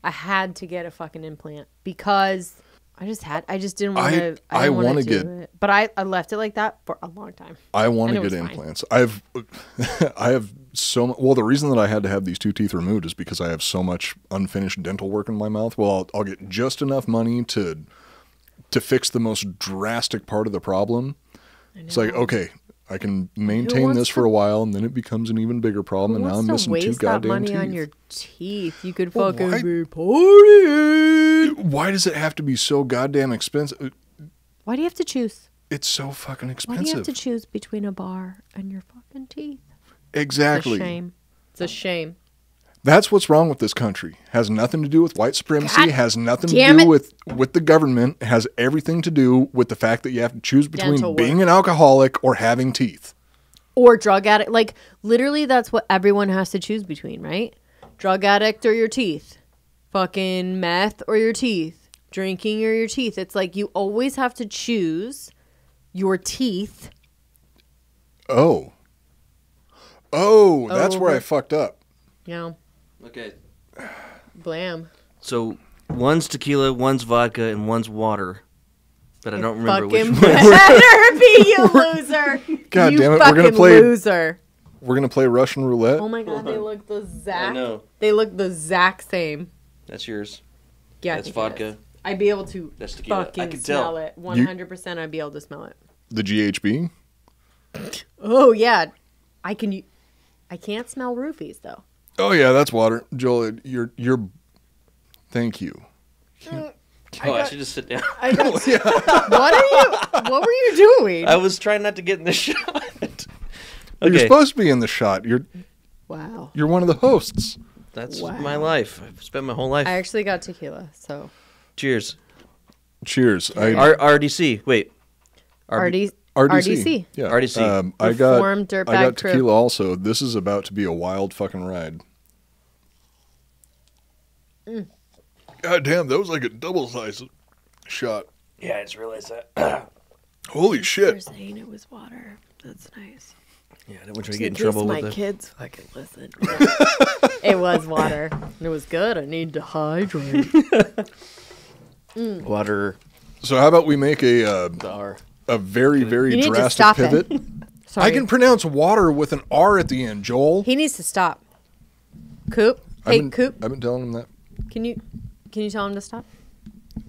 I had to get a fucking implant because I just didn't want to. I didn't wanna want to get- do it. But I left it like that for a long time. I want And to it get was fine. implants. I have so much. Well, the reason that I had to have these 2 teeth removed is because I have so much unfinished dental work in my mouth. Well, I'll get just enough money to fix the most drastic part of the problem. It's like, okay, I can maintain wants this for to- a while, and then it becomes an even bigger problem. Who And now I'm wants to missing 2 waste that goddamn money teeth. on your teeth? You could Well, fucking why- be partying. Why does it have to be so goddamn expensive? Why do you have to choose? It's so fucking Why expensive. do you have to choose between a bar and your fucking teeth? Exactly. It's a shame. It's a shame. That's what's wrong with this country. Has nothing to do with white supremacy. God has nothing to damn do it. with the government. It has everything to do with the fact that you have to choose between Dental being work. an alcoholic or having teeth. Or drug addict. Like, literally, that's what everyone has to choose between, right? Drug addict or your teeth. Fucking meth or your teeth. Drinking or your teeth. It's like you always have to choose your teeth. Oh, that's where I fucked up. Yeah. Okay. Blam. So one's tequila, one's vodka, and one's water. But I don't remember which Fucking one. better be, you loser. God you damn it, we're fucking gonna play- loser. We're gonna play Russian roulette. Oh my god, they look the I exact. know. They look the exact same. That's yours. Yeah, I That's think it vodka. is. I'd be able to That's tequila. I fucking can smell tell. it. 100%. I'd be able to smell it. The GHB. Oh yeah, I can. I can't smell roofies though. Oh yeah, that's water. Joel, you're. Thank you. I should just sit down. I got, What were you doing? I was trying not to get in the shot. You're Okay, supposed to be in the shot. Wow. You're one of the hosts. that's Wow. my life. I've spent my whole life. I actually got tequila. So Cheers. Cheers. RDC. Wait. RDC. RDC. Yeah. RDC. I got Reformed Dirtbag Crew. tequila also. This is about to be a wild fucking ride. God damn, that was like a double size shot. Yeah, I just realized that. Holy You're shit. saying it was water. That's nice. Yeah, I don't want you to Just get in case trouble my with it. kids fucking listen. It was water. It was good. I need to hydrate. Water. So how about we make a very, very You need to drastic stop pivot? it. Sorry. I can pronounce water with an R at the end, Joel. He needs to stop. Coop. Hey, Coop. I've been telling him that. Can you tell him to stop?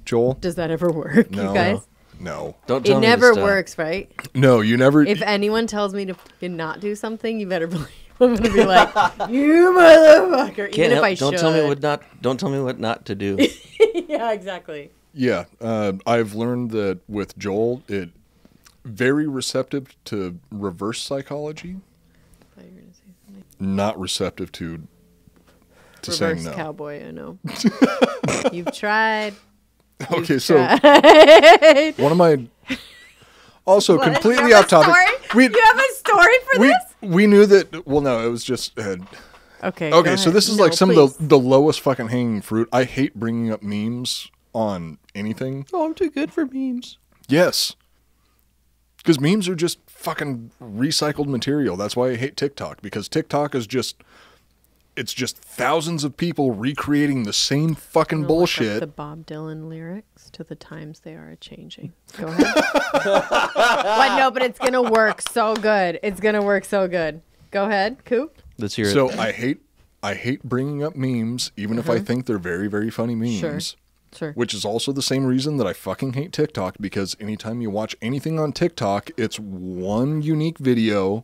Joel? Does that ever work, No. you guys? No. Don't tell It me to never stop. works, right? No, you never. If anyone tells me to fucking not do something, you better believe I'm gonna be like, you motherfucker. Can't Even if help. I Don't should. tell me what not. Don't tell me what not to do. Yeah, exactly. Yeah, I've learned that with Joel, it very receptive to reverse psychology, I thought you were gonna say something. not receptive to Reverse saying no. cowboy, I know. You've tried. Okay, so Tried. one of my also What? completely You have off topic. a story? You have a story for this? We knew that. Well, no, it was just. Okay. go Okay, so ahead. this is No, like some please. of the lowest fucking hanging fruit. I hate bringing up memes on anything. Oh, I'm too good for memes. Yes. Because memes are just fucking recycled material. That's why I hate TikTok. Because TikTok is just, it's just thousands of people recreating the same fucking I'm gonna look up bullshit. the Bob Dylan lyrics to the times they are changing. Go ahead. What? No, but it's gonna work so good. It's gonna work so good. Go ahead, Coop. Let's hear it. So I hate bringing up memes, even if I think they're very, very funny memes. Sure. Which is also the same reason that I fucking hate TikTok, because anytime you watch anything on TikTok, it's one unique video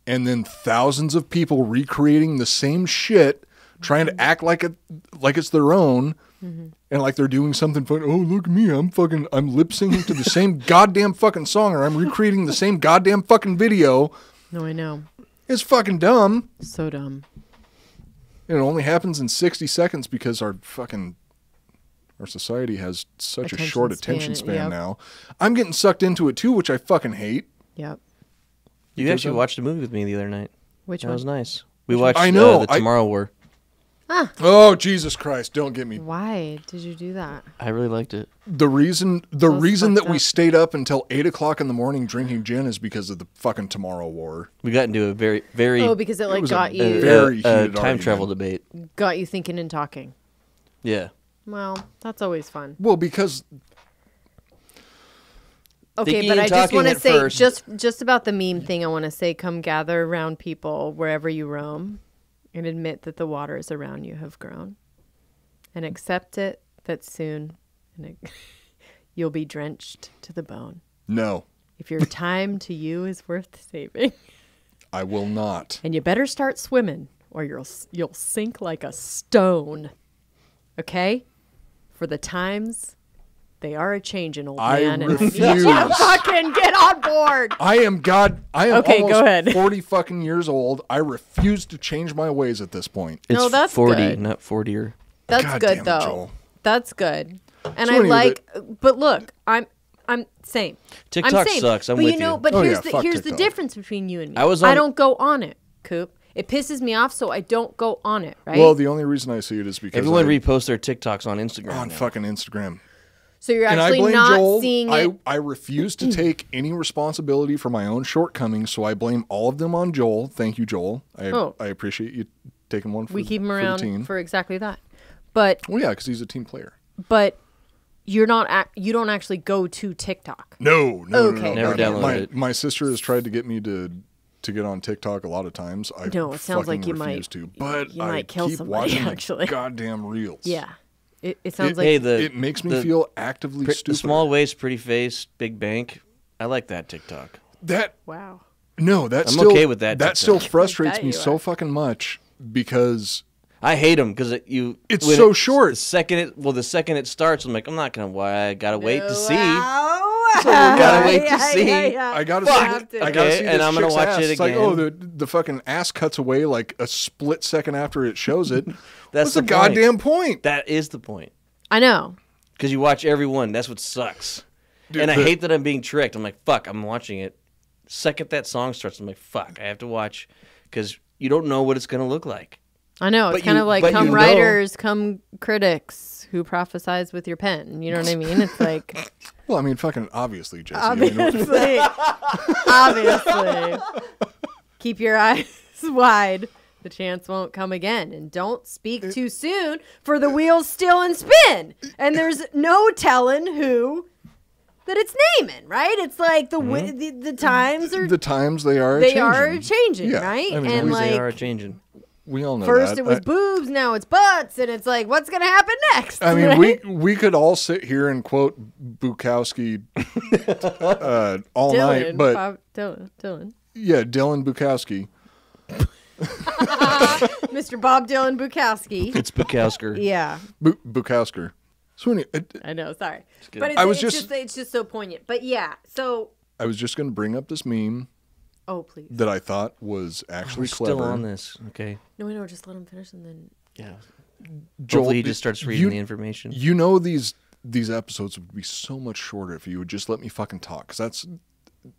and then thousands of people recreating the same shit, trying to act like it's their own, and like they're doing something fun. Oh, look at me, I'm lip syncing to the same goddamn fucking song, or I'm recreating the same goddamn fucking video. No, I know. It's fucking dumb. So dumb. And it only happens in 60 seconds because our society has such a short attention span yep. now. I'm getting sucked into it too, which I fucking hate. Yep. You actually watched a movie with me the other night. Which That one? was nice. We watched I know, the Tomorrow War. Oh, Jesus Christ, don't get me. Why did you do that? I really liked it. The reason was that fucked we up. stayed up until 8 o'clock in the morning drinking gin is because of the fucking Tomorrow War. We got into a very, very Oh, because it like was a got very- you Very time heated argument. travel debate. got you thinking and talking. Yeah. Well, that's always fun. Well, because Okay, Thinking but and I just talking want to at say first. just about the meme thing. I want to say, come gather around people wherever you roam, and admit that the waters around you have grown, and accept it that soon, you'll be drenched to the bone. no, If your time to you is worth saving, I will not. and you better start swimming, or you'll sink like a stone. Okay, for the times They are a changing, old I man. And I need refuse. you to fucking get on board. I am Okay, go ahead. 40 fucking years old. I refuse to change my ways at this point. It's No, that's 40, good. not 40. That's God good damn it, though. Joel. That's good. And So I anyway, like, but look, I'm same. TikTok I'm same. sucks. I'm but with you know, you. But Oh, here's yeah, the fuck here's the TikTok. difference between you and me. I I don't go on it, Coop. It pisses me off, so I don't go on it. Right? Well, the only reason I see it is because Everyone reposts their TikToks on Instagram. on now. fucking Instagram. so you're And I actually blame not Joel. seeing it. I refuse to take any responsibility for my own shortcomings, so I blame all of them on Joel. Thank you, Joel. I appreciate you taking one for We keep him for the around team. for exactly that. But Well, yeah, because he's a team player. you're not. You don't actually go to TikTok. No. Okay. Never God, downloaded it. My sister has tried to get me to get on TikTok a lot of times. I No, it sounds like fucking you refuse might- to, but you I might kill keep somebody, watching actually. the goddamn reels. Yeah. It sounds like Hey, It makes me feel actively stupid. The small waist, pretty face, big bank. I like that TikTok. That wow. no, that's I'm still okay with that That TikTok. still frustrates That me you so are. fucking much because I hate them because It's so short. The second it starts, I'm like, I'm not gonna. Why I gotta wait to see. Gotta wait to see. I gotta Fuck. see. I gotta Okay, see and this I'm gonna chick's watch ass. it It's like, again. oh, the fucking ass cuts away like a split second after it shows it. That's What's the goddamn point? That is the point. I know. Because you watch every one. That's what sucks. Dude, and I the- hate that I'm being tricked. I'm like, fuck, I'm watching it. Second that song starts, I'm like, fuck, I have to watch. Because you don't know what it's going to look like. I know. It's But kind you- of like but come you know- writers, come critics who prophesize with your pen. You know what I mean? It's like Well, I mean, fucking obviously, Jesse. I mean, obviously, obviously, keep your eyes wide. The chance won't come again, and don't speak too soon, for the wheel's still in spin, and there's no telling who that it's naming. Right? It's like the times are the times they are changing, Yeah, right? I mean, and They like are changing. We all know first that. it was boobs, now it's butts, and it's like, what's gonna happen next? I mean, right? we could all sit here and quote Bukowski all night, but Dylan. yeah, Dylan Bukowski. Mr. Bob Dylan Bukowski. It's Bukowsker. Yeah, Bukowsker. So anyway, I know. Sorry, good. but it's just so poignant. But yeah, so I was just going to bring up this meme oh please, that I thought was actually We're clever. still on this. Okay. no, just let him finish and then. Yeah. Joel, Hopefully he just starts reading the information. You know these episodes would be so much shorter if you would just let me fucking talk. 'Cause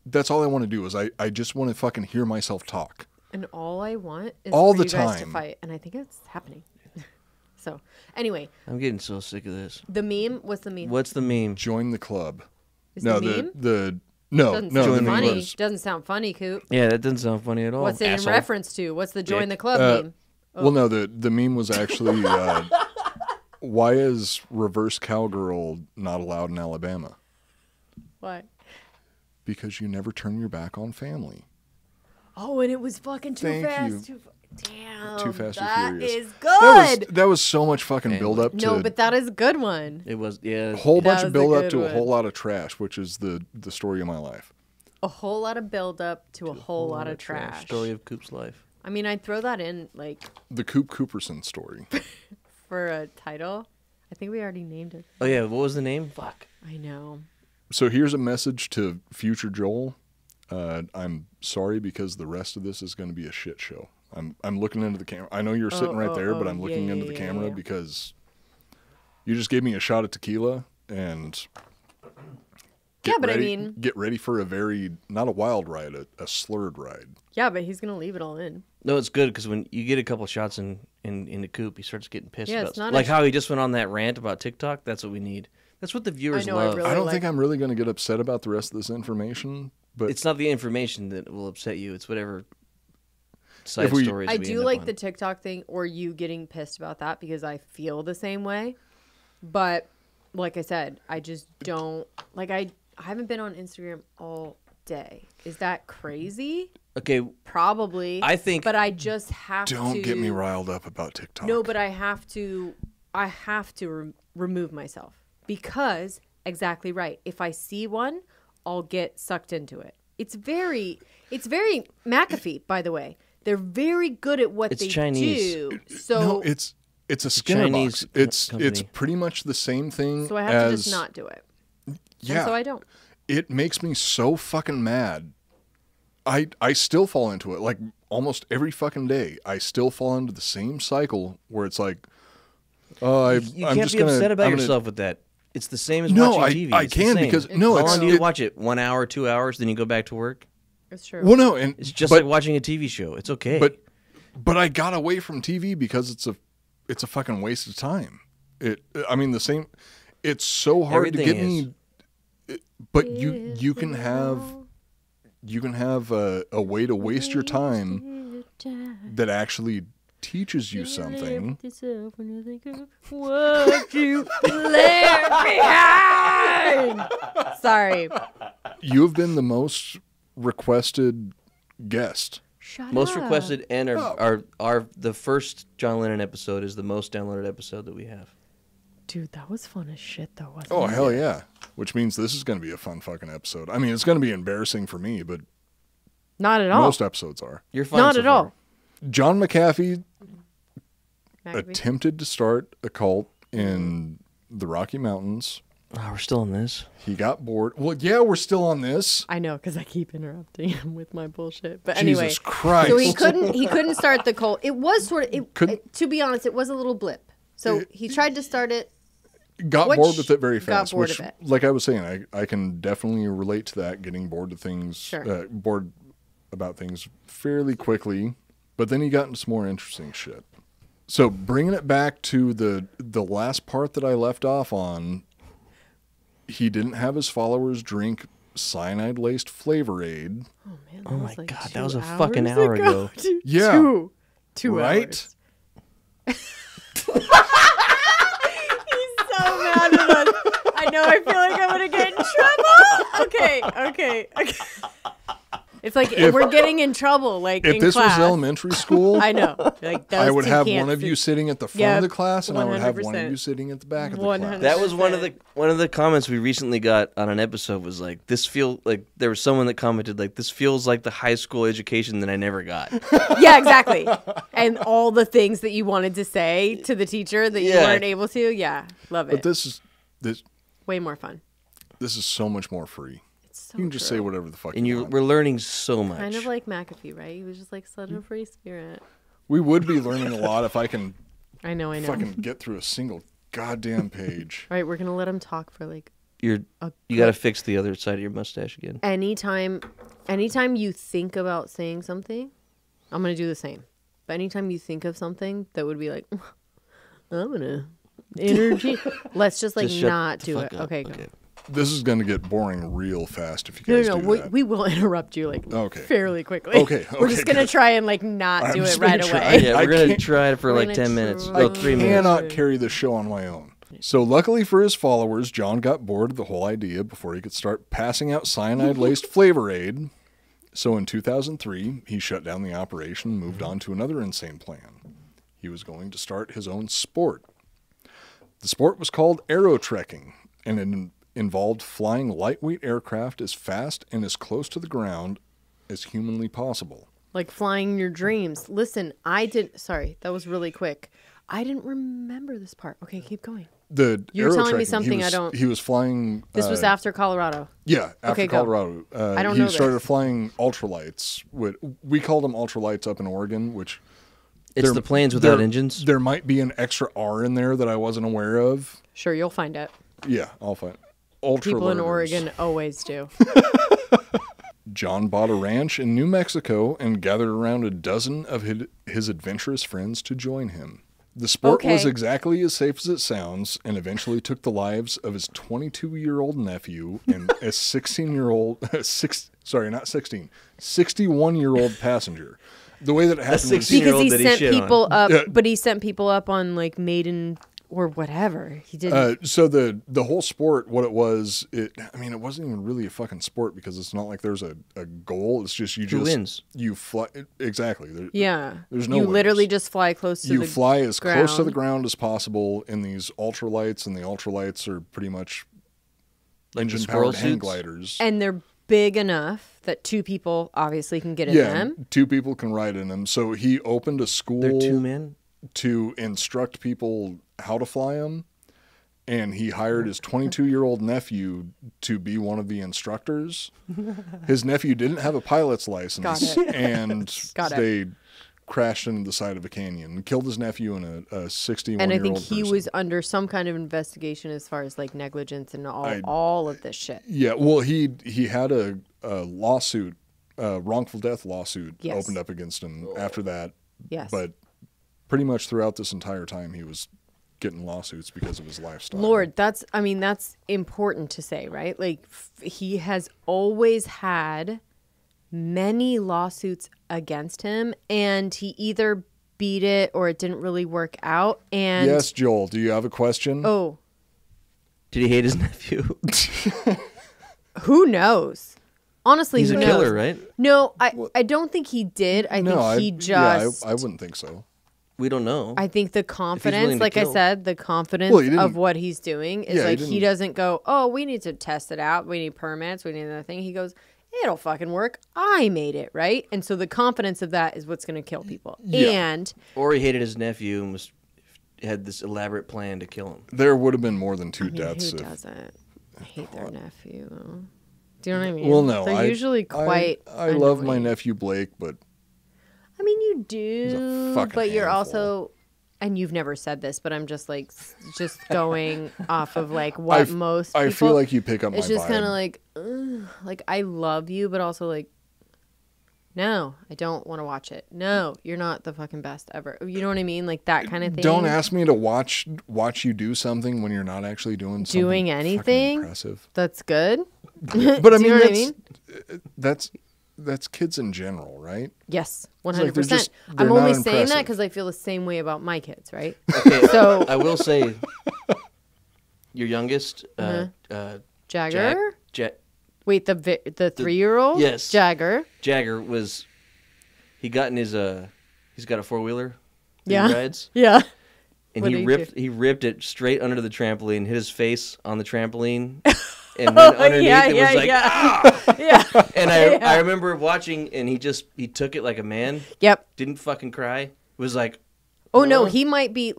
that's all I want to do is I just want to fucking hear myself talk. And all I want is All for the you guys to time. fight, and I think it's happening. So anyway, I'm getting so sick of this. the meme. What's the meme? What's the meme? Join the club. Is No, the meme? no, Doesn't no, sound the meme funny. was Doesn't sound funny, Coop. Yeah, that doesn't sound funny at all. What's it asshole. in reference to? What's the join Dick. the club meme? Well, no, the meme was actually why is reverse cowgirl not allowed in Alabama? What? Because you never turn your back on family. Oh, and it was fucking too Thank fast. you. Damn. Too Fast and That Furious. is good. That was so much fucking build up to No, but that is a good one. It was, yeah. a whole bunch That of was a build up good to a one. whole lot of trash, which is the story of my life. A whole lot of build up to a whole lot of trash. Story of Coop's life. I mean, I'd throw that in like The Coop Cooperson story. for a title. I think we already named it. Oh, yeah. What was the name? Fuck. I know. So here's a message to future Joel. I'm sorry because the rest of this is going to be a shit show. I'm looking into the camera. I know you're sitting right there, but I'm looking into the camera because you just gave me a shot of tequila and get ready for a very not a wild ride, a slurred ride. Yeah, but he's gonna leave it all in. No, it's good because when you get a couple shots in the Coop, he starts getting pissed Yeah, about it's not like a- how he just went on that rant about TikTok. That's what we need. That's what the viewers I know, I love. really- I don't like- think I'm really going to get upset about the rest of this information, but It's not the information that will upset you. It's whatever side If we- stories I we do end up like on. the TikTok thing or you getting pissed about that because I feel the same way. But like I said, I just don't like I haven't been on Instagram all day. Is that crazy? Okay, Probably. I think- but I just have to don't get me riled up about TikTok. No, but I have to remove myself because exactly right. If I see one, I'll get sucked into it. It's very McAfee, by the way. They're very good at what It's they Chinese. do. So no, it's a Skinner Chinese box. It's company. pretty much the same thing I have to as just not do it. Yeah. And so I don't. It makes me so fucking mad. I still fall into it. Like, almost every fucking day, I still fall into the same cycle where it's like, I'm can't just be gonna, upset about I'm yourself with that. It's the same as No, watching TV. I It's the can same. because How long do you it- watch it? 1 hour, 2 hours, then you go back to work. It's true. Well, no, and It's just but, like watching a TV show. It's okay. But I got away from TV because it's a fucking waste of time. The same. It's so hard to Everything get me. But you can have a way to waste your time that actually teaches you something. What you left behind. Sorry. You have been the most requested guest. Shut most up. requested and our the first John Lennon episode is the most downloaded episode that we have. Dude, that was fun as shit, though, wasn't it? Oh, hell yeah. Which means this is going to be a fun fucking episode. I mean, it's going to be embarrassing for me, but Not at all. most episodes are. You're fine. Not so at far. all. John Mcafee Mcafee. attempted to start a cult in the Rocky Mountains. Oh, we're still on this. He got bored. Well, yeah, we're still on this. I know, because I keep interrupting him with my bullshit. But Jesus anyway, Christ. so he couldn't start the cult. It was sort of, to be honest, it was a little blip. So he tried to start it. Got Which bored with it very got fast. bored Which, of it. like I was saying, I can definitely relate to that, getting bored of things, Sure. bored about things fairly quickly. But then he got into some more interesting shit. So bringing it back to the last part that I left off on, he didn't have his followers drink cyanide-laced Flavor Aid. Oh, man. Oh my like God, 2 that was a hours fucking hour ago. Yeah. Two Right? hours. He's so mad at us. I know, I feel like I'm going to get in trouble. Okay. It's like we're getting in trouble, like If in this class. was elementary school, I know. Like, those I would two have can't one of see. you sitting at the front Yep, of the class, and I would have one of 100%. you sitting at the back of the 100%. class. That was one of the comments we recently got on an episode was like, this feel like there was someone that commented like, this feels like the high school education that I never got. Yeah, exactly. And all the things that you wanted to say to the teacher that you weren't able to. Yeah, love it. But this Way more fun. is so much more free. It's so You can just say whatever the fuck And you want. we're learning so much. kind of like McAfee, right? He was just like such a free spirit. We would be learning a lot if I can I know. fucking get through a single goddamn page. All right, we're gonna let him talk for like you got to fix the other side of your mustache again. anytime you think about saying something, I'm gonna do the same. But anytime you think of something that would be like, I'm gonna energy, let's just like Just shut not the do fuck it. up. Okay, go. This is going to get boring real fast if you guys No, do that. we will interrupt you like Okay. fairly quickly. Okay, We're just gonna good. try and like not I'm do just it right making sure. away. Yeah, I we're gonna can't- try it for We're like gonna 10 minutes. try. Oh, 3 minutes. Cannot carry the show on my own. So luckily for his followers, John got bored of the whole idea before he could start passing out cyanide-laced Flavor Aid. So in 2003, he shut down the operation and moved on to another insane plan. He was going to start his own sport. The sport was called aero trekking, and it involved flying lightweight aircraft as fast and as close to the ground as humanly possible. Like flying your dreams. Listen, sorry, that was really quick. I didn't remember this part. Okay, keep going. The You're aero telling me trekking, something he was, I don't- He was flying. This was after Colorado. Yeah, after Okay, go. Colorado. I don't he know started this. flying ultralights. We called them ultralights up in Oregon, which It's the planes without engines. There might be an extra R in there that I wasn't aware of. Sure, you'll find it. Yeah, I'll find ultra. People in learners. Oregon always do. John bought a ranch in New Mexico and gathered around a dozen of his adventurous friends to join him. The sport was Okay. exactly as safe as it sounds and eventually took the lives of his 22-year-old nephew and a 61-year-old passenger. The way that it happened was 16 Because he that he sent shit on. people up, Yeah. but he sent people up on like Maiden or whatever. He didn't. so the whole sport, what it was, it wasn't even really a fucking sport because it's not like there's a goal. It's just Who wins? You fly exactly. Yeah. There's no You literally winners. just fly close to You the fly as close to the ground. ground as possible in these ultralights, and the ultralights are pretty much Like the engine-powered squirrel hang suits? gliders. And they're big enough that two people obviously can get in Yeah, them. 2 people can ride in them. So he opened a school They're 2 men. to instruct people how to fly them. and he hired his 22-year-old nephew to be one of the instructors. His nephew didn't have a pilot's license, and they crashed into the side of a canyon and killed his nephew and a 61-year-old And I think he person. was under some kind of investigation as far as like negligence and all of this shit. Yeah, well, he had a lawsuit, wrongful death lawsuit opened up against him after that. Yes. But pretty much throughout this entire time, he was getting lawsuits because of his lifestyle. Lord, that's important to say, right? Like he has always had many lawsuits against him, and he either beat it or it didn't really work out. And yes, Joel, do you have a question? Oh, Did he hate his nephew? who knows? Honestly, He's who a knows? killer, right? No, I don't think he did. I think he just. I wouldn't think so. We don't know. I think the confidence, to like I kill. said, the confidence he of what he's doing is Yeah, like he he doesn't go, oh, we need to test it out. We need permits. We need another thing. He goes, it'll fucking work. I made it, right? And so the confidence of that is what's going to kill people. Yeah. And Or he hated his nephew and had this elaborate plan to kill him. There would have been more than two I mean, deaths. who doesn't hate their nephew? Do you know what I mean? Well, no. They're usually quite. I love my annoying. nephew Blake, but I mean, you do, fucking but you're handful. also, and you've never said this, but I'm just like, just going off of like what most people. I feel like you pick up my It's just vibe. kind of like, ugh, like I love you, but also like, no, I don't want to watch it. No, you're not the fucking best ever. You know what I mean? Like that kind of thing. Don't ask me to watch you do something when you're not actually doing something anything fucking impressive. That's good. But I Do mean, you know what I mean? that's kids in general, right? Yes, It's like 100%. they're I'm not only saying that impressive. because I feel the same way about my kids, right? Okay, So I will say, your youngest, Jagger. Jack, Wait, the 3-year-old? yes. Jagger. Jagger he got in his he's got a 4-wheeler that Yeah. he rides, Yeah. and What he did he ripped it straight under the trampoline, hit his face on the trampoline, and then underneath it was like ah! Yeah. And Yeah. I remember watching, and he took it like a man, Yep. didn't fucking cry. It was like, Oh, no, he might be,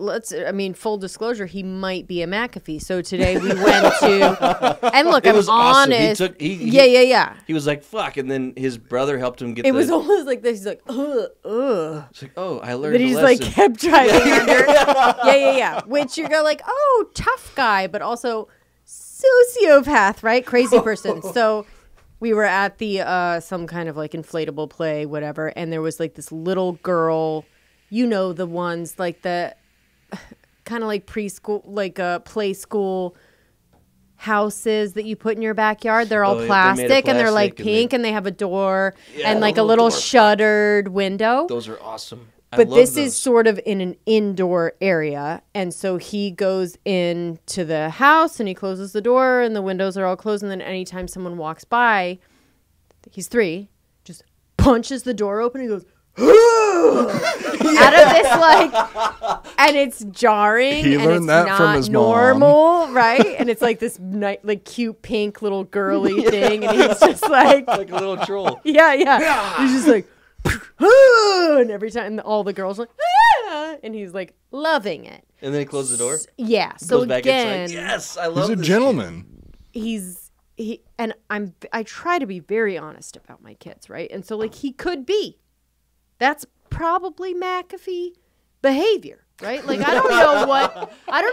full disclosure, he might be a McAfee. So today we went to, and look, it I'm was awesome. honest. He Yeah. He was like, fuck, and then his brother helped him get It was almost like this. He's like, It's like, oh, I learned But a he's lesson. like kept driving under. Yeah. Which you're like, oh, tough guy, but also sociopath, right? Crazy person. So we were at the some kind of like inflatable play, whatever, and there was like this little girl, you know, the ones like the kind of like preschool, like play school houses that you put in your backyard. They're all Oh, yeah, they're made of plastic and they're like plastic and pink and they have a door Yeah, and a like a little little door. shuttered window. Those are awesome. I But love this those. is sort of in an indoor area. And so he goes into the house and he closes the door and the windows are all closed. And then anytime someone walks by, he's 3, just punches the door open and he goes, out of this like, and it's jarring He and learned it's that not from his normal, right? And it's like this like cute pink little girly thing. And he's just like like a little troll. yeah. He's just like, and every time all the girls are like, and he's like loving it. And then he closed the door. Yeah. So Goes back again, inside. Yes, I love He's a this gentleman. I try to be very honest about my kids, right? And so like he could be. That's probably McAfee behavior, right? Like I don't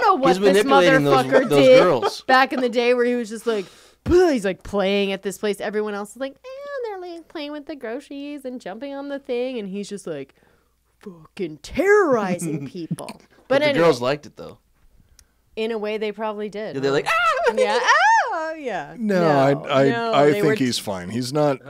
know what He's this manipulating motherfucker those did girls. back in the day where he was just like, he's like playing at this place. Everyone else is like, they're like playing with the groceries and jumping on the thing, and he's just like fucking terrorizing people. But the anyway, girls liked it though. in a way, they probably did. They're like, ah! Yeah. Oh, yeah. No, I they think were he's fine. He's not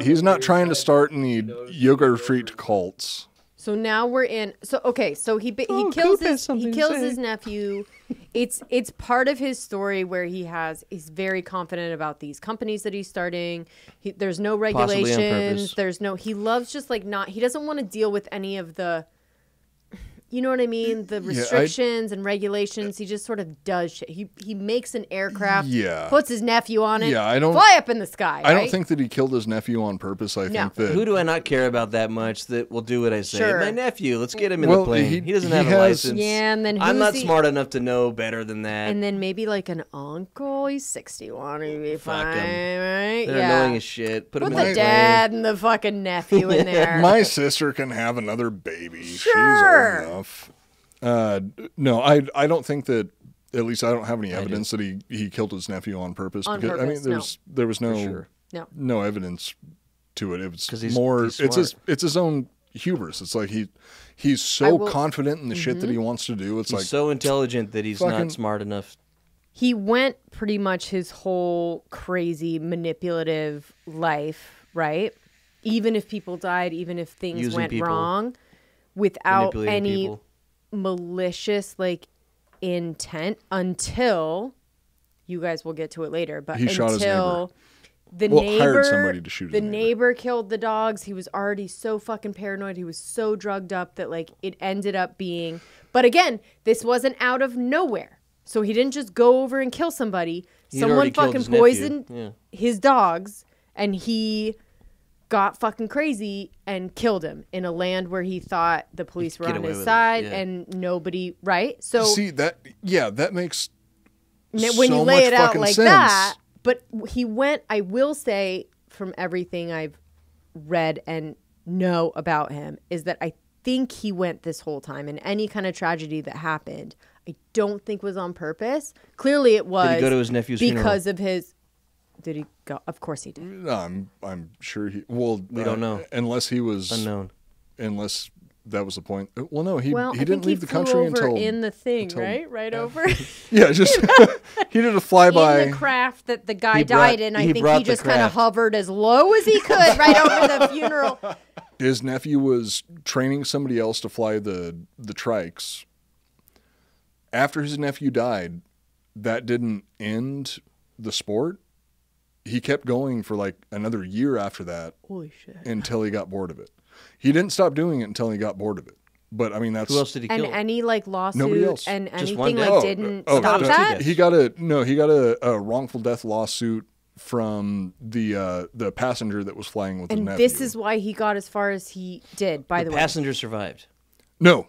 trying to start any yoga retreat cults. So now we're in. So okay. So he kills his nephew. It's part of his story where he's very confident about these companies that he's starting. There's no Possibly on regulations. purpose. He loves just like not. He doesn't want to deal with any of the. you know what I mean? The restrictions and regulations. He just sort of does shit. He makes an aircraft. Yeah. Puts his nephew on it. Yeah, I don't fly up in the sky. I don't think that he killed his nephew on purpose. I think that. Who do I not care about that much that will do what I say? Sure. My nephew. Let's get him in the plane. He doesn't have a license. Yeah, and then I'm not smart enough to know better than that. And then maybe like an uncle. He's 61. He'd be fine, right? They're annoying as shit. Put the dad and the fucking nephew in there. My sister can have another baby. Sure. She's old enough. No, I don't think that. At least I don't have any evidence that he killed his nephew on purpose. On because purpose, there was no evidence to it. It was more. It's his own hubris. It's like he's so confident in the shit that he wants to do. It's he's like so intelligent that he's not smart enough. He went pretty much his whole crazy manipulative life, right? Even if people died, even if things went wrong, without any malicious intent, until you guys will get to it later, but he shot his neighbor. Hired somebody to shoot his neighbor killed the dogs. He was already so fucking paranoid. He was so drugged up that it ended up being. But again, this wasn't out of nowhere. So he didn't just go over and kill somebody. Someone fucking poisoned his dogs, and he got fucking crazy and killed him in a land where he thought the police were on his side and nobody, right? So see that makes when you lay it out like that. But he went, I will say, from everything I've read and know about him, is that I think he went this whole time, and any kind of tragedy that happened, I don't think was on purpose. Clearly it was. Did he go to his nephew's because funeral? Of his... Did he go? Of course he did. No, I'm sure he... Well, we don't know. Unless he was... Unknown. Unless that was the point. Well, no, he I didn't think leave the country over until... in the thing, right over. Yeah, just... he did a flyby. In the craft that the guy died in, I think he just kind of hovered as low as he could right over the funeral. His nephew was training somebody else to fly the trikes. After his nephew died, that didn't end the sport. He kept going for another year after that. Holy shit. Until he got bored of it. He didn't stop doing it until he got bored of it. But I mean, that's... Who else did he kill? And any lawsuit Nobody else. And just anything didn't stop that? He got a wrongful death lawsuit from the passenger that was flying with his nephew. And this is why he got as far as he did, by the way. The passenger survived. No,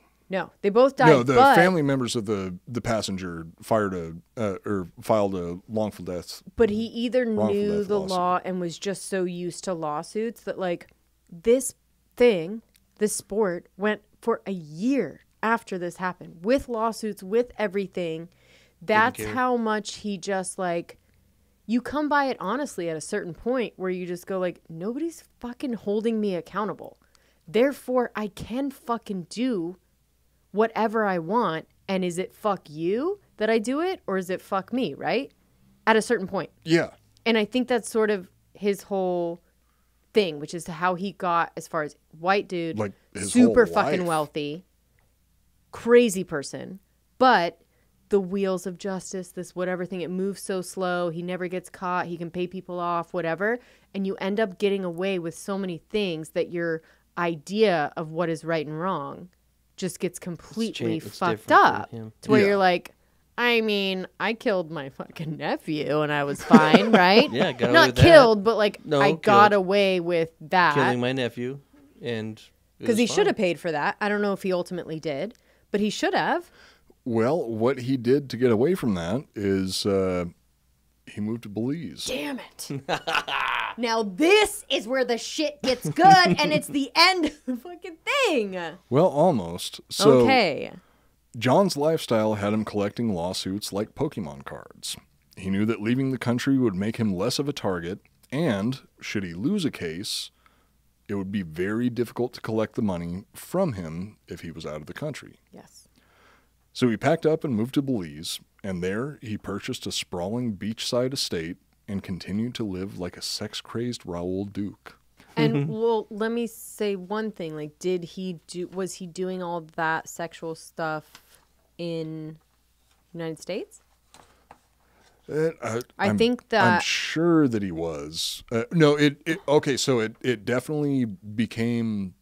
they both died. No, the family members of the passenger filed a wrongful death. But he either knew the law and was just so used to lawsuits that this sport went for a year after this happened with lawsuits, with everything. That's how much he just you come by it honestly at a certain point where you just go nobody's fucking holding me accountable. Therefore, I can fucking do whatever I want. And is it fuck you that I do it, or is it fuck me, right? At a certain point. Yeah. And I think that's sort of his whole thing, which is how he got as far as white dude, super fucking wealthy, crazy person, but the wheels of justice, this whatever thing, it moves so slow. He never gets caught. He can pay people off, whatever. And you end up getting away with so many things that your idea of what is right and wrong just gets completely fucked up to where you're I mean, I killed my fucking nephew and I was fine, right? Yeah, got away not with killed, that. But I got away with that. Killing my nephew, and because he should have paid for that. I don't know if he ultimately did, but he should have. Well, what he did to get away from that is he moved to Belize. Damn it. Now this is where the shit gets good and it's the end of the fucking thing. Well, almost. So, okay. John's lifestyle had him collecting lawsuits like Pokemon cards. He knew that leaving the country would make him less of a target, and should he lose a case, it would be very difficult to collect the money from him if he was out of the country. Yes. So he packed up and moved to Belize, and there he purchased a sprawling beachside estate and continued to live like a sex-crazed Raoul Duke. And well, let me say one thing. Was he doing all that sexual stuff in United States? I think that I'm sure that he was. No, okay. So it definitely became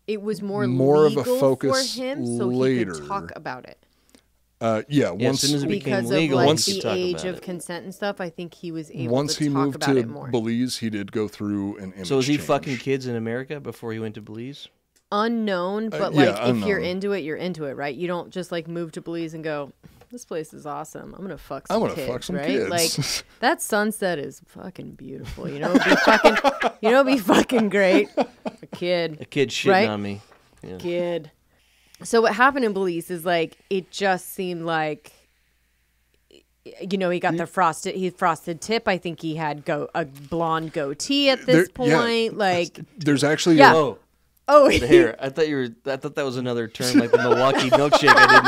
it was more of legal a focus for him, so later. he could talk about it. Once as soon as it became Because legal, of he like could the talk age about of it. consent and stuff, I think he was able once to he talk moved about to it more. Belize, he did go through an image So is he change. fucking kids in America before he went to Belize? Unknown, but yeah, like if you're unknown. into it, you're into it, right? You don't just like move to Belize and go, this place is awesome. I'm gonna fuck some kids, right? kids. Like that sunset is fucking beautiful. You know, it'd be fucking great. A kid shitting right? on me. Yeah. Kid. So what happened in Belize is like it just seemed like, you know, he got the frosted tip. I think he had a blonde goatee at this point. Like there's actually oh, The hair. I thought that was another term like the Milwaukee milkshake. I didn't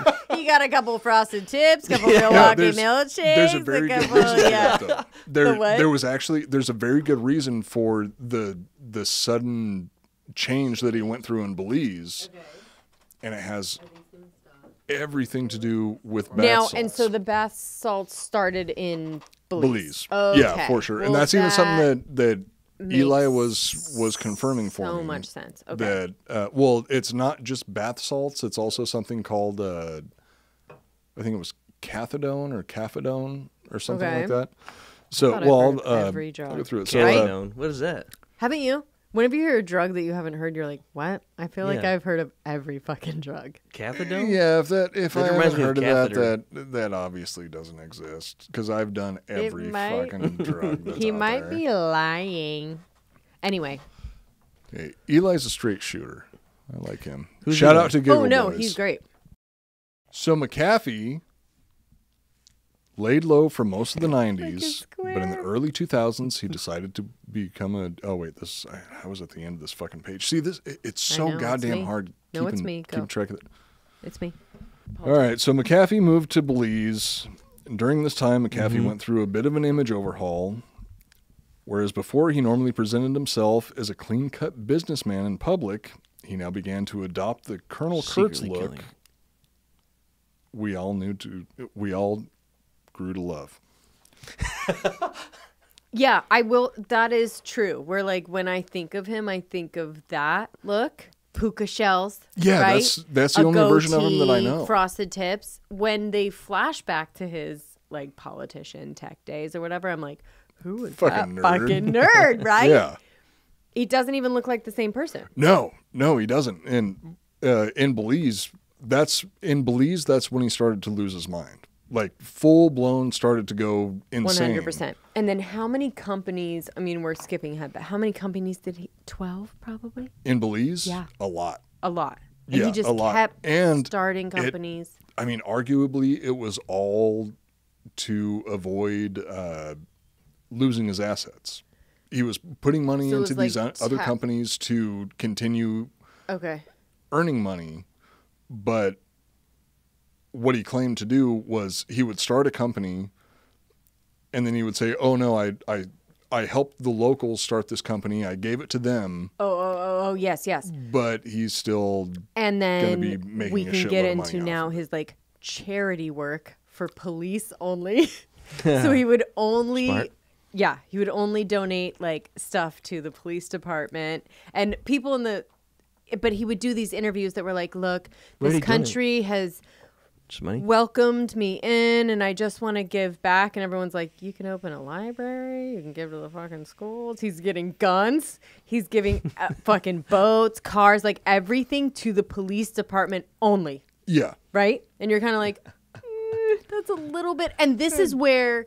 understand. he got a couple frosted tips, couple Milwaukee milkshakes. There's a very good reason for that, though. What? There's a very good reason for the sudden change that he went through in Belize, and it has everything to do with bath salts. And so the bath salts started in Belize. Okay. Yeah, for sure. And that's even something that Eli was confirming for me. So much sense. Okay. That it's not just bath salts. It's also something called I think it was cathadone or something like that. So I've heard of every drug. I'll go through it. Cathadone. What is that? Haven't you? Whenever you hear a drug that you haven't heard, you're like, what? I feel like Yeah. I've heard of every fucking drug. Cathadone? Yeah, if I reminds haven't me of heard of catheter. that obviously doesn't exist because I've done every might. fucking drug that's He out might there. be lying. Anyway. Hey, Eli's a straight shooter. I like him. Who's Shout Eli? out to Giggle Oh, no, Boys. he's great. So Mcafee laid low for most of the 90s, square. but in the early 2000s, he decided to become I was at the end of this fucking page. See, it's so know, it's goddamn me. hard No, it's me. Go. keeping track of it. It's me. All right, so Mcafee moved to Belize. And during this time, Mcafee went through a bit of an image overhaul. Whereas before he normally presented himself as a clean-cut businessman in public, he now began to adopt the Colonel Kurtz Secretly look killing. we all grew to love. Yeah, I will. That is true. Where like when I think of him, I think of that look, puka shells. Yeah, right? that's the A only version of him that I goatee, know. Frosted tips. When they flash back to his like politician tech days or whatever, I'm like, who is Fucking that nerd. fucking nerd, right? Yeah. He doesn't even look like the same person. No, he doesn't. And in Belize, that's when he started to lose his mind. Like full blown started to go insane. 100%. And then how many companies, I mean, we're skipping ahead, but how many companies did he, 12 probably? In Belize? Yeah. A lot. A lot. And Yeah, he just a lot. kept And starting companies. Arguably, it was all to avoid losing his assets. He was putting money So it was into these like other tech. companies to continue Okay. earning money, but what he claimed to do was he would start a company and then he would say, oh no, I helped the locals start this company. I gave it to them. Oh, yes. But he's still And then be making we a can get shitload of money into off now of it. his like charity work for police only. So he would only Smart. he would only donate like stuff to the police department and people but he would do these interviews that were like, look, Where'd this he donate? country has Just money? welcomed me in and I just want to give back. And everyone's like, you can open a library, you can give to the fucking schools. He's getting guns, he's giving fucking boats, cars, like everything to the police department only. Yeah. Right? And you're kind of like, that's a little bit. And this is where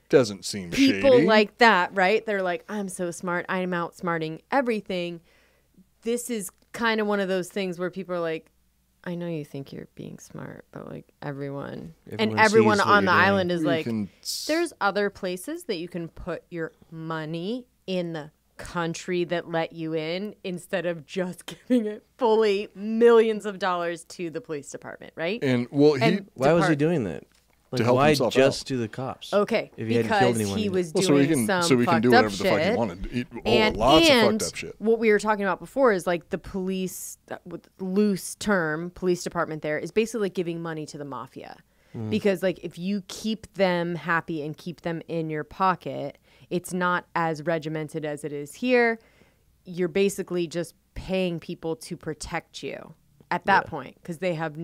Doesn't seem people shady. like that, right? They're like, I'm so smart, I'm outsmarting everything. This is kind of one of those things where people are like, I know you think you're being smart, but like everyone sees on what the you're island is You like, can there's other places that you can put your money in the country that let you in instead of just giving it fully millions of dollars to the police department, right? And well, And Why was he depart- doing that? Like, To help why himself just out. to the cops? Okay, If he hadn't killed because anyone he yet. was well, doing so he can fucked do up whatever the fuck he shit. wanted. And Lots of fucked up shit. what we were talking about before is like the police, with loose term, police department there is basically like giving money to the mafia. Because like if you keep them happy and keep them in your pocket, it's not as regimented as it is here. You're basically just paying people to protect you at that point because they have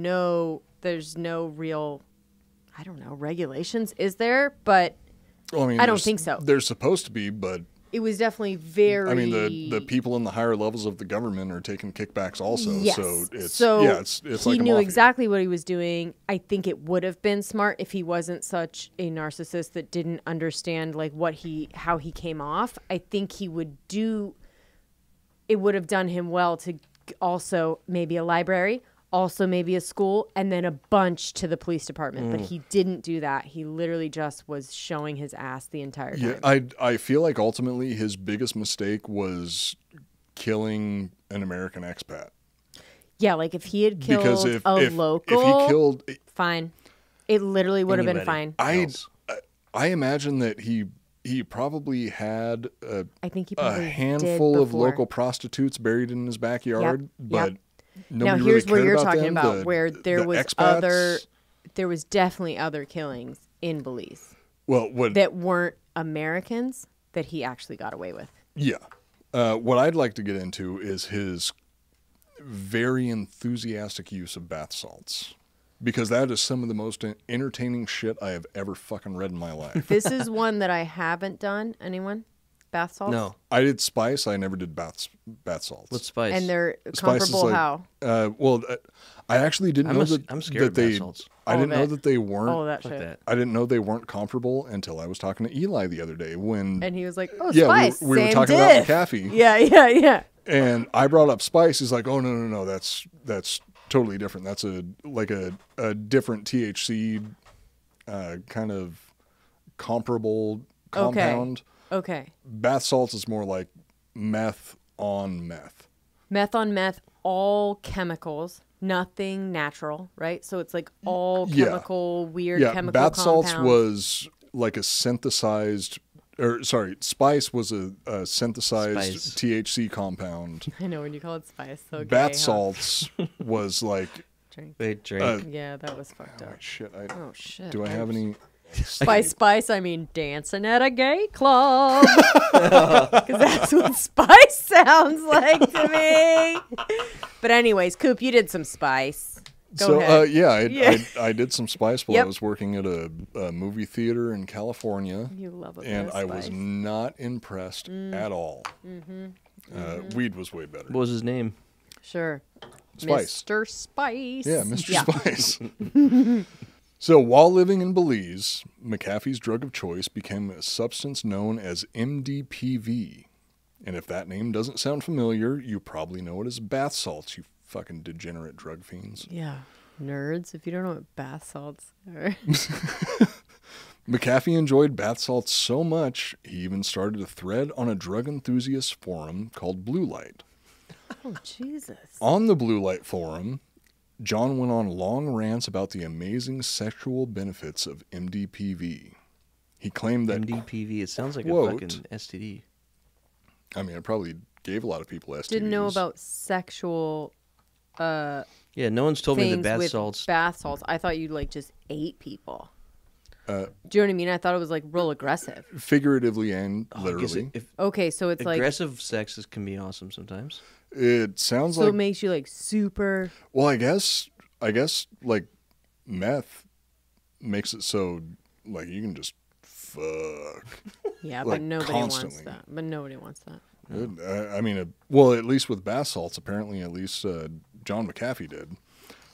there's no real, I don't know, regulations. Is there? But Well, I mean, I don't think so. There's supposed to be, but It was definitely very. I mean, the people in the higher levels of the government are taking kickbacks also. Yes. So it's he like a knew mafia. exactly what he was doing. I think it would have been smart if he wasn't such a narcissist that didn't understand like how he came off. I think he would do. It would have done him well to also maybe a library, also maybe a school, and then a bunch to the police department. But he didn't do that. He literally just was showing his ass the entire time. Yeah, I feel like ultimately his biggest mistake was killing an American expat. Yeah, like if he had killed Because a if local, he killed, fine. It literally would have been Anybody. fine. I imagine that he probably had I think he a probably handful did of before. local prostitutes buried in his backyard, but Now nobody here's really where you're cared talking them. about where there the was expats, there was definitely other killings in Belize Well, what that weren't Americans that he actually got away with. Yeah. What I'd like to get into is his very enthusiastic use of bath salts. Because that is some of the most entertaining shit I have ever fucking read in my life. This is one that I haven't done. Anyone? Bath salts? No. I did spice. I never did bath salts. What's spice? And they're Spice is comparable like- how? I actually didn't know that I'm scared of that bath they. salts. I All didn't of know it. that they weren't. All of that Fuck shit. that. I didn't know they weren't comparable until I was talking to Eli the other day when. And he was like, "Oh, yeah, spice, we were same talking diff." about McAfee. Yeah. And I brought up spice. He's like, "Oh no, that's totally different. That's a different THC kind of comparable compound. Okay. Bath salts is more like meth on meth. Meth on meth, all chemicals, nothing natural, right? So it's like all Yeah. chemical, weird Yeah, chemical bath compounds. salts was like a synthesized, spice was a synthesized Spice. THC compound. I know when you call it spice. So Bath salts was like, Drink. Wait, drink. Yeah, that was fucked up. shit. Oh shit. Do I have any? By spice, I mean dancing at a gay club. Because that's what spice sounds like to me. But anyways, Coop, you did some spice. Go ahead. I did some spice while Yep. I was working at a movie theater in California. You love it. And I was not impressed at all. Weed was way better. What was his name? Sure. Spice. Mr. Spice. Yeah, Mr. Spice. So while living in Belize, McAfee's drug of choice became a substance known as MDPV. And if that name doesn't sound familiar, you probably know it as bath salts, you fucking degenerate drug fiends. Yeah. Nerds, if you don't know what bath salts are. McAfee enjoyed bath salts so much, he even started a thread on a drug enthusiast forum called Blue Light. Oh, Jesus. On the Blue Light forum, John went on long rants about the amazing sexual benefits of MDPV. He claimed that MDPV. It sounds like quote, a fucking STD. I mean, it probably gave a lot of people STDs. Didn't know about sexual Yeah, no one's told me things that bath with salts. bath salts. I thought you like just ate people. Uh, Do you know what I mean? I thought it was like real aggressive. figuratively and I guess literally. if Okay, so it's like aggressive sex can be awesome sometimes. It sounds so like it makes you like super. well, I guess like meth makes it so like you can just fuck. Yeah, Like, but nobody constantly. wants that. But nobody wants that. I mean, well, at least with bath salts, apparently, at least John Mcafee did.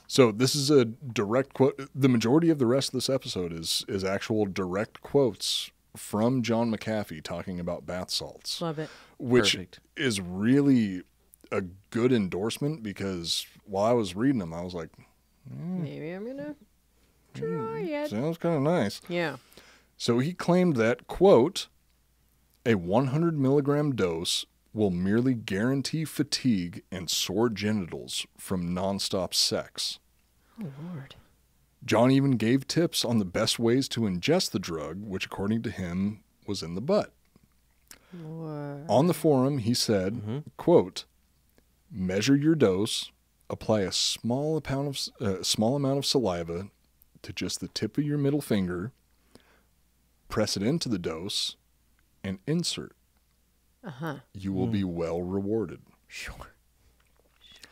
So this is a direct quote. The majority of the rest of this episode is actual direct quotes from John Mcafee talking about bath salts, Love it. which Perfect. is really a good endorsement because while I was reading them, I was like, Maybe I'm gonna try it. sounds kind of nice. Yeah. So he claimed that, quote, a 100 milligram dose will merely guarantee fatigue and sore genitals from nonstop sex. Oh Lord. John even gave tips on the best ways to ingest the drug, which according to him was in the butt. Lord. On the forum, he said, quote, measure your dose, apply a small amount of saliva to just the tip of your middle finger, press it into the dose, and insert. You will be well rewarded. Sure.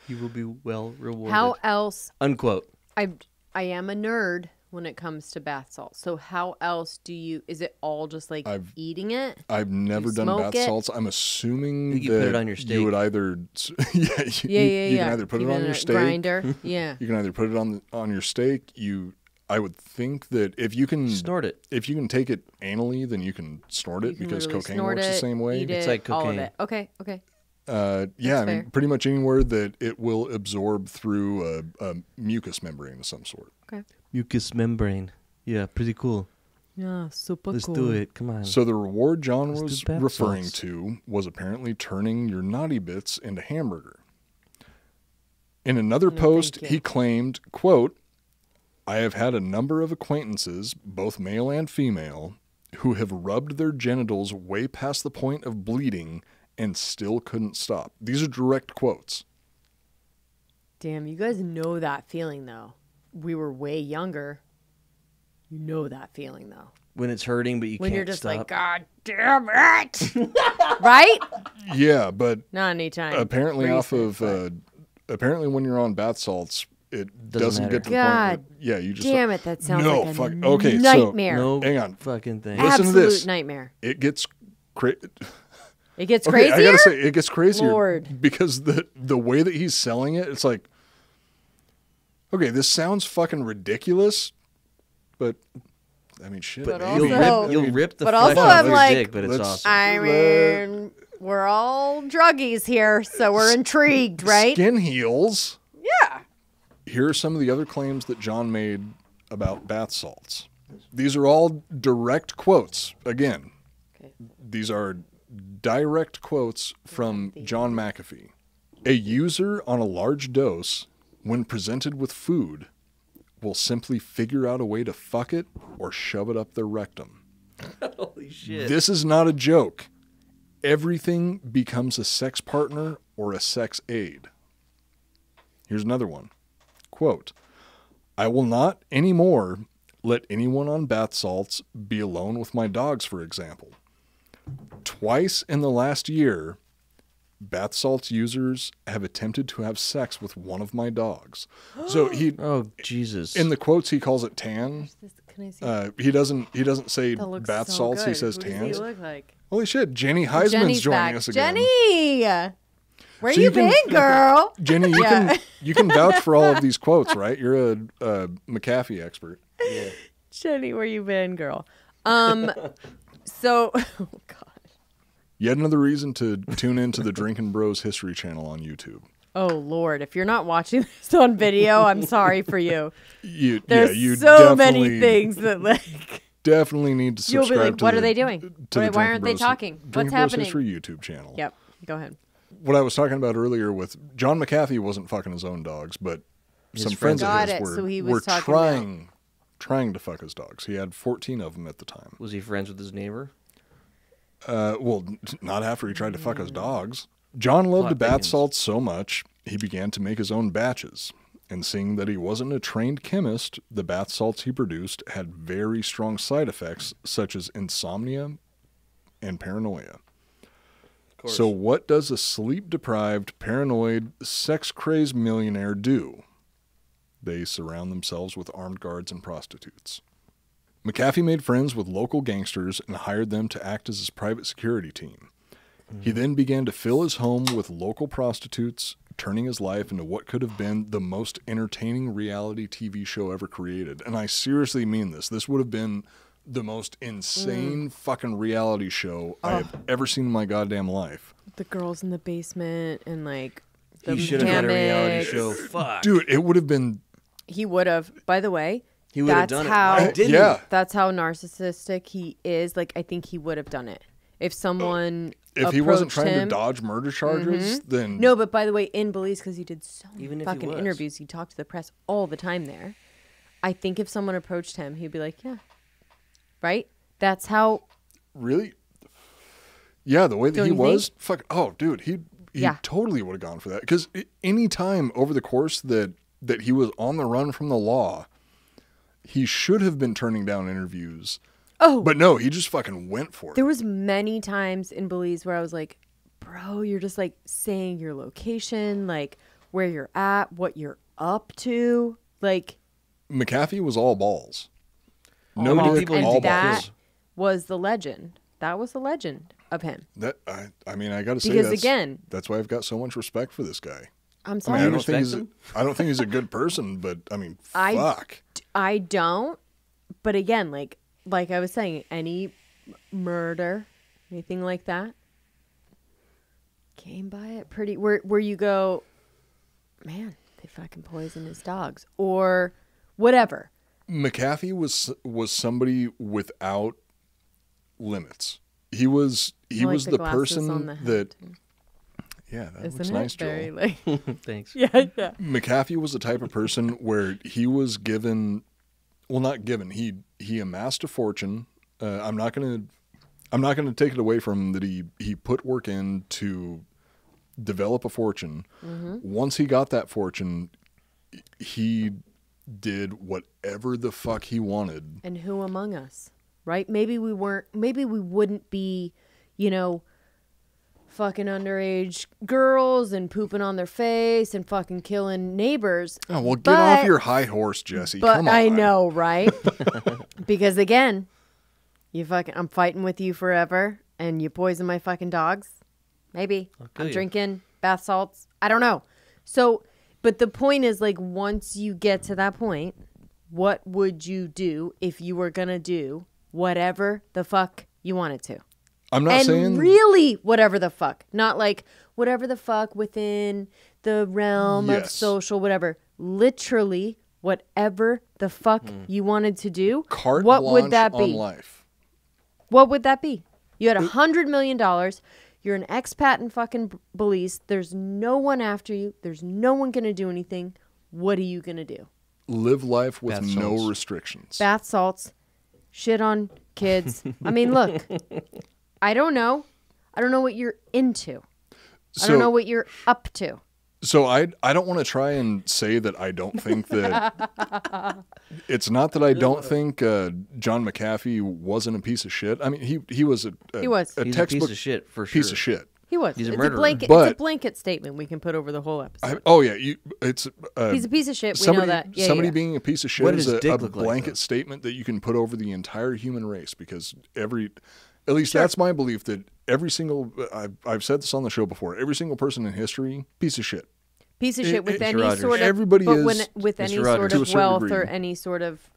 You will be well rewarded. How else? Unquote. I am a nerd when it comes to bath salts. So how else do you? Is it all just like eating it? I've never done bath salts. I'm assuming you that put it on your steak. You would either you can either put it on your steak. Grinder. Yeah. You can either put it on your steak. I would think that if you can snort it, if you can take it anally, then you can snort it because cocaine works the same way. It's like cocaine. All of it. Okay. Yeah, I mean, pretty much anywhere that it will absorb through a mucous membrane of some sort. Okay. Mucous membrane. Yeah, pretty cool. Yeah, super Let's cool. do it. Come on. So the reward John was referring to was apparently turning your naughty bits into hamburger. In another post, he claimed, quote, I have had a number of acquaintances, both male and female, who have rubbed their genitals way past the point of bleeding and still couldn't stop. These are direct quotes. Damn, you guys know that feeling, though. We were way younger. You know that feeling, though. When it's hurting, but you when can't you're just stop. like, God damn it. Right? Yeah, but not anytime. Apparently apparently when you're on bath salts, it doesn't get to the point where, you just damn it, that sounds like a nightmare. No hang on. Fucking thing. Listen Absolute to this. Nightmare. It gets It gets crazier? I gotta say, it gets crazier. Lord. Because the way that he's selling it, it's like, okay, this sounds fucking ridiculous, but I mean, shit. But you'll rip the but flesh also off I'm your like, dick, but it's awesome. I mean, we're all druggies here, so we're intrigued, right? Skin heals. Yeah. Here are some of the other claims that John made about bath salts. These are all direct quotes. Again, these are direct quotes from John Mcafee. A user on a large dose, when presented with food, will simply figure out a way to fuck it or shove it up their rectum. Holy shit. This is not a joke. Everything becomes a sex partner or a sex aid. Here's another one. Quote, I will not anymore let anyone on bath salts be alone with my dogs, for example. Twice in the last year, bath salts users have attempted to have sex with one of my dogs. So oh Jesus! In the quotes, he calls it tan. Can I see He doesn't say bath salts. Good. He says Who tans. does he look like? Holy shit! Jennie Hiseman's joining us again. Jennie, where you been, girl? Jennie, you can vouch for all of these quotes, right? You're a Mcafee expert. Yeah. Jennie, where you been, girl? So, oh God. Yet another reason to tune into the Drinkin' Bros History Channel on YouTube. Oh, Lord. If you're not watching this on video, I'm sorry for you. There's you so many things that, like... Definitely need to subscribe you'll be like, to what are they doing? Why aren't they talking? What's happening? History YouTube channel. Yep. Go ahead. What I was talking about earlier with John Mcafee wasn't fucking his own dogs, but some friends of his were trying to fuck his dogs. He had 14 of them at the time. Was he friends with his neighbor? Well, not after he tried to fuck his dogs. John loved bath salts so much, he began to make his own batches. And seeing that he wasn't a trained chemist, the bath salts he produced had very strong side effects, such as insomnia and paranoia. So what does a sleep-deprived, paranoid, sex-crazed millionaire do? They surround themselves with armed guards and prostitutes. Mcafee made friends with local gangsters and hired them to act as his private security team. He then began to fill his home with local prostitutes, turning his life into what could have been the most entertaining reality TV show ever created. And I seriously mean this. This would have been the most insane fucking reality show I have ever seen in my goddamn life. The girls in the basement and like the He should have had a reality show. Fuck. Dude, it would have been... He would have. By the way, he would have done it. Why didn't he? That's how narcissistic he is. Like, I think he would have done it. If someone if he wasn't trying to dodge murder charges, then... No, but by the way, in Belize, because he did so many Even if fucking he interviews, he talked to the press all the time there. I think if someone approached him, he'd be like, yeah. Right? That's how... Really? Yeah, the way that he was? Fuck. Oh, dude, he totally would have gone for that. Because any time over the course that he was on the run from the law, he should have been turning down interviews. Oh. But no, he just fucking went for it. There was many times in Belize where I was like, bro, you're just like saying your location. Like, where you're at, what you're up to. Like, McAfee was all balls. No dick, all that was the legend. That was the legend of him. That I mean, I got to say, because again, that's why I've got so much respect for this guy. I'm sorry. I mean, I don't think he's a good person, but I mean, fuck. I don't. But again, like I was saying, any murder, anything like that, came by it pretty. Where you go, man, they fucking poisoned his dogs or whatever. McAfee was somebody without limits. He was the person that. Yeah, that looks nice, Joel. Like, thanks. Yeah. McAfee was the type of person where he was given, well, not given. He amassed a fortune. I'm not gonna take it away from him that he put work in to develop a fortune. Mm-hmm. Once he got that fortune, he did whatever the fuck he wanted. And who among us, right? Maybe we wouldn't be, fucking underage girls and pooping on their face and fucking killing neighbors. Oh, well, get off your high horse, Jessie. Come on. I know, right? Because again, I'm fighting with you forever and you poison my fucking dogs. Maybe. I'm drinking bath salts. I don't know. So, but the point is, like, once you get to that point, what would you do if you were going to do whatever the fuck you wanted to? I'm not saying really whatever the fuck, not like whatever the fuck within the realm of social whatever. Literally whatever the fuck you wanted to do. Carte what blanche would that be? On life. What would that be? You had $100 million. You're an expat in fucking Belize. There's no one after you. There's no one gonna do anything. What are you gonna do? Live life with Bath no salts. restrictions. Bath salts, shit on kids. I mean, look. I don't know. I don't know what you're into. I don't know what you're up to. So I don't want to try and say that I don't think that it's not that I don't think John Mcafee wasn't a piece of shit. I mean, he was a He's a textbook piece of shit for sure. piece of shit. He was. He's a it's murderer. It's But- a blanket statement we can put over the whole episode. It's He's a piece of shit. We somebody, know that. Yeah, somebody yeah. being a piece of shit What is does a dick look like, blanket though? statement that you can put over the entire human race because at least that's my belief that every single, I've said this on the show before, every single person in history, piece of shit. Piece of shit with Mr. any Rogers. sort of Everybody but is with Mr. any Rogers. sort To a of certain wealth degree. or any sort of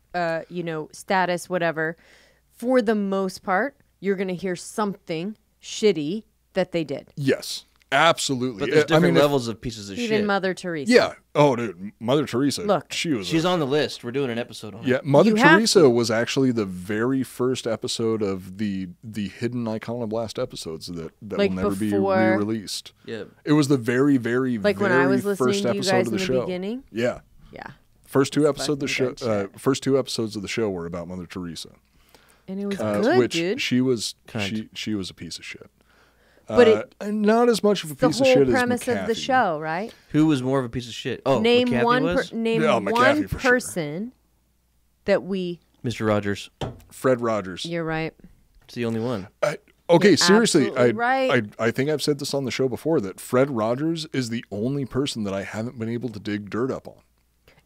status, whatever. For the most part, you're gonna hear something shitty that they did. Yes, absolutely. But there's different I mean, levels of pieces of Even shit. Mother Teresa. Yeah. Oh, dude, Mother Teresa. Look, She's on the list. We're doing an episode on Yeah, it. Mother You have Teresa to. was actually the very first episode of the hidden Iconoblast episodes that Like will never be before- re-released. Yeah. It was the very, very, Like very when I was listening first to you episode guys of the in the show. beginning? Yeah. Yeah. First two episodes of the show. fucking good First two episodes of the show were about Mother Teresa, And it was good, which dude. she was Kind. she was a piece of shit. But Not as much of a the piece of whole shit premise as of the McAfee. show, right? Who was more of a piece of shit? Oh, Name McAfee one was? name Yeah, one McAfee for sure. person that we. Mr. Rogers. Fred Rogers. You're right. It's the only one. Okay, You're seriously, absolutely right. I think I've said this on the show before that Fred Rogers is the only person that I haven't been able to dig dirt up on.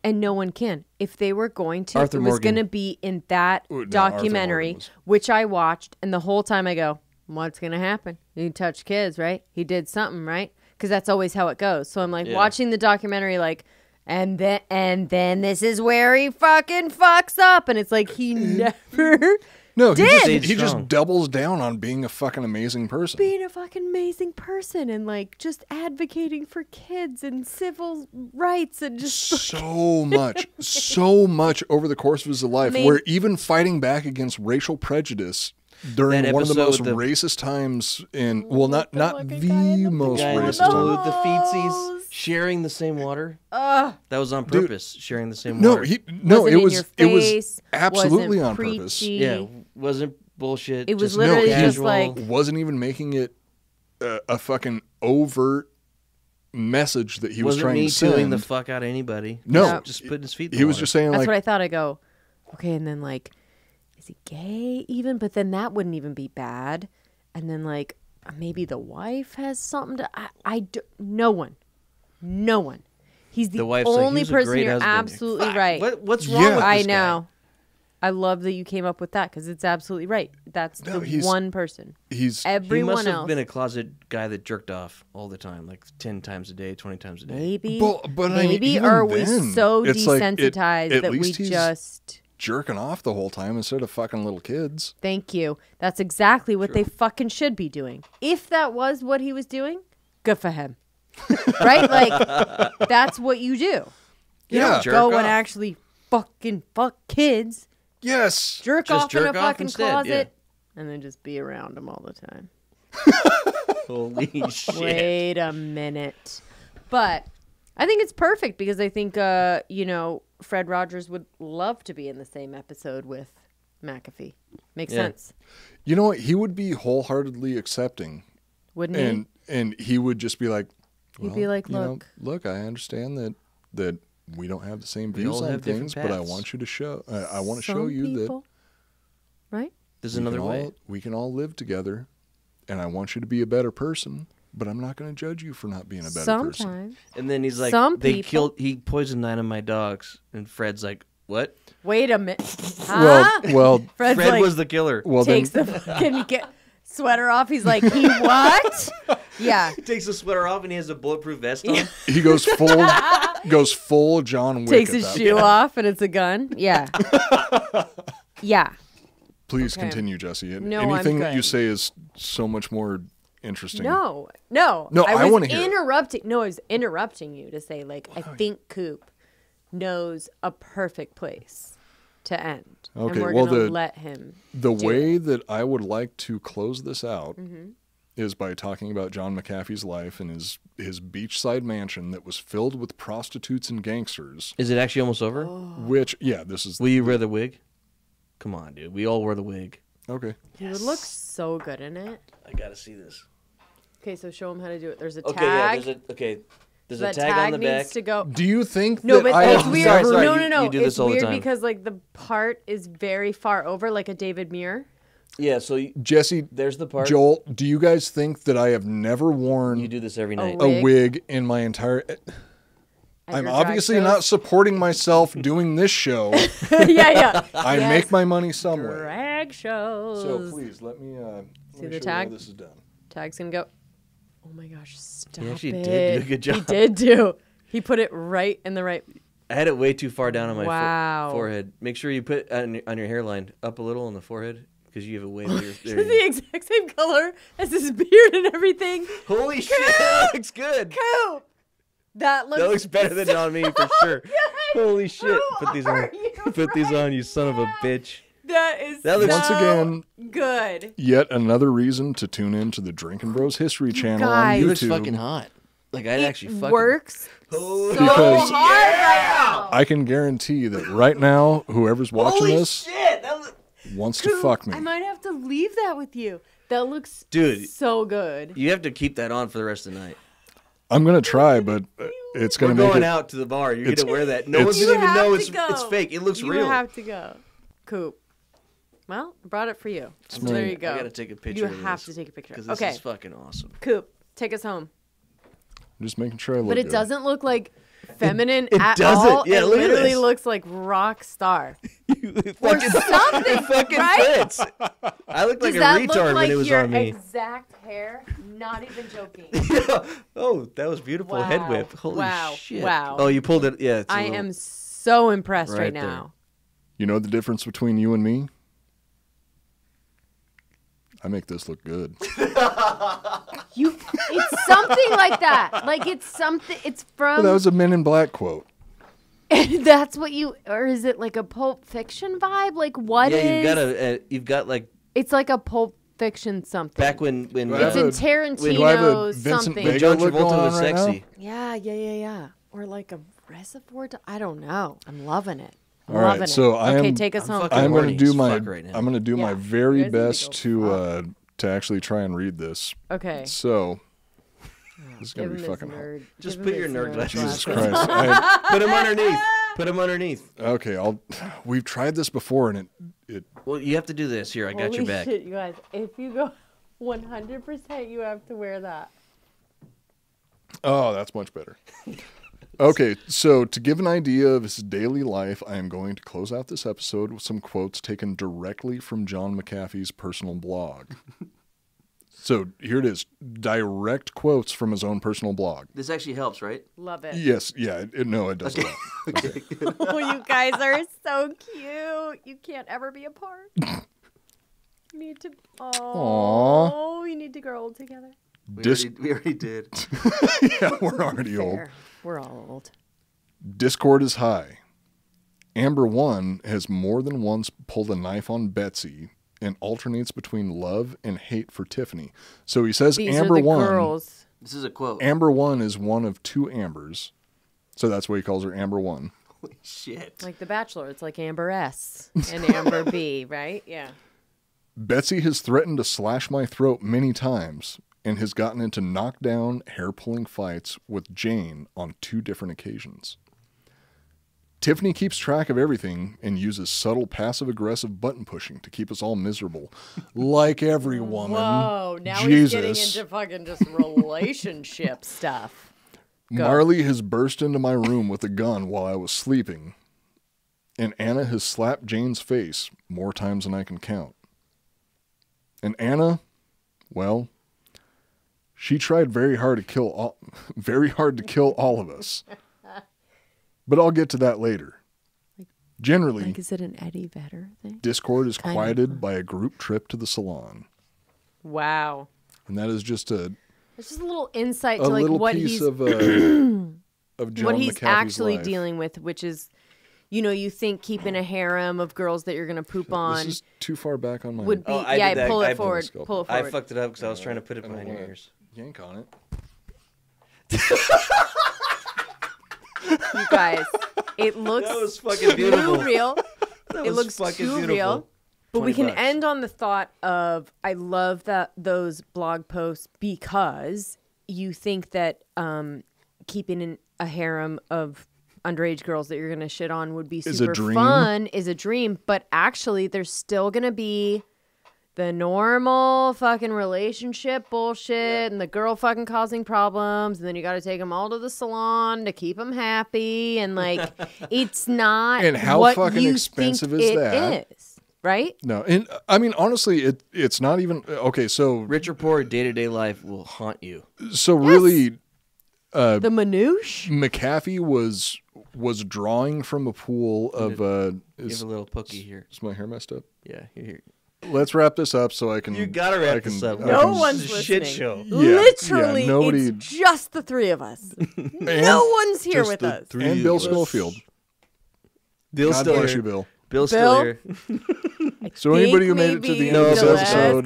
And no one can. If they were going to, Arthur it was Morgan. going to be in that No, Arthur documentary, Morgan was- which I watched, and the whole time I go, what's going to happen? He touched kids, right? He did something, right? Because that's always how it goes. So I'm like Yeah. watching the documentary, like, and then this is where he fucking fucks up, and it's like he never No, he just, Stayed he just strong. doubles down on being a fucking amazing person. being a fucking amazing person and like just advocating for kids and civil rights and just so much over the course of his life, I mean- where even fighting back against racial prejudice during That one of the most episode with racist times in, well, not fucking the guy in the most Guy in the racist pool time. with the feetsies sharing the same water. That was on Dude. purpose. Sharing the same No, water. wasn't it in was your it was face, absolutely wasn't on purpose. preachy. Yeah, wasn't bullshit. It was just literally just casual. like- Wasn't even making it a fucking overt message that he was wasn't trying me to send. tooing the fuck out of anybody. No. Just- just putting his feet. In He the was water. just saying That's like, what I thought. I go, okay, and then like, is he gay even? But then that wouldn't even be bad. And then like, maybe the wife has something to. No one. He's the wife's like, only "He's a person. great You're husband." absolutely Fuck, right. What's wrong with this I guy? know. I love that you came up with that because it's absolutely right. That's the one person. He Everyone must have else. been a closet guy that jerked off all the time, like 10 times a day, 20 times a day. Maybe. But I mean, even or we then, so it's like desensitized at that we least he's just. jerking off the whole time instead of fucking little kids. Thank you. That's exactly what they fucking should be doing. If that was what he was doing, good for him. Right? Like, that's what you do. You Yeah. don't go and actually fucking fuck kids. Yes. Jerk Just off in a jerk off fucking instead, closet. And then just be around them all the time. Holy shit. Wait a minute. But I think it's perfect because I think, Fred Rogers would love to be in the same episode with McAfee. Makes sense. You know what? He would be wholeheartedly accepting. Wouldn't he? And he would just be like, He'd be like, look, I understand that we don't have the same We views all on have different things, but I paths. want you to show. I want to show some you people, right? There's that another way. we can all live together, and I want you to be a better person. But I'm not going to judge you for not being a better person. Sometimes. And then he's like, Some people- he poisoned 9 of my dogs. And Fred's like, what? Wait a minute. Huh? Well, Fred's Fred like, was the killer. well, takes then, the fucking sweater off. He's like, he what? Yeah. He takes the sweater off and he has a bulletproof vest on. he goes full John Wick. Takes at his that shoe point. off and it's a gun. Yeah. Yeah. Please Okay. continue, Jesse. No, I'm Anything that good. you say is so much more interesting. No. I was wanna hear it. interrupting. No, I was interrupting you to say, like, I think Coop knows a perfect place to end. Okay, And we're well, going to let him. The do way it. that I would like to close this out Mm-hmm. is by talking about John McAfee's life and his beachside mansion that was filled with prostitutes and gangsters. Is it actually almost over? Which, this is Will you wear the wig? Come on, dude. We all wear the wig. okay. He would look so good in it. I got to see this. Okay, so show him how to do it. There's a Okay, tag. There's that a tag on the needs back. to go. Do you think No, that but I it's have weird. never? Sorry, no. you do this It's all the weird time. because like the part is very far over, like a David Muir. Yeah, so Jesse, there's the part. Joel, do you guys think that I have never worn You do this every night. Oh, a wig in my entire? At I'm your drag obviously shows? not supporting myself doing this show. yeah. I Yes. make my money somewhere. Drag shows. So please let me See let me the show you tag? how this is done. Tag's gonna go. Oh my gosh! Stop He actually it. did do a good job. He did do. He put it right in the right. I had it way too far down on my Wow. forehead. Make sure you put on your hairline up a little on the forehead because you have a way bigger. It's the exact same color as his beard and everything. Holy shit, that looks good. Coop. That looks better than on me for sure. Holy shit. Who Put these on. are you Put these on, you right son of a now? bitch. That looks- Once again, good. yet another reason to tune in to the Drinkin' Bros History channel guys. on You look YouTube. fucking hot. Like I'd actually fucking Works Holy so Because- hard right now. I can guarantee that right now, whoever's watching Holy this shit. That look- wants to fuck me. I might have to leave that with you. That looks Dude. so good. You have to keep that on for the rest of the night. I'm gonna try, but it's We're gonna make going it. out to the bar. You're it's- gonna wear that. No it's- one's You gonna even have know to it's go. fake. It looks you real. have to go. Coop. Well, I brought it for you. So me. there you go. I gotta take a picture. You of have this, to take a picture. 'cause this Okay, is fucking awesome. Coop, take us home. I'm just making sure I look But it good. doesn't look like feminine it at doesn't. all. Yeah, it look at literally this. looks like Rockstar. It Or fucking, something, it fucking right? fits. I looked like Does a that retard look when like it was your on me. exact hair? Not even joking. Oh, that was beautiful Wow. head whip. Holy Wow. shit. Wow. Oh, you pulled it. Yeah. It's a I little- am so impressed right, Right there. now. You know the difference between you and me? I make this look good. It's something like that. Like it's something. It's Well, from. that was a Men in Black quote. That's what you. Or is it like a Pulp Fiction vibe? Like what is? Yeah, you've got like It's like a Pulp Fiction something. back when Do I It's have in a- Tarantino do I have a Vincent something. Vega John look going Travolta on was right now? sexy. Yeah. Or like a Reservoir. I don't know. I'm loving it. I'm All right, loving it. so I okay, am- take us I'm home. fucking I'm going horny to do as my. fuck right now. I'm going to do Yeah. my You very guys need to best to actually try and read this. Okay. So this is Give going him to be his fucking hard. nerd. Just give put him your his nerd glasses Jesus on. Christ. Put him underneath. Put him underneath. Okay, we've tried this before and it Well, you have to do this. Here, I got your Holy back. shit, you guys! If you go 100%, you have to wear that. oh, that's much better. Okay, so to give an idea of his daily life, I am going to close out this episode with some quotes taken directly from John Mcafee's personal blog. So here it is, direct quotes from his own personal blog. This actually helps, right? Love it. Yes, yeah, no, it does not. Okay. Oh, you guys are so cute. You can't ever be apart. You need to. Oh, you need to grow old together. We already did. Yeah, we're already old. Fair. We're all old. Discord is high. Amber 1 has more than once pulled a knife on Betsy and alternates between love and hate for Tiffany. So he says These Amber are the 1. girls. This is a quote. Amber 1 is one of 2 Ambers. So that's why he calls her Amber 1. Holy shit. Like The Bachelor, it's like Amber S and Amber B, right? Yeah. Betsy has threatened to slash my throat many times and has gotten into knockdown, hair-pulling fights with Jane on 2 different occasions. Tiffany keeps track of everything and uses subtle passive-aggressive button pushing to keep us all miserable. Like every woman. Whoa, now Jesus. he's getting into fucking just relationship stuff. Go. Marley has burst into my room with a gun while I was sleeping. And Anna has slapped Jane's face more times than I can count. And Anna, well, she tried very hard to kill all of us. But I'll get to that later. Generally, Like, is it an Eddie Vedder thing? Discord is Kind quieted by a group trip to the salon. Wow. And that is just It's just a little insight a to like little what piece he's of John what he's McAfee's actually life. dealing with, which is, you know, you think keeping a harem of girls that you're going to poop on This is too far back on my would be, Oh, I yeah, did that. pull I it forward, pulled pull it I forward. fucked it up because I was trying to put it behind your wanna ears. yank on it. You guys, it looks That was fucking beautiful. too real. That It was looks fucking too beautiful. real. But we 20 can bucks. end on the thought of, I love those blog posts because you think that keeping a harem of underage girls that you're going to shit on would be Is a super dream. fun, is a dream. But actually, there's still going to be the normal fucking relationship bullshit and the girl fucking causing problems. And then you got to take them all to the salon to keep them happy. And like, it's not And how what fucking you expensive think is it that? is, right? No, and I mean honestly, it's not even okay. So Rich or poor, day-to-day life will haunt you. really, The manouche? McAfee was drawing from a pool of Give is a little pokey here. my hair messed up? Yeah, here. Let's wrap this up so I can. You gotta wrap this up. I No can- one's This is a shit listening. show. Literally, nobody. it's just the three of us. and No one's here just with the us. And Bill Schofield. Bill's God still bless here. you, Bill. Bill's still here. So anybody who made it to the end of this episode,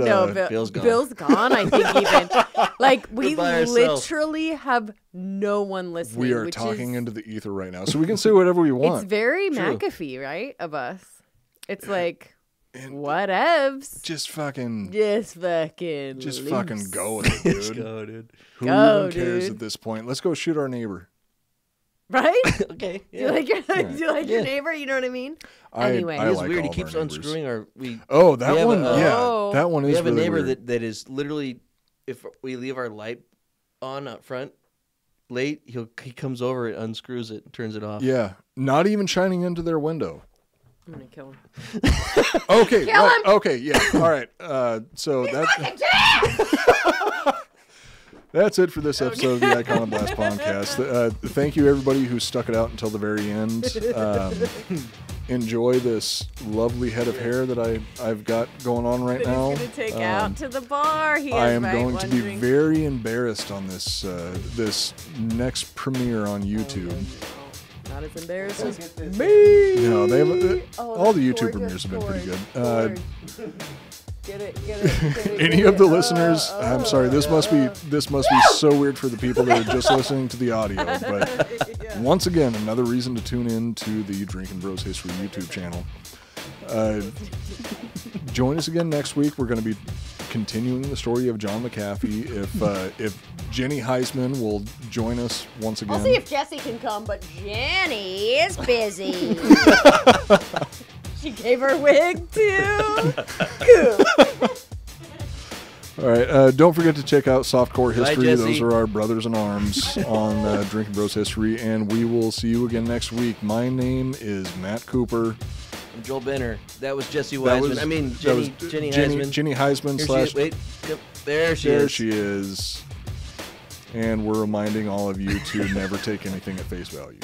Bill's gone. Bill's gone, I think even. Like, we We're by ourselves. literally have no one listening. we are which talking is, into the ether right now, so we can say whatever we want. It's very True. McAfee, right, of us. It's like, whatevs. Just fucking Just fucking loose. go with it, Let's dude. go, dude. Who Go, even cares dude. at this point? Let's go shoot our neighbor. Right? Okay. Do you like your, do you like your Yeah. neighbor? You know what I mean? I- Anyway. I It's like weird. all He of keeps our neighbors. unscrewing our. Oh, that We have one, a- yeah, Oh. that one is We have really a neighbor weird. that is literally, if we leave our light on up front late, he comes over and unscrews it and turns it off. Yeah, not even shining into their window. I'm going to kill him. Okay, Kill right, him! okay, yeah, all right. So that's it for this episode of the Iconoblast Podcast. Thank you, everybody who stuck it out until the very end. Enjoy this lovely head of hair that I've got going on right now. He's going to take out to the bar. He I has am my going to be wondering- very embarrassed on this this next premiere on YouTube. Not as embarrassed as me. No, they have Oh, all the that's YouTube gorgeous, premieres have been pretty good. gorgeous. Get it. Any of the listeners, I'm sorry, this must be so weird for the people that are just listening to the audio. But once again, another reason to tune in to the Drinking Bros History YouTube channel. Join us again next week. We're going to be continuing the story of John Mcafee. If Jennie Hiseman will join us once again. I'll see if Jessie can come, but Jennie is busy. She gave her wig too. All right. Don't forget to check out Softcore Bye, History. Jesse. Those are our brothers in arms on Drinking Bros History. And we will see you again next week. My name is Matt Cooper. I'm Joel Benner. That was Jessie Wiseman. Jennie Hiseman. Jennie Hiseman Here she is. Wait. Yep. There she is. There she is. And we're reminding all of you to never take anything at face value.